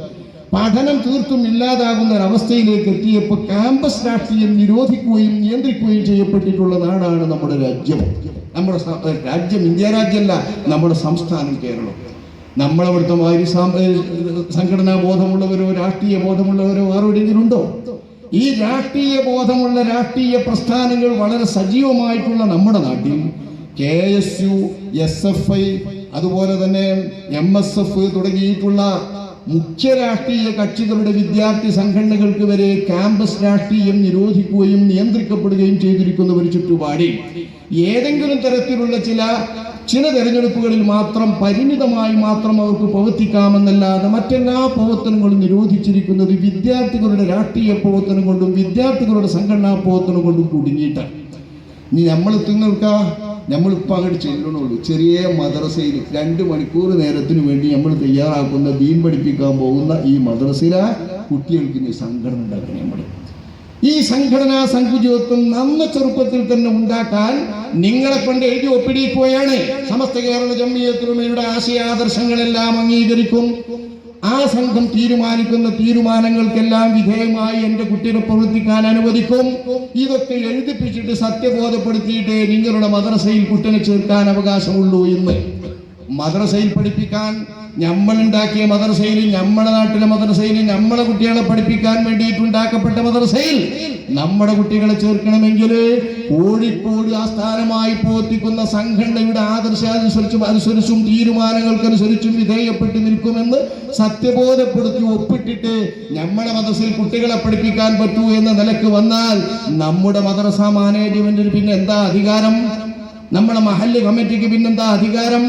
പഠനം തീർത്തും ഇല്ലാതാകുന്ന ഒരവസ്ഥയിലേക്ക് എത്തിയപ്പോൾ ക്യാമ്പസ് രാഷ്ട്രീയം നിരോധിക്കുകയും നിയന്ത്രിക്കുകയും ചെയ്യപ്പെട്ടിട്ടുള്ള നാടാണ് നമ്മുടെ രാജ്യം. നമ്മുടെ രാജ്യം ഇന്ത്യ രാജ്യമല്ല, നമ്മുടെ സംസ്ഥാനം കേരളം. നമ്മളവിടുത്തെ മാതിരി സംഘടനാ ബോധമുള്ളവരോ രാഷ്ട്രീയ ബോധമുള്ളവരോ ആരോടെങ്കിലും ഉണ്ടോ? ഈ രാഷ്ട്രീയ ബോധമുള്ള രാഷ്ട്രീയ പ്രസ്ഥാനങ്ങൾ വളരെ സജീവമായിട്ടുള്ള നമ്മുടെ നാട്ടിൽ KSU, SFI, അതുപോലെ തന്നെ MSF തുടങ്ങിയിട്ടുള്ള മുഖ്യ രാഷ്ട്രീയ കക്ഷികളുടെ വിദ്യാർത്ഥി സംഘടനകൾക്ക് വരെ ക്യാമ്പസ് രാഷ്ട്രീയം നിരോധിക്കുകയും നിയന്ത്രിക്കപ്പെടുകയും ചെയ്തിരിക്കുന്ന ഒരു ചുറ്റുപാടിൽ ഏതെങ്കിലും തരത്തിലുള്ള ചില തെരഞ്ഞെടുപ്പുകളിൽ മാത്രം പരിമിതമായി മാത്രം അവർക്ക് പ്രവർത്തിക്കാമെന്നല്ലാതെ മറ്റെല്ലാ പ്രവർത്തനങ്ങളും നിരോധിച്ചിരിക്കുന്നത് വിദ്യാർത്ഥികളുടെ രാഷ്ട്രീയ പ്രവർത്തനം കൊണ്ടും വിദ്യാർത്ഥികളുടെ സംഘടനാ പ്രവർത്തനം കൊണ്ടും കുടുങ്ങിയിട്ട്. ഇനി നമ്മളിപ്പോൾ അങ്ങോട്ട് ചെല്ലണുള്ളൂ. ചെറിയ മദ്രസയിൽ 2 മണിക്കൂർ നേരത്തിന് വേണ്ടി നമ്മൾ തയ്യാറാക്കുന്ന ദീൻ പഠിപ്പിക്കാൻ പോകുന്ന ഈ മദ്രസയിലെ കുട്ടികൾക്ക് ഇനി സംഘടന ഉണ്ടാക്കണം. നമ്മൾ ഈ സംഘടനാ സങ്കുചിതത്വം നന്ന ചെറുപ്പത്തിൽ തന്നെ ഉണ്ടാക്കാൻ നിങ്ങളെ കൊണ്ട് എഴുതി ഒപ്പിടിക്കുകയാണ്. സമസ്ത കേരള ജംഇയ്യത്തുൽ ആശയാദർശങ്ങളെല്ലാം അംഗീകരിക്കും. ആ സംഘം തീരുമാനിക്കുന്ന തീരുമാനങ്ങൾക്കെല്ലാം വിധേയമായി എൻ്റെ കുട്ടികളെ പ്രവർത്തിക്കാൻ അനുവദിക്കും. ഇതൊക്കെ എഴുതിപ്പിച്ചിട്ട് സത്യബോധപ്പെടുത്തിയിട്ട് നിങ്ങളുടെ മദ്രസയിൽ കുട്ടിനെ ചേർക്കാൻ അവകാശമുള്ളൂ എന്ന്. മദ്രസയിൽ പഠിപ്പിക്കാൻ നമ്മളുണ്ടാക്കിയ മദ്രസയിൽ, നമ്മുടെ നാട്ടിലെ മദ്രസയിൽ, നമ്മളെ കുട്ടികളെ പഠിപ്പിക്കാൻ വേണ്ടിയിട്ടുണ്ടാക്കപ്പെട്ട മദ്രസയിൽ നമ്മുടെ കുട്ടികളെ ചേർക്കണമെങ്കിൽ കോഴിക്കോട് ആസ്ഥാനമായി പ്രവർത്തിക്കുന്ന സംഘടനയുടെ അനുസരിച്ചും തീരുമാനങ്ങൾക്കനുസരിച്ചും വിധേയപ്പെട്ട് നിൽക്കുമെന്ന് സത്യബോധപ്പെടുത്തി ഒപ്പിട്ടിട്ട് നമ്മുടെ മദ്രസയിൽ കുട്ടികളെ പഠിപ്പിക്കാൻ പറ്റൂ എന്ന നിലക്ക് വന്നാൽ നമ്മുടെ മദ്രസ മാനേജ്മെന്റിന് പിന്നെ എന്താ അധികാരം? നമ്മുടെ മഹല്ല് കമ്മിറ്റിക്ക് പിന്നെന്താ അധികാരം?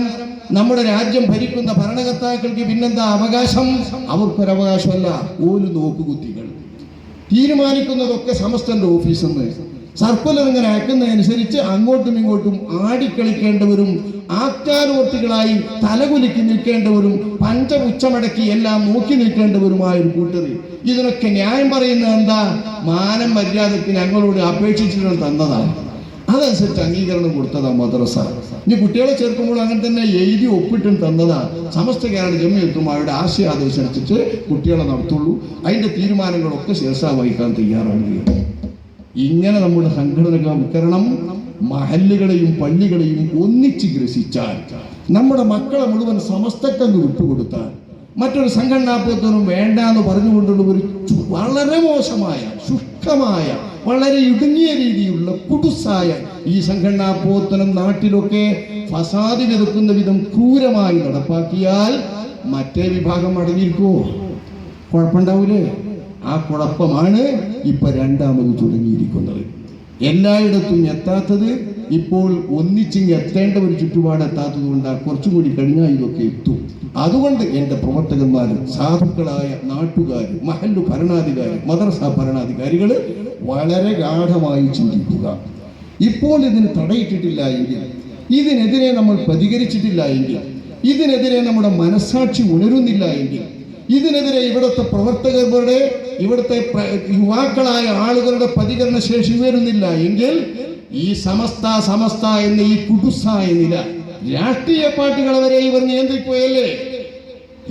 നമ്മുടെ രാജ്യം ഭരിക്കുന്ന ഭരണകർത്താക്കൾക്ക് പിന്നെന്താ അവകാശം? അവർക്കൊരവകാശമല്ല. ഒരു നോക്കുകുത്തികൾ തീരുമാനിക്കുന്നതൊക്കെ സമസ്തന്റെ ഓഫീസിൽ നിന്ന് സർക്കുലർ ഇങ്ങനെ അയക്കുന്നതനുസരിച്ച് അങ്ങോട്ടും ഇങ്ങോട്ടും ആടിക്കളിക്കേണ്ടവരും ആക്ടാരോർത്തികളായി തലകുലുക്കി നിൽക്കേണ്ടവരും പഞ്ചപുച്ഛമടക്കി എല്ലാം നോക്കി നിൽക്കേണ്ടവരുമായ ഒരു കൂട്ടർ. ഇതിനൊക്കെ ന്യായം പറയുന്നത് എന്താ? മാനം മര്യാദക്ക് ഞങ്ങളോട് അപേക്ഷിച്ചിട്ട് തന്നതാണ്, അതനുസരിച്ച് അംഗീകരണം കൊടുത്തതാ മദ്രസ. ഇനി കുട്ടികളെ ചേർക്കുമ്പോൾ അങ്ങനെ തന്നെ എഴുതി ഒപ്പിട്ടും തന്നതാ. സമസ്ത കേരള ജംഇയ്യത്തുൽ അവരുടെ ആശയാദർശിച്ച് കുട്ടികളെ നടത്തുള്ളൂ. അതിന്റെ തീരുമാനങ്ങളൊക്കെ ശേഷം വഹിക്കാൻ തയ്യാറാവുകയും. ഇങ്ങനെ നമ്മുടെ സംഘടനവൽക്കരണം മഹല്ലുകളെയും പള്ളികളെയും ഒന്നിച്ച് ഗ്രസിച്ചാൽ, നമ്മുടെ മക്കളെ മുഴുവൻ സമസ്തക്കങ്ങ് വിട്ടുകൊടുത്താൽ, മറ്റൊരു സംഘടനാപ്രവർത്തനം വേണ്ട എന്ന് പറഞ്ഞുകൊണ്ടുള്ള ഒരു വളരെ മോശമായ, ശുഷ്കമായ, വളരെ ഇടുങ്ങിയ രീതിയിലുള്ള കുടുസായ ഈ സംഘടനാപ്രവർത്തനം നാട്ടിലൊക്കെ ഫസാദ് വിതക്കുന്ന വിധം ക്രൂരമായി നടപ്പാക്കിയാൽ മറ്റേ വിഭാഗം അടങ്ങിയിരിക്കുമോ? കുഴപ്പമുണ്ടാവൂലേ? ആ കുഴപ്പമാണ് ഇപ്പൊ രണ്ടാമത് തുടങ്ങിയിരിക്കുന്നത്. എല്ലായിടത്തും എത്താത്തത് ഇപ്പോൾ ഒന്നിച്ചിങ് എത്തേണ്ട ഒരു ചുറ്റുപാട് എത്താത്തത് കൊണ്ടാണ്. കുറച്ചും കൂടി കഴിഞ്ഞാൽ ഇതൊക്കെ എത്തും. അതുകൊണ്ട് എൻ്റെ പ്രവർത്തകന്മാർ, സാധുക്കളായ നാട്ടുകാർ, മഹല്ലു ഭരണാധികാരി, മദ്രസ ഭരണാധികാരികൾ വളരെ ഗാഢമായി ചിന്തിക്കുക. ഇപ്പോൾ ഇതിന് തടയിട്ടിട്ടില്ല എങ്കിൽ, ഇതിനെതിരെ നമ്മൾ പ്രതികരിച്ചിട്ടില്ല എങ്കിൽ, ഇതിനെതിരെ നമ്മുടെ മനസ്സാക്ഷി ഉണരുന്നില്ല എങ്കിൽ, ഇതിനെതിരെ ഇവിടുത്തെ പ്രവർത്തകരുടെ, ഇവിടുത്തെ യുവാക്കളായ ആളുകളുടെ പ്രതികരണ ശേഷി ഉയരുന്നില്ല എങ്കിൽ ഈ സമസ്ത എന്ന ഈ കുടുസായ നില രാഷ്ട്രീയ പാർട്ടികളെ വരെ ഇവർ നിയന്ത്രിക്കുകയല്ലേ.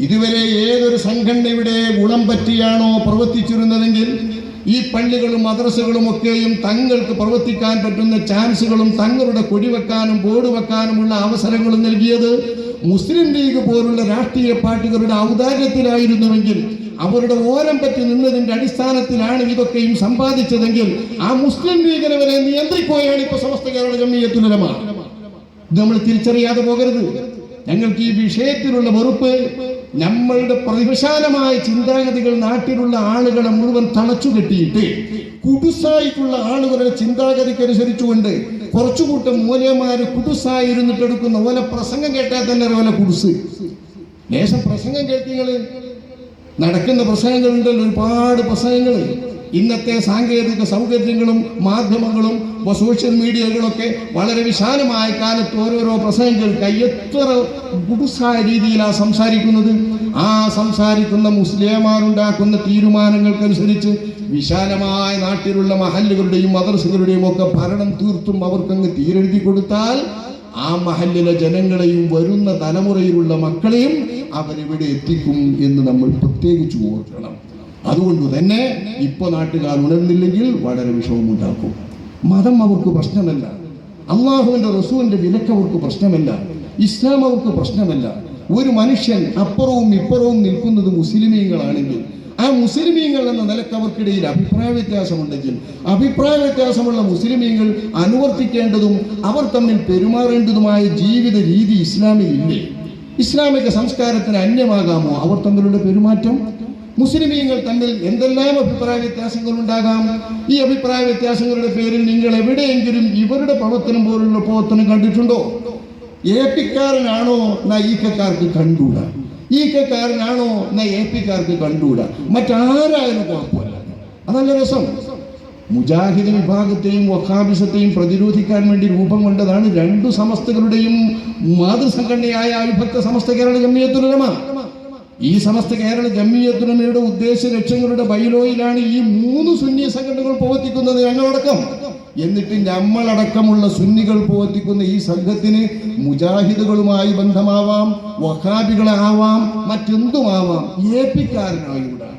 ഇതുവരെ ഏതൊരു സംഘടനയുടെ ഗുണം പറ്റിയാണോ പ്രവർത്തിച്ചിരുന്നതെങ്കിൽ ഈ പള്ളികളും മദ്രസകളും ഒക്കെയും തങ്ങൾക്ക് പ്രവർത്തിക്കാൻ പറ്റുന്ന ചാൻസുകളും തങ്ങളുടെ കൊടിവെക്കാനും ബോർഡ് വെക്കാനുമുള്ള അവസരങ്ങളും നൽകിയത് മുസ്ലിം ലീഗ് പോലുള്ള രാഷ്ട്രീയ പാർട്ടികളുടെ ഔദാര്യത്തിലായിരുന്നുവെങ്കിൽ, അവരുടെ ഓരം പറ്റി നിന്നതിന്റെ അടിസ്ഥാനത്തിലാണ് ഇതൊക്കെയും സമ്പാദിച്ചതെങ്കിൽ ആ മുസ്ലിം ലീഗിനെ വരെ നിയന്ത്രിക്കുകയാണ് ഇപ്പൊ സമസ്ത കേരള ജംഇയ്യത്തുൽ ഉലമ. ഇത് നമ്മൾ തിരിച്ചറിയാതെ പോകരുത്. ഞങ്ങൾക്ക് ഈ വിഷയത്തിലുള്ള വെറുപ്പ്, നമ്മളുടെ പ്രതിവിശാലമായ ചിന്താഗതികൾ നാട്ടിലുള്ള ആളുകളെ മുഴുവൻ തളച്ചു കെട്ടിയിട്ട് കുടുസായിട്ടുള്ള ആളുകളുടെ ചിന്താഗതിക്കനുസരിച്ചുകൊണ്ട് കുറച്ചുകൂട്ടം മൂല്യമാര് കുടുസായിരുന്നിട്ടെടുക്കുന്ന ഓല പ്രസംഗം കേട്ടാൽ തന്നെ ഓല കുടുസ്. ദേശം പ്രസംഗം കേട്ടിങ്ങള് നടക്കുന്ന പ്രസംഗങ്ങളുണ്ടല്ലോ, ഒരുപാട് പ്രസംഗങ്ങൾ. ഇന്നത്തെ സാങ്കേതിക സൗകര്യങ്ങളും മാധ്യമങ്ങളും സോഷ്യൽ മീഡിയകളൊക്കെ വളരെ വിശാലമായ കാലത്ത് ഓരോരോ പ്രസംഗങ്ങൾ എത്ര കുടുസായ രീതിയിലാണ് സംസാരിക്കുന്നത്. ആ സംസാരിക്കുന്ന മുസ്ലിംമാരുണ്ടാക്കുന്ന തീരുമാനങ്ങൾക്കനുസരിച്ച് വിശാലമായ നാട്ടിലുള്ള മഹല്ലുകളുടെയും മദ്രസകളുടെയും ഒക്കെ ഭരണം തീർത്തും അവർക്കങ്ങ് തീരെഴുതി കൊടുത്താൽ ആ മഹല്ലിലെ ജനങ്ങളെയും വരുന്ന തലമുറയിലുള്ള മക്കളെയും അവരെവിടെ എത്തിക്കും എന്ന് നമ്മൾ പ്രത്യേകിച്ച് ഓർക്കണം. അതുകൊണ്ട് തന്നെ ഇപ്പൊ നാട്ടുകാർ ഉണർന്നില്ലെങ്കിൽ വളരെ വിഷമമുണ്ടാക്കും. മതം അവർക്ക് പ്രശ്നമല്ല, അള്ളാഹുവിന്റെ റസൂലിന്റെ വിലക്ക് അവർക്ക് പ്രശ്നമല്ല, ഇസ്ലാം അവർക്ക് പ്രശ്നമല്ല. ഒരു മനുഷ്യൻ അപ്പുറവും ഇപ്പുറവും നിൽക്കുന്നത് മുസ്ലിമീങ്ങളാണെങ്കിൽ ആ മുസ്ലിമീങ്ങൾ എന്ന നിലക്ക് അവർക്കിടയിൽ അഭിപ്രായ വ്യത്യാസമുണ്ടെങ്കിൽ അഭിപ്രായ വ്യത്യാസമുള്ള മുസ്ലിമീങ്ങൾ അനുവർത്തിക്കേണ്ടതും അവർ തമ്മിൽ പെരുമാറേണ്ടതുമായ ജീവിത രീതി ഇസ്ലാമിൽ ഇല്ലേ? ഇസ്ലാമിക സംസ്കാരത്തിന് അന്യമാകാമോ അവർ തമ്മിലുള്ള പെരുമാറ്റം? മുസ്ലിമീങ്ങൾ തമ്മിൽ എന്തെല്ലാം അഭിപ്രായ വ്യത്യാസങ്ങൾ ഉണ്ടാകാം. ഈ അഭിപ്രായ വ്യത്യാസങ്ങളുടെ പേരിൽ നിങ്ങൾ എവിടെയെങ്കിലും ഇവരുടെ പ്രവർത്തനം പോലുള്ള പ്രവർത്തനം കണ്ടിട്ടുണ്ടോ? ഏപ്പിക്കാരനാണോ എന്നാ ഈക്കക്കാർക്ക് കണ്ടൂടാ, ഈക്കക്കാരനാണോ എന്നാ ഏപ്പിക്കാർക്ക് കണ്ടൂടാ, മറ്റാരായാലും കുഴപ്പമില്ല. അതല്ല രസം. മുജാഹിദ് വിഭാഗത്തെയും വഹാബിസത്തെയും പ്രതിരോധിക്കാൻ വേണ്ടി രൂപം കൊണ്ടതാണ് രണ്ടു സമസ്തകളുടെയും മാതൃസംഘടനയായ അവിഭക്ത സമസ്ത കേരള ജംഇയ്യത്തുൽ ഉലമ. ഈ സമസ്ത കേരള ജംഇയ്യത്തുൽ ഉലമയുടെ ഉദ്ദേശ ലക്ഷ്യങ്ങളുടെ ബൈലോയിലാണ് ഈ 3 സുന്നി സംഘടനകൾ പ്രവർത്തിക്കുന്നത്, ഞങ്ങളടക്കം. എന്നിട്ട് നമ്മളടക്കമുള്ള സുന്നികൾ പ്രവർത്തിക്കുന്ന ഈ സംഘത്തിന് മുജാഹിദുകളുമായി ബന്ധമാവാം, വഹാബികളാവാം, മറ്റെന്തുമാവാം. ഏപ്പിക്കാരനായിവിടെ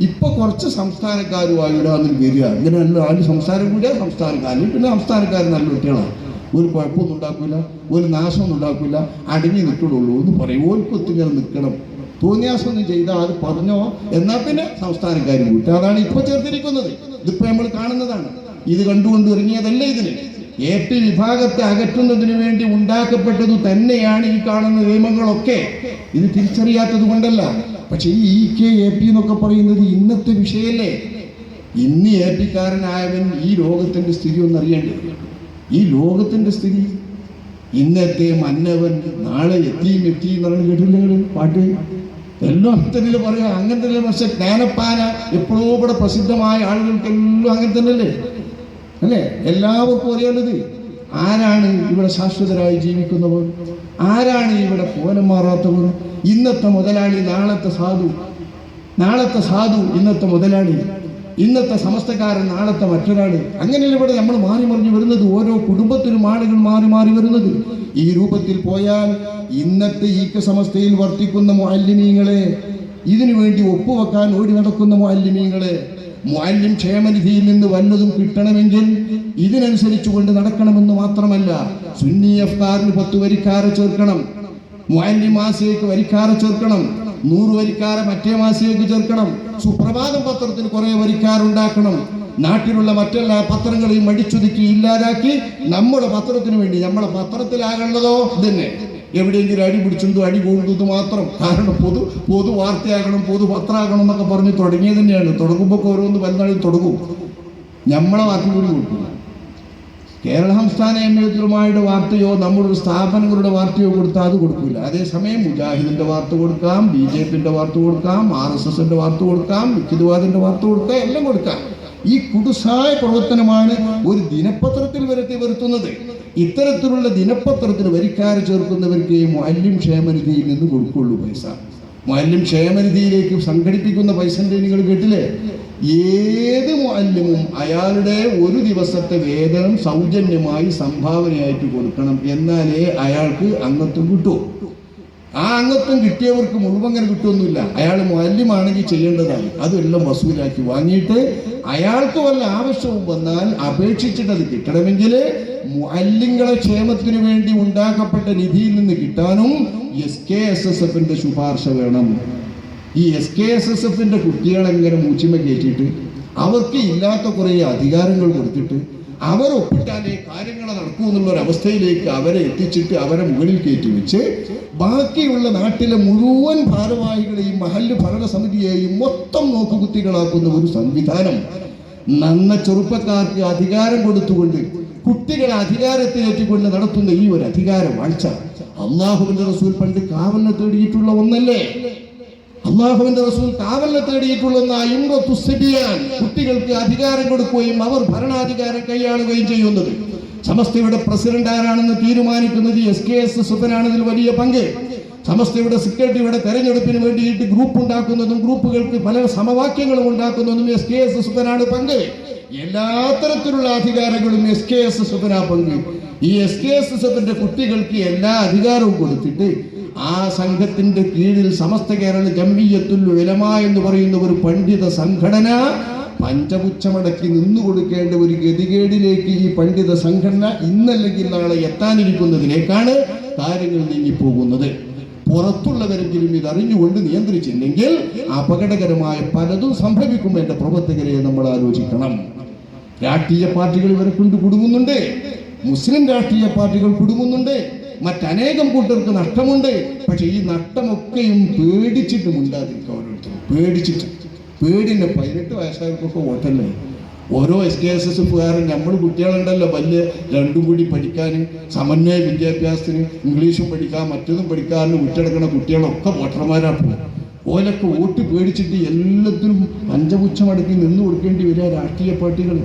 ഇപ്പൊ കുറച്ച് സംസ്ഥാനക്കാരുമായിടാന്ന് വരിക. ഇങ്ങനെയല്ല, ആദ്യം സംസ്ഥാനം കൂടിയ സംസ്ഥാനക്കാരൻ, പിന്നെ സംസ്ഥാനക്കാരൻ നല്ല കുട്ടികളാണ്, ഒരു കുഴപ്പമൊന്നും ഉണ്ടാക്കില്ല, ഒരു നാശമൊന്നും ഉണ്ടാക്കില്ല, അടങ്ങി നിൽക്കണുള്ളൂ എന്ന് പറയും. ഓർക്കൊത്തിങ്ങനെ നിൽക്കണം, തോന്നിയാസൊന്നും ചെയ്താൽ അത് പറഞ്ഞോ എന്നാൽ പിന്നെ സംസ്ഥാനക്കാരും കൂട്ടി. അതാണ് ഇപ്പൊ ചേർത്തിരിക്കുന്നത്. ഇതിപ്പോ നമ്മൾ കാണുന്നതാണ്. ഇത് കണ്ടുകൊണ്ട് ഇറങ്ങിയതല്ല. ഇതിന് AP വിഭാഗത്തെ അകറ്റുന്നതിന് വേണ്ടി ഉണ്ടാക്കപ്പെട്ടത് തന്നെയാണ് ഈ കാണുന്ന നിയമങ്ങളൊക്കെ. ഇത് തിരിച്ചറിയാത്തത് കൊണ്ടല്ല. പക്ഷെ ഈ EKAP എന്നൊക്കെ പറയുന്നത് ഇന്നത്തെ വിഷയല്ലേ. ഇന്ന് APക്കാരനായവൻ ഈ ലോകത്തിന്റെ സ്ഥിതി ഒന്നറിയേണ്ടത്. ഈ ലോകത്തിന്റെ സ്ഥിതി ഇന്നത്തെ മന്നവൻ നാളെ എത്തി എന്ന് പറഞ്ഞ് കേട്ടില്ല പാട്ട് എല്ലാം അങ്ങനെ പറയാം. അങ്ങനെ തന്നെ. പക്ഷെ ജ്ഞാനപ്പാന എപ്പോഴോ ഇവിടെ പ്രസിദ്ധമായ ആളുകൾക്കെല്ലാം അങ്ങനെ തന്നെയല്ലേ അല്ലേ? എല്ലാവർക്കും അറിയേണ്ടത് ആരാണ് ഇവിടെ ശാശ്വതരായി ജീവിക്കുന്നവർ, ആരാണ് ഇവിടെ കോലം മാറാത്തവർ. ഇന്നത്തെ മുതലാളി നാളത്തെ സാധു, നാളത്തെ സാധു ഇന്നത്തെ മുതലാളി, ഇന്നത്തെ സമസ്തക്കാരൻ നാളത്തെ മറ്റൊരാള്. അങ്ങനെയല്ല ഇവിടെ നമ്മൾ മാറി മറിഞ്ഞു വരുന്നത്. ഓരോ കുടുംബത്തിലും ആളുകൾ മാറി മാറി വരുന്നത്. ഈ രൂപത്തിൽ പോയാൽ ഇന്നത്തെ ഈക്ക സമസ്തയിൽ വർത്തിക്കുന്ന മുഅല്ലിമീങ്ങളെ, ഇതിനു വേണ്ടി ഒപ്പുവെക്കാൻ ഓടി നടക്കുന്ന മുഅല്ലിമീങ്ങളെ, മുഅല്ലിം ക്ഷേമനിധിയിൽ നിന്ന് വല്ലതും കിട്ടണമെങ്കിൽ ഇതിനനുസരിച്ച് കൊണ്ട് നടക്കണമെന്ന് മാത്രമല്ല, സുന്നി അഫ്താറിന് 10 വരിക്കാരെ ചേർക്കണം, മുഅല്ലിം മാസികയ്ക്ക് വരിക്കാരെ ചേർക്കണം, 100 വരിക്കാരെ മറ്റേ മാസികയ്ക്ക് ചേർക്കണം, സുപ്രഭാതം പത്രത്തിന് കുറെ വരിക്കാരുണ്ടാക്കണം. നാട്ടിലുള്ള മറ്റെല്ലാ പത്രങ്ങളെയും അടിച്ചൊതുക്കി ഇല്ലാതാക്കി നമ്മുടെ പത്രത്തിന് വേണ്ടി, നമ്മളെ പത്രത്തിലാകേണ്ടതോ ഇതന്നെ, എവിടെയെങ്കിലും അടി പിടിച്ചെന്തോ അടി കൂടുന്നത് മാത്രം. കാരണം പൊതു വാർത്തയാകണം, പൊതു പത്രമാകണം എന്നൊക്കെ പറഞ്ഞ് തുടങ്ങിയത് തന്നെയാണ്. തുടങ്ങുമ്പോൾ ഓരോന്ന് വലുതാളും തുടങ്ങും. നമ്മളെ വാർത്ത കൂടി കൊടുക്കില്ല. കേരള സംസ്ഥാന എംഎയുടെ വാർത്തയോ നമ്മളൊരു സ്ഥാപനങ്ങളുടെ വാർത്തയോ കൊടുത്താൽ അത് കൊടുക്കില്ല. അതേസമയം മുജാഹിദിന്റെ വാർത്ത കൊടുക്കാം, BJPന്റെ വാർത്ത കൊടുക്കാം, RSSന്റെ വാർത്ത കൊടുക്കാം, വിക്കിദ്വാദിന്റെ വാർത്ത കൊടുക്കാം, എല്ലാം കൊടുക്കാം. ഈ കുടുസായ പ്രവർത്തനമാണ് ഒരു ദിനപത്രത്തിൽ വരുത്തുന്നത്. ഇത്തരത്തിലുള്ള ദിനപത്രത്തിന് വരിക്കാരെ ചേർക്കുന്നവർക്ക് മുഅല്ലിം ക്ഷേമനിധിയിൽ നിന്ന് കൊടുക്കുള്ളൂ പൈസ. മുഅല്ലിം ക്ഷേമനിധിയിലേക്ക് സംഘടിപ്പിക്കുന്ന പൈസ നിങ്ങൾ കേട്ടില്ലേ? ഏത് മുഅല്ലിമും അയാളുടെ ഒരു ദിവസത്തെ വേതനം സൗജന്യമായി സംഭാവനയായിട്ട് കൊടുക്കണം, എന്നാലേ അയാൾക്ക് അംഗത്വം കിട്ടൂ. ആ അംഗത്വം കിട്ടിയവർക്ക് മുഴുവൻ കിട്ടുമൊന്നുമില്ല. അയാൾ മുഅല്ലിമാണെങ്കിൽ ചെയ്യേണ്ടതാണ്. അതെല്ലാം വസൂലാക്കി വാങ്ങിയിട്ട് അയാൾക്ക് വല്ല ആവശ്യവും വന്നാൽ അപേക്ഷിച്ചിട്ട് അത് കിട്ടണമെങ്കിൽ മുഅല്ലിങ്ങളെ ക്ഷേമത്തിനു വേണ്ടി ഉണ്ടാക്കപ്പെട്ട നിധിയിൽ നിന്ന് കിട്ടാനും SKSSFന്റെ ശുപാർശ വേണം. ഈ SKSSFന്റെ കുട്ടികളെങ്ങനെ മൂച്ചിമ കയറ്റിയിട്ട് അവർക്ക് ഇല്ലാത്ത കുറേ അധികാരങ്ങൾ കൊടുത്തിട്ട് അവരൊപ്പിട്ടാലേ കാര്യങ്ങൾ നടക്കൂ എന്നുള്ളൊരവസ്ഥയിലേക്ക് അവരെ എത്തിച്ചിട്ട് അവരെ മുകളിൽ കയറ്റി വെച്ച് ബാക്കിയുള്ള നാട്ടിലെ മുഴുവൻ ഭാരവാഹികളെയും മഹല്ല് ഭരണസമിതിയെയും മൊത്തം നോക്കുകുത്തികളാക്കുന്ന ഒരു സംവിധാനം, നന്ന ചെറുപ്പക്കാർക്ക് അധികാരം കൊടുത്തുകൊണ്ട് കുട്ടികളെ അധികാരത്തിലേറ്റിക്കൊണ്ട് നടത്തുന്ന ഈ ഒരു അധികാര വാഴ്ച അള്ളാഹുവിന്റെ റസൂൽ പണ്ട് കാവലിനെ തേടിയിട്ടുള്ള ഒന്നല്ലേ? അള്ളാഹുവിന്റെ റസൂൽ കാവലിനെ തേടിയിട്ടുള്ള കുട്ടികൾക്ക് അധികാരം കൊടുക്കുകയും അവർ ഭരണാധികാരം കൈയാളുകയും ചെയ്യുന്നത്. സമസ്തയുടെ പ്രസിഡന്റ് ആരാണെന്ന് തീരുമാനിക്കുന്നത് SKSSFനാണ് ഇതിൽ വലിയ പങ്ക്. സമസ്തയുടെ സെക്രട്ടറിയുടെ തെരഞ്ഞെടുപ്പിന് വേണ്ടിയിട്ട് ഗ്രൂപ്പ് ഉണ്ടാക്കുന്നതും ഗ്രൂപ്പുകൾക്ക് പല സമവാക്യങ്ങളും ഉണ്ടാക്കുന്നതും SKSSFനാണ് പങ്ക്. എല്ലാ തരത്തിലുള്ള അധികാരങ്ങളും SKSSFനാ പങ്ക്. ഈ SKSSFന്റെ കുട്ടികൾക്ക് എല്ലാ അധികാരവും കൊടുത്തിട്ട് ആ സംഘത്തിന്റെ കീഴിൽ സമസ്ത കേരള ജംഇയ്യത്തുൽ ഉലമ എന്ന് പറയുന്ന ഒരു പണ്ഡിത സംഘടന പഞ്ചപുച്ഛമടക്കി നിന്നു കൊടുക്കേണ്ട ഒരു ഗതികേടിലേക്ക് ഈ പണ്ഡിത സംഘടന ഇന്നല്ലെങ്കിൽ നാളെ എത്താനിരിക്കുന്നതിലേക്കാണ് കാര്യങ്ങൾ നീങ്ങിപ്പോകുന്നത്. പുറത്തുള്ളവരെങ്കിലും ഇതറിഞ്ഞുകൊണ്ട് നിയന്ത്രിച്ചില്ലെങ്കിൽ അപകടകരമായ പലതും സംഭവിക്കും. എന്റെ പ്രവർത്തകരെ നമ്മൾ ആലോചിക്കണം. രാഷ്ട്രീയ പാർട്ടികൾ ഇവരെ കൊണ്ട് കുടുങ്ങുന്നുണ്ട്, മുസ്ലിം രാഷ്ട്രീയ പാർട്ടികൾ കുടുങ്ങുന്നുണ്ട്, മറ്റനേകം കൂട്ടർക്ക് നഷ്ടമുണ്ട്. പക്ഷെ ഈ നഷ്ടമൊക്കെയും പേടിച്ചിട്ട് മുണ്ടാതിരിക്കുക. ഓരോരുത്തരും പേടിന്റെ 18 വയസ്സായവർക്കൊക്കെ വോട്ടല്ലേ? ഓരോ SKSSFുകാരൻ നമ്മൾ കുട്ടികളുണ്ടല്ലോ വലിയ രണ്ടും കൂടി പഠിക്കാൻ, സമന്വയ വിദ്യാഭ്യാസത്തിന് ഇംഗ്ലീഷും പഠിക്കാൻ മറ്റതും പഠിക്കാനും വിട്ടെടുക്കുന്ന കുട്ടികളൊക്കെ വോട്ടർമാരാണ്. ഓലൊക്കെ വോട്ട് പേടിച്ചിട്ട് എല്ലാത്തിനും പഞ്ചപുച്ഛമടക്കി നിന്ന് കൊടുക്കേണ്ടി വരിക രാഷ്ട്രീയ പാർട്ടികൾ.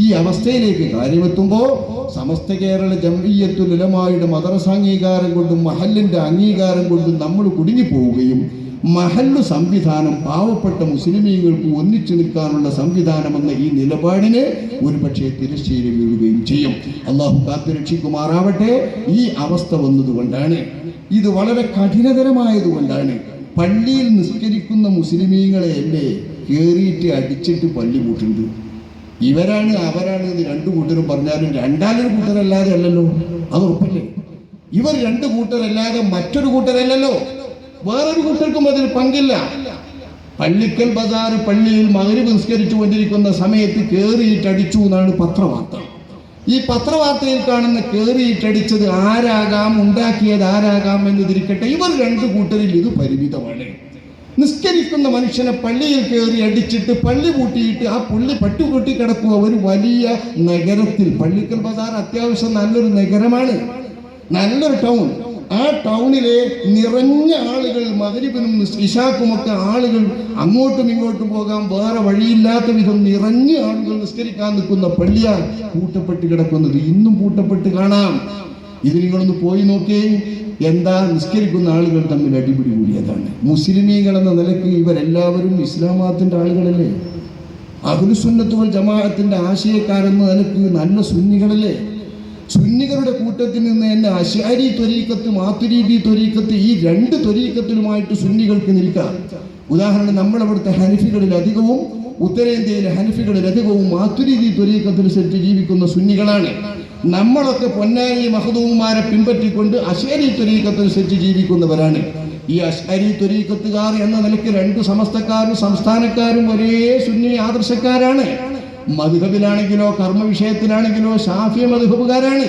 ഈ അവസ്ഥയിലേക്ക് കാര്യമെത്തുമ്പോൾ സമസ്ത കേരള ജംഇയ്യത്തുൽ ഉലമായുടെ മദ്രസ അംഗീകാരം കൊണ്ടും മഹല്ലിന്റെ അംഗീകാരം കൊണ്ടും നമ്മൾ കുടുങ്ങിപ്പോവുകയും മഹല്ലു സംവിധാനം പാവപ്പെട്ട മുസ്ലിമീങ്ങൾക്ക് ഒന്നിച്ചു നിൽക്കാനുള്ള സംവിധാനമെന്ന ഈ നിലപാടിന് ഒരു പക്ഷേ തിരശ്ശീല വീഴുകയും ചെയ്യും. അള്ളാഹു കാത്തുരക്ഷിക്കുമാറാവട്ടെ. ഈ അവസ്ഥ വന്നതുകൊണ്ടാണ്, ഇത് വളരെ കഠിനതരമായതുകൊണ്ടാണ് പള്ളിയിൽ നിസ്കരിക്കുന്ന മുസ്ലിമീങ്ങളെയല്ലേ കയറിയിട്ട് അടിച്ചിട്ട് പള്ളി കൂട്ടുന്നത്. ഇവരാണ് അവരാണ് എന്ന് രണ്ടു കൂട്ടരും പറഞ്ഞാലും രണ്ടാലൊരു കൂട്ടരല്ലാതെ അല്ലല്ലോ, അത് ഉറപ്പല്ലേ? ഇവർ രണ്ടു കൂട്ടരല്ലാതെ മറ്റൊരു കൂട്ടരല്ലല്ലോ. വേറൊരു കൂട്ടർക്കും അതിൽ പങ്കില്ല. പള്ളിക്കൽ ബസാർ പള്ളിയിൽ മഗ്‌രിബ് നിസ്കരിച്ചു കൊണ്ടിരിക്കുന്ന സമയത്ത് കേറിയിട്ടടിച്ചു എന്നാണ് പത്രവാർത്ത. ഈ പത്രവാർത്തയിൽ കാണുന്ന കേറിയിട്ടടിച്ചത് ആരാകാം, ഉണ്ടാക്കിയത് ആരാകാം എന്നതിരിക്കട്ടെ, ഇവർ രണ്ടു കൂട്ടരിൽ ഇത് പരിമിതമാണ്. നിസ്കരിക്കുന്ന മനുഷ്യനെ പള്ളിയിൽ കയറി അടിച്ചിട്ട് പള്ളി പൂട്ടിയിട്ട് ആ പുള്ളി പട്ടുകൂട്ടി കിടക്കുക ഒരു വലിയ നഗരത്തിൽ. പള്ളിക്കൽ ബസാർ അത്യാവശ്യം നല്ലൊരു നഗരമാണ്, നല്ലൊരു ടൗൺ. ആ ടൗണിലെ നിറഞ്ഞ ആളുകൾ മഗ്‌രിബിനും ഇശാക്കുമൊക്കെ ആളുകൾ അങ്ങോട്ടും ഇങ്ങോട്ടും പോകാൻ വേറെ വഴിയില്ലാത്ത വിധം നിറഞ്ഞ ആളുകൾ നിസ്കരിക്കാൻ നിൽക്കുന്ന പള്ളിയാണ് പൂട്ടപ്പെട്ട് കിടക്കുന്നത്. ഇന്നും പൂട്ടപ്പെട്ട് കാണാം. ഇത് നിങ്ങളൊന്ന് പോയി നോക്കി. എന്താ? നിസ്കരിക്കുന്ന ആളുകൾ തമ്മിൽ അടിപിടി കൂടിയതാണ്. മുസ്ലിമീങ്ങൾ എന്ന നിലയ്ക്ക് ഇവരെല്ലാവരും ഇസ്ലാം മതത്തിന്റെ ആളുകളല്ലേ? അഹ്ലുസുന്നത്ത് വൽ ജമാഅത്തിന്റെ ആശയക്കാരെന്ന നിലയ്ക്ക് നല്ല സുന്നികളല്ലേ? സുന്നികളുടെ കൂട്ടത്തിൽ നിന്ന് തന്നെ അശ്അരി ത്വരീഖത്ത്, മാതുരീദി ത്വരീഖത്ത്, ഈ രണ്ട് ത്വരീഖത്തിലുമായിട്ട് സുന്നികൾക്ക് നിൽക്കാം. ഉദാഹരണം, നമ്മളവിടുത്തെ ഹനഫികളിൽ അധികവും ഉത്തരേന്ത്യയിലെ ഹനഫികളിൽ അധികവും മാതുരിദി ത്വരീഖത്തനുസരിച്ച് ജീവിക്കുന്ന സുന്നികളാണ്. നമ്മളൊക്കെ പൊന്നാനി മഖ്ദൂമുമാരെ പിൻപറ്റിക്കൊണ്ട് അശ്അരി ത്വരീഖത്തനുസരിച്ച് ജീവിക്കുന്നവരാണ്. ഈ അശ്അരി ത്വരീഖത്തുകാർ എന്ന നിലയ്ക്ക് രണ്ട് സമസ്തക്കാരും സംസ്ഥാനക്കാരും ഒരേ സുന്നി ആദർശക്കാരാണ്. മദ്ഹബിലാണെങ്കിലോ കർമ്മ വിഷയത്തിലാണെങ്കിലോ ഷാഫി മദ്ഹബുകാരാണ്.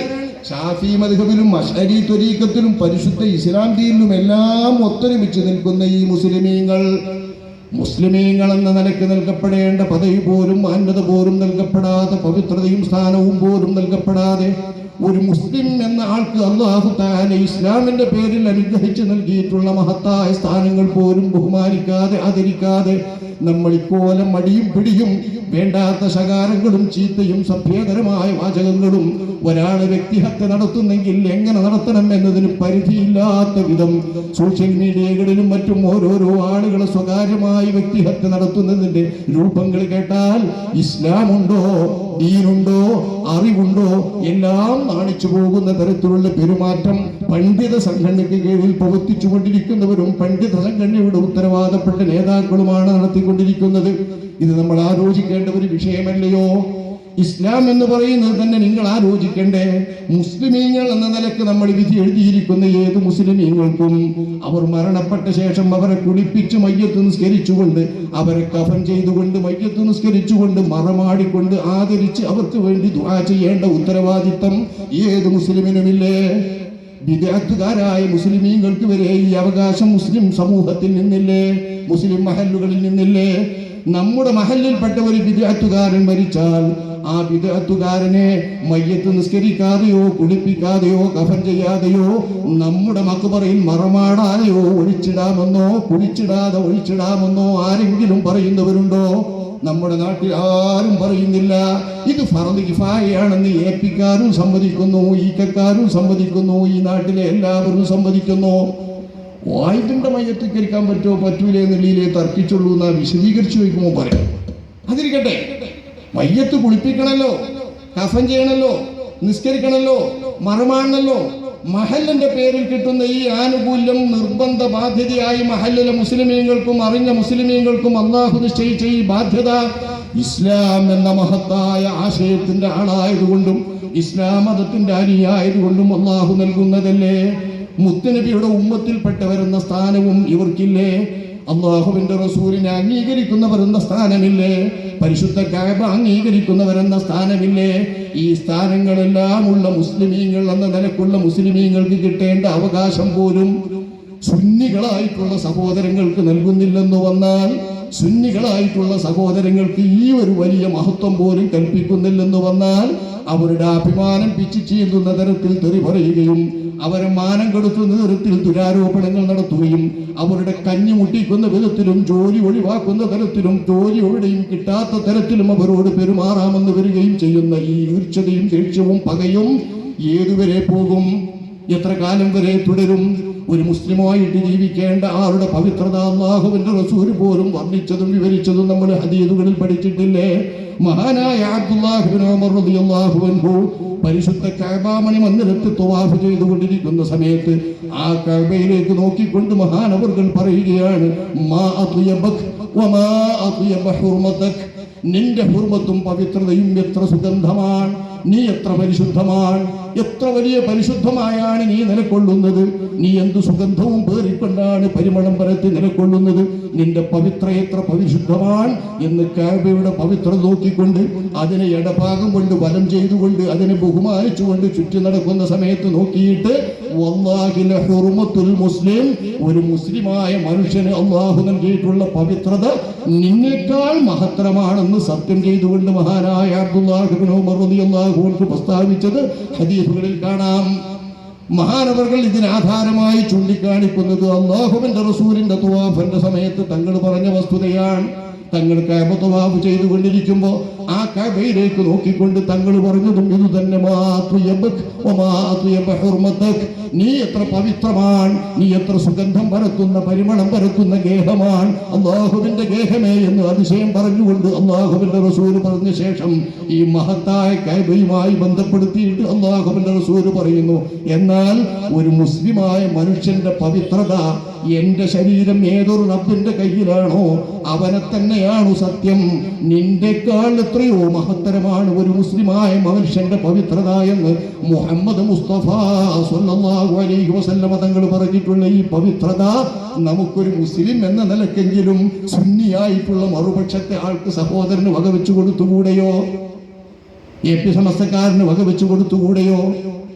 ഷാഫി മദ്ഹബിലും അശ്അരി ത്വരീഖത്തിലും പരിശുദ്ധ ഇസ്ലാം ദീനിലും എല്ലാം ഒത്തൊരുമിച്ച് നിൽക്കുന്ന ഈ മുസ്ലിമീങ്ങൾ എന്ന നിലയ്ക്ക് നൽകപ്പെടേണ്ട പദവി പോലും മാന്യത പോലും നൽകപ്പെടാതെ, പവിത്രതയും സ്ഥാനവും പോലും നൽകപ്പെടാതെ, ഒരു മുസ്ലിം എന്ന ആൾക്ക് അല്ലാഹു തആല ഇസ്ലാമിന്റെ പേരിൽ അനുഗ്രഹിച്ച് നൽകിയിട്ടുള്ള മഹത്തായ സ്ഥാനങ്ങൾ പോലും ബഹുമാനിക്കാതെ ആദരിക്കാതെ നമ്മൾ ഇക്കോലം മടിയും പിടിയും വേണ്ടാത്ത ശകാരങ്ങളും ചീത്തയും സഭ്യകരമായ വാചകങ്ങളും ഒരാൾ വ്യക്തിഹത്യ നടത്തുന്നെങ്കിൽ എങ്ങനെ നടത്തണം എന്നതിന് പരിധിയില്ലാത്ത വിധം സോഷ്യൽ മീഡിയകളിലും മറ്റും ഓരോരോ ആളുകളെ സ്വകാര്യമായി വ്യക്തിഹത്യ നടത്തുന്നതിന്റെ രൂപങ്ങൾ കേട്ടാൽ ഇസ്ലാമുണ്ടോ, ദീനുണ്ടോ, അറിവുണ്ടോ എല്ലാം നാണിച്ചു പോകുന്ന തരത്തിലുള്ള പെരുമാറ്റം പണ്ഡിത സംഘടനയ്ക്ക് കീഴിൽ പ്രവർത്തിച്ചുകൊണ്ടിരിക്കുന്നവരും പണ്ഡിത സംഘടനയുടെ ഉത്തരവാദപ്പെട്ട നേതാക്കളുമാണ് നടത്തിക്കൊണ്ടിരിക്കുന്നത്. ഇത് നമ്മൾ ആലോചിക്കേണ്ട ഒരു വിഷയമല്ലയോ? ഇസ്ലാം എന്ന് പറയുന്നത് തന്നെ നിങ്ങൾ ആലോചിക്കണ്ടേ? മുസ്ലിമീങ്ങൾ എന്ന നിലക്ക് നമ്മൾ വിധി എഴുതിയിരിക്കുന്ന ഏത് മുസ്ലിമീങ്ങൾക്കും അവർ മരണപ്പെട്ട ശേഷം അവരെ കുളിപ്പിച്ച് മയ്യത്ത് നിസ്കരിച്ചുകൊണ്ട്, അവരെ കഫൻ ചെയ്തുകൊണ്ട്, മയ്യത്ത് നിസ്കരിച്ചുകൊണ്ട്, മറമാടിക്കൊണ്ട് ആദരിച്ച് അവർക്ക് വേണ്ടി ദുആ ചെയ്യേണ്ട ഉത്തരവാദിത്തം ഏത് മുസ്ലിമിനുമില്ലേ? വിദഗ്ധകാരായ മുസ്ലിമീങ്ങൾക്ക് വരെ ഈ അവകാശം മുസ്ലിം സമൂഹത്തിൽ നിന്നില്ലേ? മുസ്ലിം മഹല്ലുകളിൽ നിന്നില്ലേ? നമ്മുടെ മഹല്ലിൽപ്പെട്ട ഒരു വിദഗ്ധകാരൻ മരിച്ചാൽ ആ വിദഗ്ധകാരനെ മയ്യത്ത് നിസ്കരിക്കാതെയോ കുളിപ്പിക്കാതെയോ കഫൻ ചെയ്യാതെയോ നമ്മുടെ മക്ബറയിൽ മറമാടാതെയോ ഒഴിച്ചിടാമെന്നോ കുളിച്ചിടാതെ ഒഴിച്ചിടാമെന്നോ ആരെങ്കിലും പറയുന്നവരുണ്ടോ? നമ്മുടെ നാട്ടിൽ ആരും പറയുന്നില്ല. ഇത് ഫർദ് കിഫായയാണെന്ന് ഏൽപ്പിക്കാരും സമ്മതിക്കുന്നു, ഈക്കക്കാരും സമ്മതിക്കുന്നു, ഈ നാട്ടിലെ എല്ലാവരും സമ്മതിക്കുന്നു. വായിന്റെ മയ്യത്തിക്കരിക്കാൻ പറ്റുമോ പറ്റൂലേ എന്നുള്ളിലേ തർക്കിച്ചുള്ളൂ എന്നാ വിശദീകരിച്ചു വയ്ക്കുമ്പോൾ പറയാം. അതിരിക്കട്ടെ, മയ്യത്ത് കുളിപ്പിക്കണല്ലോ, കഫൻ ചെയ്യണല്ലോ, നിസ്കരിക്കണല്ലോ, മറമാണല്ലോ. മഹല്ലിന്റെ പേരിൽ കിട്ടുന്ന ഈ ആനുകൂല്യം നിർബന്ധ ബാധ്യതയായി മഹല്ലിലെ മുസ്ലിമീങ്ങൾക്കും അറിഞ്ഞ മുസ്ലിമീങ്ങൾക്കും അല്ലാഹു നിശ്ചയിച്ച ഈ ബാധ്യത ഇസ്ലാം എന്ന മഹത്തായ ആശയത്തിന്റെ ആളായതുകൊണ്ടും ഇസ്ലാം മതത്തിന്റെ അനിയായതുകൊണ്ടും അല്ലാഹു നൽകുന്നതല്ലേ? മുത്തുനബിയുടെ ഉമ്മത്തിൽപ്പെട്ടവരെന്ന സ്ഥാനവും ഇവർക്കില്ലേ? അല്ലാഹുവിന്റെ റസൂലിനെ അംഗീകരിക്കുന്നവരെന്ന സ്ഥാനമില്ലേ? പരിശുദ്ധ കഅബ അംഗീകരിക്കുന്നവരെന്ന സ്ഥാനമില്ലേ? ഈ സ്ഥാനങ്ങളെല്ലാം ഉള്ള മുസ്ലിമീങ്ങൾ എന്ന നിലക്കുള്ള മുസ്ലിമീങ്ങൾക്ക് കിട്ടേണ്ട അവകാശം പോലും സുന്നികളായിട്ടുള്ള സഹോദരങ്ങൾക്ക് നൽകുന്നില്ലെന്ന് വന്നാൽ, സുന്നികളായിട്ടുള്ള സഹോദരങ്ങൾക്ക് ഈ ഒരു വലിയ മഹത്വം പോലും കൽപ്പിക്കുന്നില്ലെന്ന് വന്നാൽ, അവരുടെ അഭിമാനം പിച്ചു ചീന്തുന്ന തരത്തിൽ തെറി പറയുകയും അവരെ മാനം കെടുത്തുന്ന തരത്തിൽ ദുരാരോപണങ്ങൾ നടത്തുകയും അവരുടെ കഞ്ഞി മുട്ടിക്കുന്ന വിധത്തിലും ജോലി ഒഴിവാക്കുന്ന തരത്തിലും ജോലി എവിടെയും കിട്ടാത്ത തരത്തിലും അവരോട് പെരുമാറാമെന്ന് വരികയും ചെയ്യുന്ന ഈ ഈർഷ്യതയും ദേഷ്യവും പകയും ഏതുവരെ പോകും? എത്ര കാലം വരെ തുടരും? ഒരു മുസ്ലിമായിട്ട് ജീവിക്കേണ്ട ആളുടെ പവിത്രത അല്ലാഹുവിന്റെ റസൂൽ പോലും വർണ്ണിച്ചതും വിവരിച്ചതും നമ്മൾ ഹദീസുകളിൽ പഠിച്ചിട്ടില്ലേ? മഹാനായ അബ്ദുല്ലാഹ് ഇബ്നു ഉമർ റളിയല്ലാഹു അൻഹു പരിശുദ്ധ കഅബാമണി മന്ദിരത്തിൽ തവാഫ് ചെയ്തുകൊണ്ടിരിക്കുന്ന സമയത്ത് ആ കഅബയിലേക്ക് നോക്കിക്കൊണ്ട് മഹാനവർകൾ പറയുകയാണ്, മാ അത്യബക് വമാ അത്യബ ഹുർമതക്, നിന്റെ ഹുർമത്തും പവിത്രതയും എത്ര സുഗന്ധമാണ്, നീ എത്ര പരിശുദ്ധമാണ്, എത്ര വലിയ പരിശുദ്ധമായാണ് നീ നിലകൊള്ളുന്നത്, നീ എന്ത് സുഗന്ധവും പേറിക്കൊണ്ടാണ് പരിമളം പരത്തി നിലകൊള്ളുന്നത്, നിന്റെ പവിത്ര എത്ര പരിശുദ്ധമാണ് എന്ന് കഅബയുടെ പവിത്രത നോക്കിക്കൊണ്ട് അതിനെ ഇടഭാഗം കൊണ്ട് വലം ചെയ്തുകൊണ്ട് അതിനെ ബഹുമാനിച്ചുകൊണ്ട് ചുറ്റി നടക്കുന്ന സമയത്ത് നോക്കിയിട്ട് വല്ലാഹി ലഹുർമത്തുൽ മുസ്ലിം, ഒരു മുസ്ലിമായ മനുഷ്യന് അല്ലാഹു നൽകിയിട്ടുള്ള പവിത്രത നിന്നേക്കാൾ മഹത്തരമാണെന്ന് സത്യം ചെയ്തുകൊണ്ട് മഹാനായ അബ്ദുല്ലാഹ് ഇബ്നു ഉമർ റളിയല്ലാഹു അൻഹു പ്രസ്താവിച്ചത് ഹദീസുകളിൽ കാണാം. മഹാനവർകൾ ഇതിനാധാരമായി ചൂണ്ടിക്കാണിക്കുന്നത് അല്ലാഹുവിന്റെ റസൂലിന്റെ തവാഫിന്റെ സമയത്ത് തങ്ങൾ പറഞ്ഞ വസ്തുതയാണ്. തങ്ങൾ കഅബ തവാഫ് ചെയ്തുകൊണ്ടിരിക്കുമ്പോൾ ആ കഅബയിലേക്ക് നോക്കിക്കൊണ്ട് തങ്ങൾ പറഞ്ഞതും ഇത് തന്നെ, നീ എത്ര പവിത്രമാണ്, നീ എത്ര സുഗന്ധം പരത്തുന്ന പരിമളം പരത്തുന്ന ഗേഹമാണ്, അല്ലാഹുവിന്റെ ഗേഹമേ എന്ന് അതിശയം പറഞ്ഞുകൊണ്ട് അല്ലാഹുവിന്റെ റസൂൽ പറഞ്ഞ ശേഷം ഈ മഹത്തായ കഅബയുമായി ബന്ധപ്പെടുത്തിയിട്ട് അല്ലാഹുവിന്റെ റസൂൽ പറയുന്നു, എന്നാൽ ഒരു മുസ്ലിമായ മനുഷ്യന്റെ പവിത്രത എന്റെ ശരീരം ഏതൊരു റബ്ബിന്റെ കയ്യിലാണോ അവനെ തന്നെയാണ് സത്യം. നിന്റെക്കാൾ എത്രയോ മഹത്തരമാണ് ഒരു മുസ്ലിമായ മനുഷ്യന്റെ പവിത്രത എന്ന് മുഹമ്മദ് മുസ്തഫ സ്വല്ലല്ലാഹു അലൈഹി വസല്ലമ തങ്ങൾ പറഞ്ഞിട്ടുള്ള ഈ പവിത്രത നമുക്കൊരു മുസ്ലിം എന്ന നിലക്കെങ്കിലും സുന്നിയായിട്ടുള്ള മറുപക്ഷത്തെ ആൾക്ക് സഹോദരന് വകവെച്ചു കൊടുത്തുകൂടെയോ? AP സമസ്തക്കാരന് വകവെച്ചു കൊടുത്തുകൂടെയോ?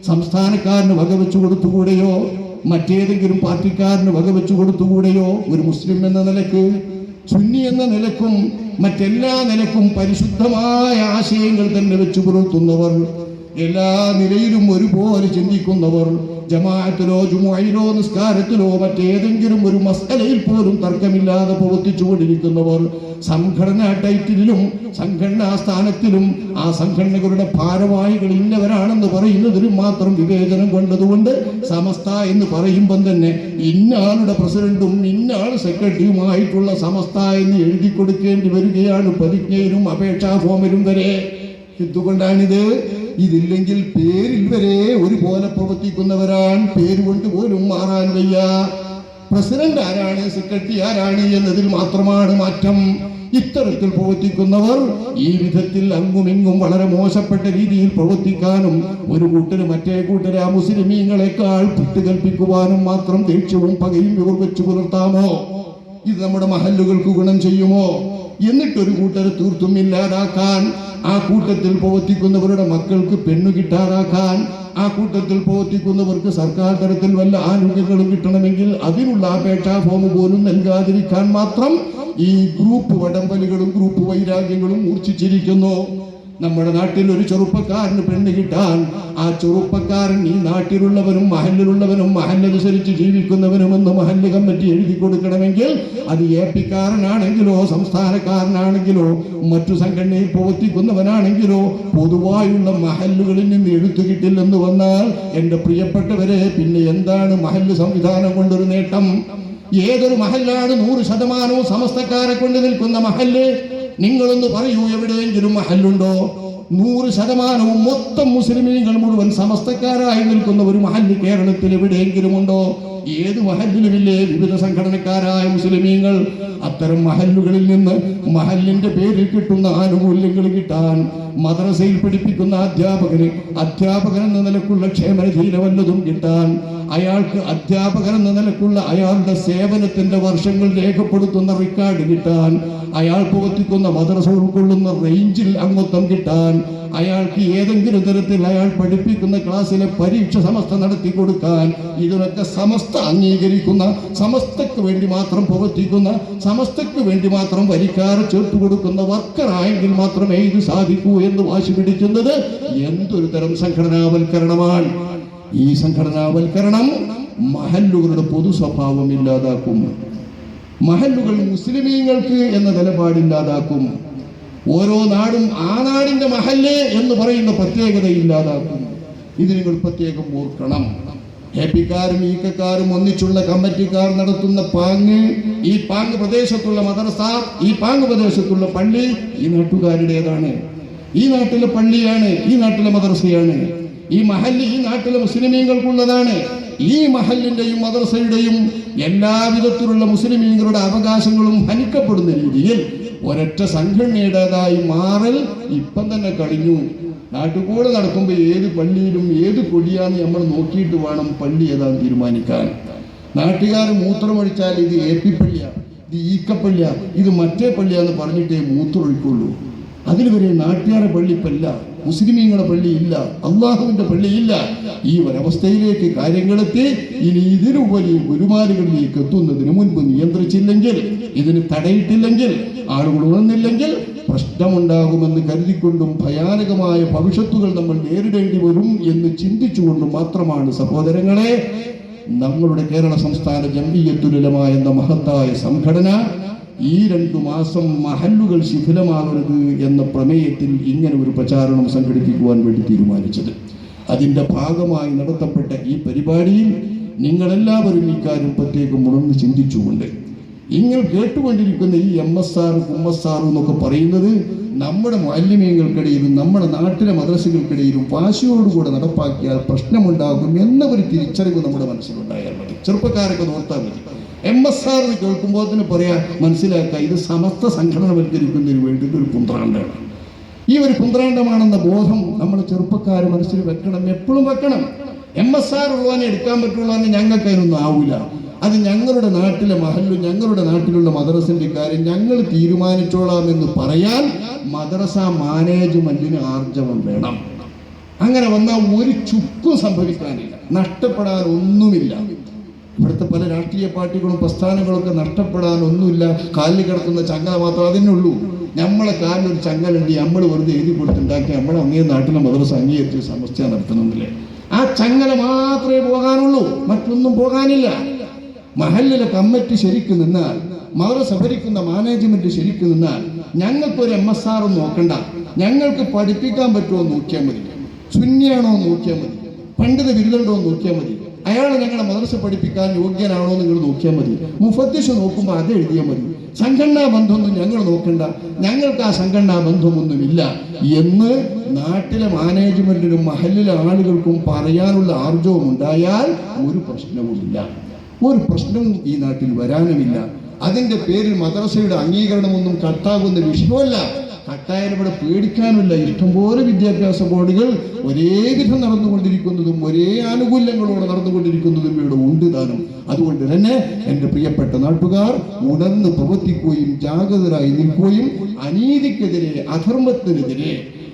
സംസ്ഥാനക്കാരന് വകവെച്ചു കൊടുത്തുകൂടെയോ? മറ്റേതെങ്കിലും പാർട്ടിക്കാരന് വകവെച്ചു കൊടുത്തുകൂടെയോ? ഒരു മുസ്ലിം എന്ന നിലക്ക്, സുന്നി എന്ന നിലക്കും മറ്റെല്ലാ നിലക്കും പരിശുദ്ധമായ ആശയങ്ങൾ തന്നെ വെച്ചു പുലർത്തുന്നവർ, എല്ലാ നിലയിലും ഒരുപോലെ ചിന്തിക്കുന്നവർ, ജമാഅത്തിലോ ജുമുഅയിലോ നിസ്കാരത്തിലോ മറ്റേതെങ്കിലും ഒരു മസ്അലയിൽ പോലും തർക്കമില്ലാതെ പ്രവർത്തിച്ചുകൊണ്ടിരിക്കുന്നവർ, സംഘടനാ ടൈറ്റിലും സംഘടനാ സ്ഥാനത്തിലും ആ സംഘടനകളുടെ ഭാരവാഹികൾ ഇന്നവരാണെന്ന് പറയുന്നതിലും മാത്രം വിവേചനം കൊണ്ടതുകൊണ്ട് സമസ്ത എന്ന് പറയുമ്പം തന്നെ ഇന്നാളുടെ പ്രസിഡന്റും ഇന്നാൾ സെക്രട്ടറിയുമായിട്ടുള്ള സമസ്ത എന്ന് എഴുതി കൊടുക്കേണ്ടി വരികയാണ് പ്രതിജ്ഞയിലും അപേക്ഷാ ഫോമിലും വരെ. എന്തുകൊണ്ടാണിത്? ഇതില്ലെങ്കിൽ പേരിൽ വരെ ഒരുപോലെ പ്രവർത്തിക്കുന്നവരാണ്, പേരുകൊണ്ട് പോലും മാറാൻ വയ്യ. പ്രസിഡന്റ് ആരാണ്, സെക്രട്ടറി ആരാണ് എന്നതിൽ മാത്രമാണ് മാറ്റം. ഇത്തരത്തിൽ പ്രവർത്തിക്കുന്നവർ ഈ വിധത്തിൽ അങ്ങുമിങ്ങും വളരെ മോശപ്പെട്ട രീതിയിൽ പ്രവർത്തിക്കാനും ഒരു കൂട്ടര് മറ്റേ കൂട്ടരെ ആ മുസ്ലിമീങ്ങളെക്കാൾ വിട്ടുകൽപ്പിക്കുവാനും മാത്രം ദേഷ്യവും പകയും ഇവർ വെച്ചു പുലർത്താമോ? ഇത് നമ്മുടെ മഹല്ലുകൾക്ക് ഗുണം ചെയ്യുമോ? എന്നിട്ടൊരു കൂട്ടരെ തീർത്തും ഇല്ലാതാക്കാൻ, ആ കൂട്ടത്തിൽ പ്രവർത്തിക്കുന്നവരുടെ മക്കൾക്ക് പെണ്ണു കിട്ടാതാക്കാൻ, ആ കൂട്ടത്തിൽ പ്രവർത്തിക്കുന്നവർക്ക് സർക്കാർ തലത്തിൽ വല്ല ആനുകൂല്യങ്ങളും കിട്ടണമെങ്കിൽ അതിനുള്ള അപേക്ഷാ ഫോം പോലും നൽകാതിരിക്കാൻ മാത്രം ഈ ഗ്രൂപ്പ് വടംവലികളും ഗ്രൂപ്പ് വൈരാഗ്യങ്ങളും മൂർച്ഛിച്ചിരിക്കുന്നു. നമ്മുടെ നാട്ടിൽ ഒരു ചെറുപ്പക്കാരന് പെണ്ണ് കിട്ടാൻ ആ ചെറുപ്പക്കാരൻ ഈ നാട്ടിലുള്ളവനും മഹല്ലിലുള്ളവനും മഹല്ലനുസരിച്ച് ജീവിക്കുന്നവനുമെന്ന് മഹല്ല് കമ്മിറ്റി എഴുതി കൊടുക്കണമെങ്കിൽ അത് AP-കാരനാണെങ്കിലോ സംസ്ഥാനക്കാരനാണെങ്കിലോ മറ്റു സംഘടനയിൽ പ്രവർത്തിക്കുന്നവനാണെങ്കിലോ പൊതുവായുള്ള മഹല്ലുകളിൽ നിന്ന് എഴുത്തു കിട്ടില്ലെന്ന് വന്നാൽ എൻ്റെ പ്രിയപ്പെട്ടവരെ പിന്നെ എന്താണ് മഹല്ല് സംവിധാനം കൊണ്ടൊരു നേട്ടം? ഏതൊരു മഹല്ലാണ് 100% സമസ്തക്കാരെ കൊണ്ട് നിൽക്കുന്ന മഹല്ല്? നിങ്ങളൊന്ന് പറയൂ, എവിടെയെങ്കിലും മഹല്ലുണ്ടോ? 100% മൊത്തം മുസ്ലിമീങ്ങൾ മുഴുവൻ സമസ്തക്കാരായി നിൽക്കുന്ന ഒരു മഹല്ല് കേരളത്തിൽ എവിടെയെങ്കിലും ഉണ്ടോ? ഏത് മഹല്ലിലുമില്ലേ വിവിധ സംഘടനക്കാരായ മുസ്ലിമീങ്ങൾ? അത്തരം മഹല്ലുകളിൽ നിന്ന് മഹല്ലിന്റെ പേരിൽ കിട്ടുന്ന ആനുകൂല്യങ്ങൾ കിട്ടാൻ മദ്രസയിൽ പഠിപ്പിക്കുന്ന അധ്യാപകൻ എന്ന നിലക്കുള്ള ക്ഷേമനിധിയിലെ വല്ലതും കിട്ടാൻ, അയാൾക്ക് അധ്യാപകൻ എന്ന നിലക്കുള്ള അയാളുടെ സേവനത്തിന്റെ വർഷങ്ങൾ രേഖപ്പെടുത്തുന്ന റിക്കാർഡ് കിട്ടാൻ, അയാൾ പ്രവർത്തിക്കുന്ന മദ്രസ ഉൾക്കൊള്ളുന്ന റേഞ്ചിൽ അംഗത്വം കിട്ടാൻ, അയാൾക്ക് ഏതെങ്കിലും തരത്തിൽ അയാൾ പഠിപ്പിക്കുന്ന ക്ലാസ്സിലെ പരീക്ഷ സമസ്ത നടത്തി കൊടുക്കാൻ, ഇതിനൊക്കെ സമസ്ത അംഗീകരിക്കുന്ന, സമസ്തക്ക് വേണ്ടി മാത്രം പ്രവർത്തിക്കുന്ന, സമസ്തക്ക് വേണ്ടി മാത്രം വരിക്കാരെ ചേർത്ത് കൊടുക്കുന്ന വർക്കറായെങ്കിൽ മാത്രമേ ഇത് സാധിക്കൂ എന്ന് വാശി പിടിക്കുന്നത് എന്തൊരു തരം സംഘടനാവൽക്കരണമാണ്! ഈ സംഘടനാവൽക്കരണം മഹല്ലുകളുടെ പൊതു സ്വഭാവം ഇല്ലാതാക്കും. മഹല്ലുകൾ മുസ്ലിമീങ്ങൾക്ക് എന്ന നിലപാടില്ലാതാക്കും. ഓരോ നാടും ആ നാടിന്റെ മഹല്ല് എന്ന് പറയുന്ന പ്രത്യേകത ഇല്ലാതാക്കും. ഇത് നിങ്ങൾ പ്രത്യേകം ഓർക്കണം. AP-കാരും ഈക്കക്കാരും ഒന്നിച്ചുള്ള കമ്മിറ്റിക്കാർ നടത്തുന്ന പാങ്ങ്, ഈ പാങ്ങ് പ്രദേശത്തുള്ള മദ്രസ, ഈ പാങ്ങ് പ്രദേശത്തുള്ള പള്ളി ഈ നാട്ടുകാരുടേതാണ്. ഈ നാട്ടിലെ പള്ളിയാണ്, ഈ നാട്ടിലെ മദ്രസയാണ്. ഈ മഹല്ല് ഈ നാട്ടിലെ മുസ്ലിമീങ്ങൾക്കുള്ളതാണ്. ഈ മഹല്ലിന്റെയും മദ്രസയുടെയും എല്ലാവിധത്തിലുള്ള മുസ്ലിമീങ്ങളുടെ അവകാശങ്ങളും ഹനിക്കപ്പെടുന്ന രീതിയിൽ ഒരൊറ്റ സംഘടനയുടേതായി മാറൽ ഇപ്പം തന്നെ കഴിഞ്ഞു. നാട്ടുകൂടെ നടക്കുമ്പോൾ ഏത് പള്ളിയിലും ഏത് കൊടിയാന്ന് നമ്മൾ നോക്കിയിട്ട് വേണം പള്ളി ഏതാന്ന് തീരുമാനിക്കാൻ. നാട്ടുകാർ മൂത്രമൊഴിച്ചാൽ ഇത് AP പള്ളിയാണ്, ഇത് ഈക്കപ്പള്ളിയാ, ഇത് മറ്റേ പള്ളിയാന്ന് പറഞ്ഞിട്ടേ മൂത്രമൊഴിക്കുള്ളൂ. അതിൽ വരെ നാട്ടുകാരെ പള്ളിപ്പല്ല, മുസ്ലിമീങ്ങളുടെ പള്ളിയില്ല, അള്ളാഹുവിന്റെ പള്ളിയില്ല. ഈ ഒരവസ്ഥയിലേക്ക് കാര്യങ്ങളെത്തി ഇനി ഇതിനുപരി ഗുരുമാരുകളിലേക്ക് എത്തുന്നതിന് മുൻപ് നിയന്ത്രിച്ചില്ലെങ്കിൽ, ഇതിന് തടയിട്ടില്ലെങ്കിൽ, ആളുകൾ ഉണർന്നില്ലെങ്കിൽ പ്രശ്നമുണ്ടാകുമെന്ന് കരുതിക്കൊണ്ടും ഭയാനകമായ ഭവിഷ്യത്തുകൾ നമ്മൾ നേരിടേണ്ടി വരും എന്ന് ചിന്തിച്ചുകൊണ്ടും മാത്രമാണ് സഹോദരങ്ങളെ നമ്മളുടെ കേരള സംസ്ഥാന ജംഇയ്യത്തുൽ ഉലമ എന്ന മഹത്തായ സംഘടന ഈ 2 മാസം മഹല്ലുകൾ ശിഥിലമാകരുത് എന്ന പ്രമേയത്തിൽ ഇങ്ങനെ ഒരു പ്രചാരണം സംഘടിപ്പിക്കുവാൻ വേണ്ടി തീരുമാനിച്ചത്. അതിൻ്റെ ഭാഗമായി നടത്തപ്പെട്ട ഈ പരിപാടിയിൽ നിങ്ങളെല്ലാവരും ഇക്കാര്യം പ്രത്യേകം ഉണർന്ന് ചിന്തിച്ചുകൊണ്ട് ഇങ്ങനെ കേട്ടുകൊണ്ടിരിക്കുന്ന ഈ MSR കുമ്മസാർ എന്നൊക്കെ പറയുന്നത് നമ്മുടെ മുഅല്ലിമീങ്ങൾക്കിടയിലും നമ്മുടെ നാട്ടിലെ മദ്രസകൾക്കിടയിലും വാശിയോടുകൂടെ നടപ്പാക്കിയാൽ പ്രശ്നമുണ്ടാകും എന്ന ഒരു തിരിച്ചറിവ് നമ്മുടെ മനസ്സിലുണ്ടായാൽ മതി. ചെറുപ്പക്കാരൊക്കെ ഓർത്താൽ മതി. MSR എന്ന് കേൾക്കുമ്പോൾ തന്നെ പറയാ മനസ്സിലാക്കുക, ഇത് സമസ്ത സംഘടനവൽക്കരിക്കുന്നതിന് വേണ്ടിയിട്ട് ഒരു കുന്ത്രാണ്ടാണ്. ഈ ഒരു കുന്ത്രാണ്ടമാണെന്ന ബോധം നമ്മുടെ ചെറുപ്പക്കാർ മനസ്സിൽ വെക്കണം, എപ്പോഴും വെക്കണം. MSR ഉള്ളവനെ എടുക്കാൻ പറ്റുള്ളൂ എന്ന് ഞങ്ങൾക്ക് അതിനൊന്നും ആവില്ല. അത് ഞങ്ങളുടെ നാട്ടിലെ മഹല്ലും ഞങ്ങളുടെ നാട്ടിലുള്ള മദ്രസിന്റെ കാര്യം ഞങ്ങൾ തീരുമാനിച്ചോളാമെന്ന് പറയാൻ മദ്രസ മാനേജ്മെന്റിന് ആർജവം വേണം. അങ്ങനെ വന്നാൽ ഒരു ചുക്കും സംഭവിക്കാനില്ല, നഷ്ടപ്പെടാൻ ഒന്നുമില്ല. ഇവിടുത്തെ പല രാഷ്ട്രീയ പാർട്ടികളും പ്രസ്ഥാനങ്ങളൊക്കെ നഷ്ടപ്പെടാൻ ഒന്നുമില്ല. കാലിൽ കിടക്കുന്ന ചങ്ങല മാത്രം അതിനുള്ളൂ. നമ്മളെ കാലിലൊരു ചങ്ങലുണ്ട്, നമ്മൾ വെറുതെ എഴുതി കൊടുത്തുണ്ടാക്കി നമ്മളെ അങ്ങേ നാട്ടിലെ മദ്രസ അംഗീകരിച്ച് സമസ്ത നടത്തണമെന്നില്ലേ. ആ ചങ്ങല മാത്രമേ പോകാനുള്ളൂ, മറ്റൊന്നും പോകാനില്ല. മഹല്ലിലെ കമ്മിറ്റി ശരിക്കും നിന്നാൽ, മദ്രസ ഭരിക്കുന്ന മാനേജ്മെന്റ് ശരിക്കും നിന്നാൽ ഞങ്ങൾക്കൊരു MSR നോക്കണ്ട. ഞങ്ങൾക്ക് പഠിപ്പിക്കാൻ പറ്റുമോ നോക്കിയാൽ മതി, സുന്നിയാണോ നോക്കിയാൽ മതി, പണ്ഡിത ബിരുദമുണ്ടോ നോക്കിയാൽ മതി, അയാൾ ഞങ്ങളെ മദ്രസ പഠിപ്പിക്കാൻ യോഗ്യനാണോ നിങ്ങൾ നോക്കിയാൽ മതി, മുഫദ്ദിസ് നോക്കുമ്പോൾ അത് എഴുതിയാൽ മതി. സംഘടനാ ബന്ധമൊന്നും ഞങ്ങൾ നോക്കണ്ട, ഞങ്ങൾക്ക് ആ സംഘടനാ ബന്ധമൊന്നുമില്ല എന്ന് നാട്ടിലെ മാനേജ്മെന്റിനും മഹല്ലിലെ ആളുകൾക്കും പറയാനുള്ള ആർജവം ഉണ്ടായാൽ ഒരു പ്രശ്നവുമില്ല, ഒരു പ്രശ്നവും ഈ നാട്ടിൽ വരാനുമില്ല. അതിന്റെ പേരിൽ മദ്രസയുടെ അംഗീകരണമൊന്നും കട്ടാകുന്ന വിഷയമല്ല. കട്ടായാലും ഇവിടെ പേടിക്കാനില്ല. ഇഷ്ടംപോലെ വിദ്യാഭ്യാസ ബോർഡുകൾ ഒരേ വിധം നടന്നുകൊണ്ടിരിക്കുന്നതും ഒരേ ആനുകൂല്യങ്ങളോടെ നടന്നുകൊണ്ടിരിക്കുന്നതും ഇവിടെ ഉണ്ട് താനും. അതുകൊണ്ട് തന്നെ എൻ്റെ പ്രിയപ്പെട്ട നാട്ടുകാർ ഉണർന്ന് പ്രവർത്തിക്കുകയും ജാഗ്രതരായി നിൽക്കുകയും അനീതിക്കെതിരെ, അധർമ്മത്തിനെതിരെ,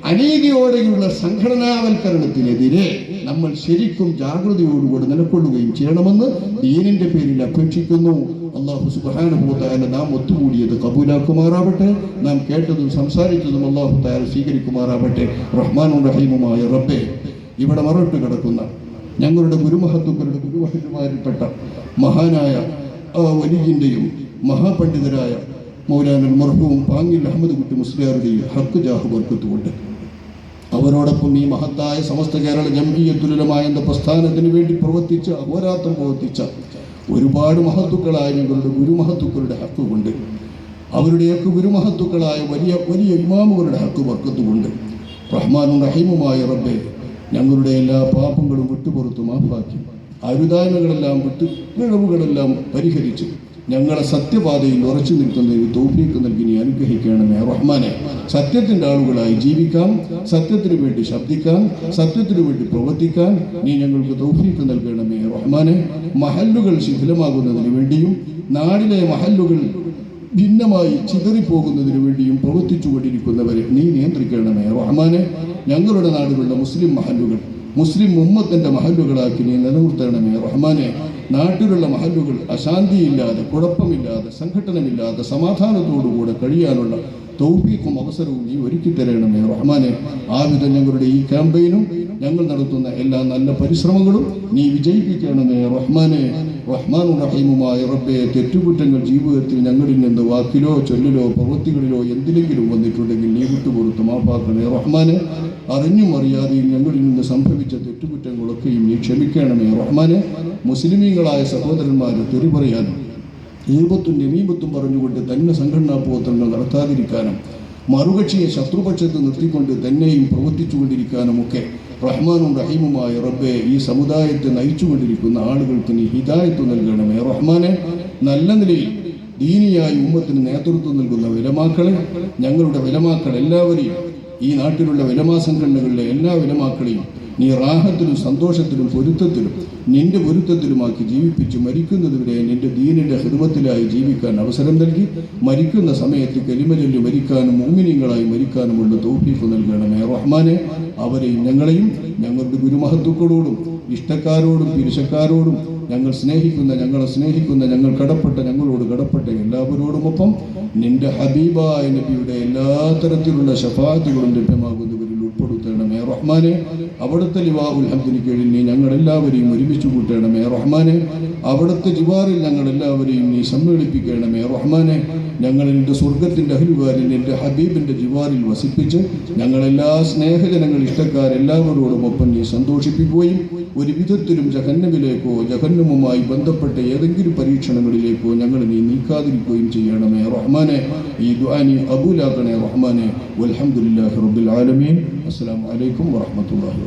അനീതിയോടെയുള്ള സംഘടനാവൽക്കരണത്തിനെതിരെ നമ്മൾ ശരിക്കും ജാഗ്രതയോടുകൂടി നിലകൊള്ളുകയും ചെയ്യണമെന്ന് ദീനിന്റെ പേരിൽ അപേക്ഷിക്കുന്നു. അല്ലാഹു സുബ്ഹാനഹു വ തആല നാം ഒത്തുകൂടിയത് കബൂലാക്കുമാറാവട്ടെ. നാം കേട്ടതും സംസാരിച്ചതും അല്ലാഹു തആല സ്വീകരിക്കുമാറാവട്ടെ. റഹ്മാനും റഹീമുമായ റബ്ബേ, ഇവിടെ മറട്ട് കിടക്കുന്ന ഞങ്ങളുടെ ഗുരുമഹത്തുക്കളുടെ ഗുരുമഹന്മാരിൽപ്പെട്ട മഹാനായ വലിയന്റെയും മഹാപണ്ഡിതരായ മൗലാന മർഹൂം പാങ്ങിൽ അഹമ്മദ് കുട്ടി മുസ്ലിയാരുടെയും ഹക്ക് ജാഹ് ബർക്കത്തുകൊണ്ട് അവരോടൊപ്പം ഈ മഹത്തായ സമസ്ത കേരള ജംഇയ്യത്തുൽ ഉലമ എന്ന പ്രസ്ഥാനത്തിന് വേണ്ടി പ്രവർത്തിച്ച, അഹോരാത്രം പ്രവർത്തിച്ച ഒരുപാട് മഹത്തുക്കളായ ഞങ്ങളുടെ ഗുരുമഹത്തുക്കളുടെ ഹക്ക് കൊണ്ട്, അവരുടെയൊക്കെ ഗുരുമഹത്തുക്കളായ വലിയ വലിയ ഇമാമുകളുടെ ഹക്ക് ബർക്കത്തുകൊണ്ട് റഹ്മാനും റഹീമുമായ റബ്ബേ, ഞങ്ങളുടെ എല്ലാ പാപങ്ങളും വിട്ടുപുറത്തു മാഫാക്കി അരുതായ്മകളെല്ലാം പിഴവുകളെല്ലാം പരിഹരിച്ച് ഞങ്ങളെ സത്യപാതയിൽ ഉറച്ചു നിൽക്കുന്നതിന് തൗഫീഖ് നൽകി നീ അനുഗ്രഹിക്കണമേ റഹ്മാനെ. സത്യത്തിൻ്റെ ആളുകളായി ജീവിക്കാൻ, സത്യത്തിനു വേണ്ടി ശബ്ദിക്കാൻ, സത്യത്തിനു വേണ്ടി പ്രവർത്തിക്കാൻ നീ ഞങ്ങൾക്ക് തൗഫീഖ് നൽകണമേ റഹ്മാനെ. മഹല്ലുകൾ ശിഥിലമാകുന്നതിന് വേണ്ടിയും നാടിലെ മഹല്ലുകൾ ഭിന്നമായി ചിതറിപ്പോകുന്നതിന് വേണ്ടിയും പ്രവർത്തിച്ചു കൊണ്ടിരിക്കുന്നവരെ നീ നിയന്ത്രിക്കണമേ റഹ്മാനെ. ഞങ്ങളുടെ നാടുകളുടെ മുസ്ലിം മഹല്ലുകൾ മുസ്ലിം ഉമ്മത്തിന്റെ മഹല്ലുകളാക്കി നീ നിലനിർത്തണമേ റഹ്മാനെ. നാട്ടിലുള്ള മഹല്ലുകൾ അശാന്തിയില്ലാതെ, കുഴപ്പമില്ലാതെ, സംഘട്ടനമില്ലാതെ സമാധാനത്തോടുകൂടെ കഴിയാനുള്ള തൗഫീഖും അവസരവും നീ ഒരുക്കി തരണമേ റഹ്മാനെ. ആവിധം ഞങ്ങളുടെ ഈ ക്യാമ്പയിനും ഞങ്ങൾ നടത്തുന്ന എല്ലാ നല്ല പരിശ്രമങ്ങളും നീ വിജയിപ്പിക്കണമേ റഹ്മാനെ. റഹ്മാനും റഹീമുമായ റബ്ബേ, തെറ്റുകുറ്റങ്ങൾ ജീവിതത്തിൽ ഞങ്ങളിൽ നിന്ന് വാക്കിലോ ചൊല്ലിലോ പ്രവൃത്തികളിലോ എന്തിലെങ്കിലും വന്നിട്ടുണ്ടെങ്കിൽ നീ വിട്ടുപുറത്ത് മാപ്പാക്കണേ റഹ്മാനെ. അറിഞ്ഞും അറിയാതെയും ഞങ്ങളിൽ നിന്ന് സംഭവിച്ച തെറ്റുകുറ്റങ്ങളൊക്കെയും നീ ക്ഷമിക്കണമേ റഹ്മാനെ. മുസ്ലിമീങ്ങളായ സഹോദരന്മാർ തെറി പറയാനും ഈപത്തും നമീമത്തും പറഞ്ഞുകൊണ്ട് തന്നെ സംഘടനാ പ്രവർത്തനങ്ങൾ നടത്താതിരിക്കാനും മറുകക്ഷിയെ ശത്രുപക്ഷത്ത് നിർത്തിക്കൊണ്ട് തന്നെയും പ്രവർത്തിച്ചുകൊണ്ടിരിക്കാനുമൊക്കെ റഹ്മാനും റഹീമുമായ റബ്ബെ, ഈ സമുദായത്തെ നയിച്ചുകൊണ്ടിരിക്കുന്ന ആളുകൾക്ക് നീ ഹിദായത്ത് നൽകണമേ റഹ്മാനെ. നല്ല നിലയിൽ ദീനിയായി ഉമ്മത്തിന് നേതൃത്വം നൽകുന്ന വിലമാക്കളെ, ഞങ്ങളുടെ വിലമാക്കൾ എല്ലാവരെയും, ഈ നാട്ടിലുള്ള വിലമാ സംഘടനകളിലെ എല്ലാ വിലമാക്കളെയും നീ റാഹത്തിലും സന്തോഷത്തിലും പൊരുത്തത്തിലും നിന്റെ പൊരുത്തത്തിലുമാക്കി ജീവിപ്പിച്ച് മരിക്കുന്നതുവരെ നിന്റെ ദീനിന്റെ ഹിദ്മത്തിലായി ജീവിക്കാൻ അവസരം നൽകി മരിക്കുന്ന സമയത്ത് കലിമ ചൊല്ലി മരിക്കാനും മുഅ്മിനീങ്ങളായി മരിക്കാനുമുള്ള തൗഫീഖ് നൽകണമേ റഹ്മാനെ. അവരെയും ഞങ്ങളെയും ഞങ്ങളുടെ ഗുരുമഹത്തുക്കളോടും ഇഷ്ടക്കാരോടും പിരിശക്കാരോടും ഞങ്ങളെ സ്നേഹിക്കുന്ന ഞങ്ങൾ ഞങ്ങളോട് കടപ്പെട്ട എല്ലാവരോടുമൊപ്പം നിന്റെ ഹബീബായ നബിയുടെ എല്ലാ തരത്തിലുള്ള ശഫാഅത്തുകളും ലഭ്യമാകുന്നവരിൽ ഉൾപ്പെടുത്തണമേ റഹ്മാനെ. അവിടുത്തെ ലിവാഉൽ ഹംദിന് കീഴിൽ നീ ഞങ്ങളെല്ലാവരെയും ഒരുമിച്ച് കൂട്ടണമേ റഹ്മാനെ. അവിടുത്തെ ജിവാറിൽ ഞങ്ങളെല്ലാവരെയും നീ സമ്മേളിപ്പിക്കണമേ റഹ്മാനെ. ഞങ്ങൾ നിന്റെ സ്വർഗത്തിൻ്റെ അഹ്ലുകാരിൽ നിന്റെ ഹബീബിൻ്റെ ജിവാറിൽ വസിപ്പിച്ച് ഞങ്ങളെല്ലാ സ്നേഹജനങ്ങൾ ഇഷ്ടക്കാരെല്ലാവരോടുമൊപ്പം നീ സന്തോഷിപ്പിക്കുകയും ഒരു വിധത്തിലും ജഹന്നമിലേക്കോ ജഹന്നമുമായി ബന്ധപ്പെട്ട ഏതെങ്കിലും പരീക്ഷണങ്ങളിലേക്കോ ഞങ്ങൾ നീ നീക്കാതിരിക്കുകയും ചെയ്യണമേ റഹ്മാനെ. ഈ ദുആ നീ ഖബൂലാക്കണേ റഹ്മാനെ. വൽഹംദുലില്ലാഹി റബ്ബിൽ ആലമീൻ. അസ്സലാമു അലൈക്കും വറഹ്മത്തുള്ളാഹി.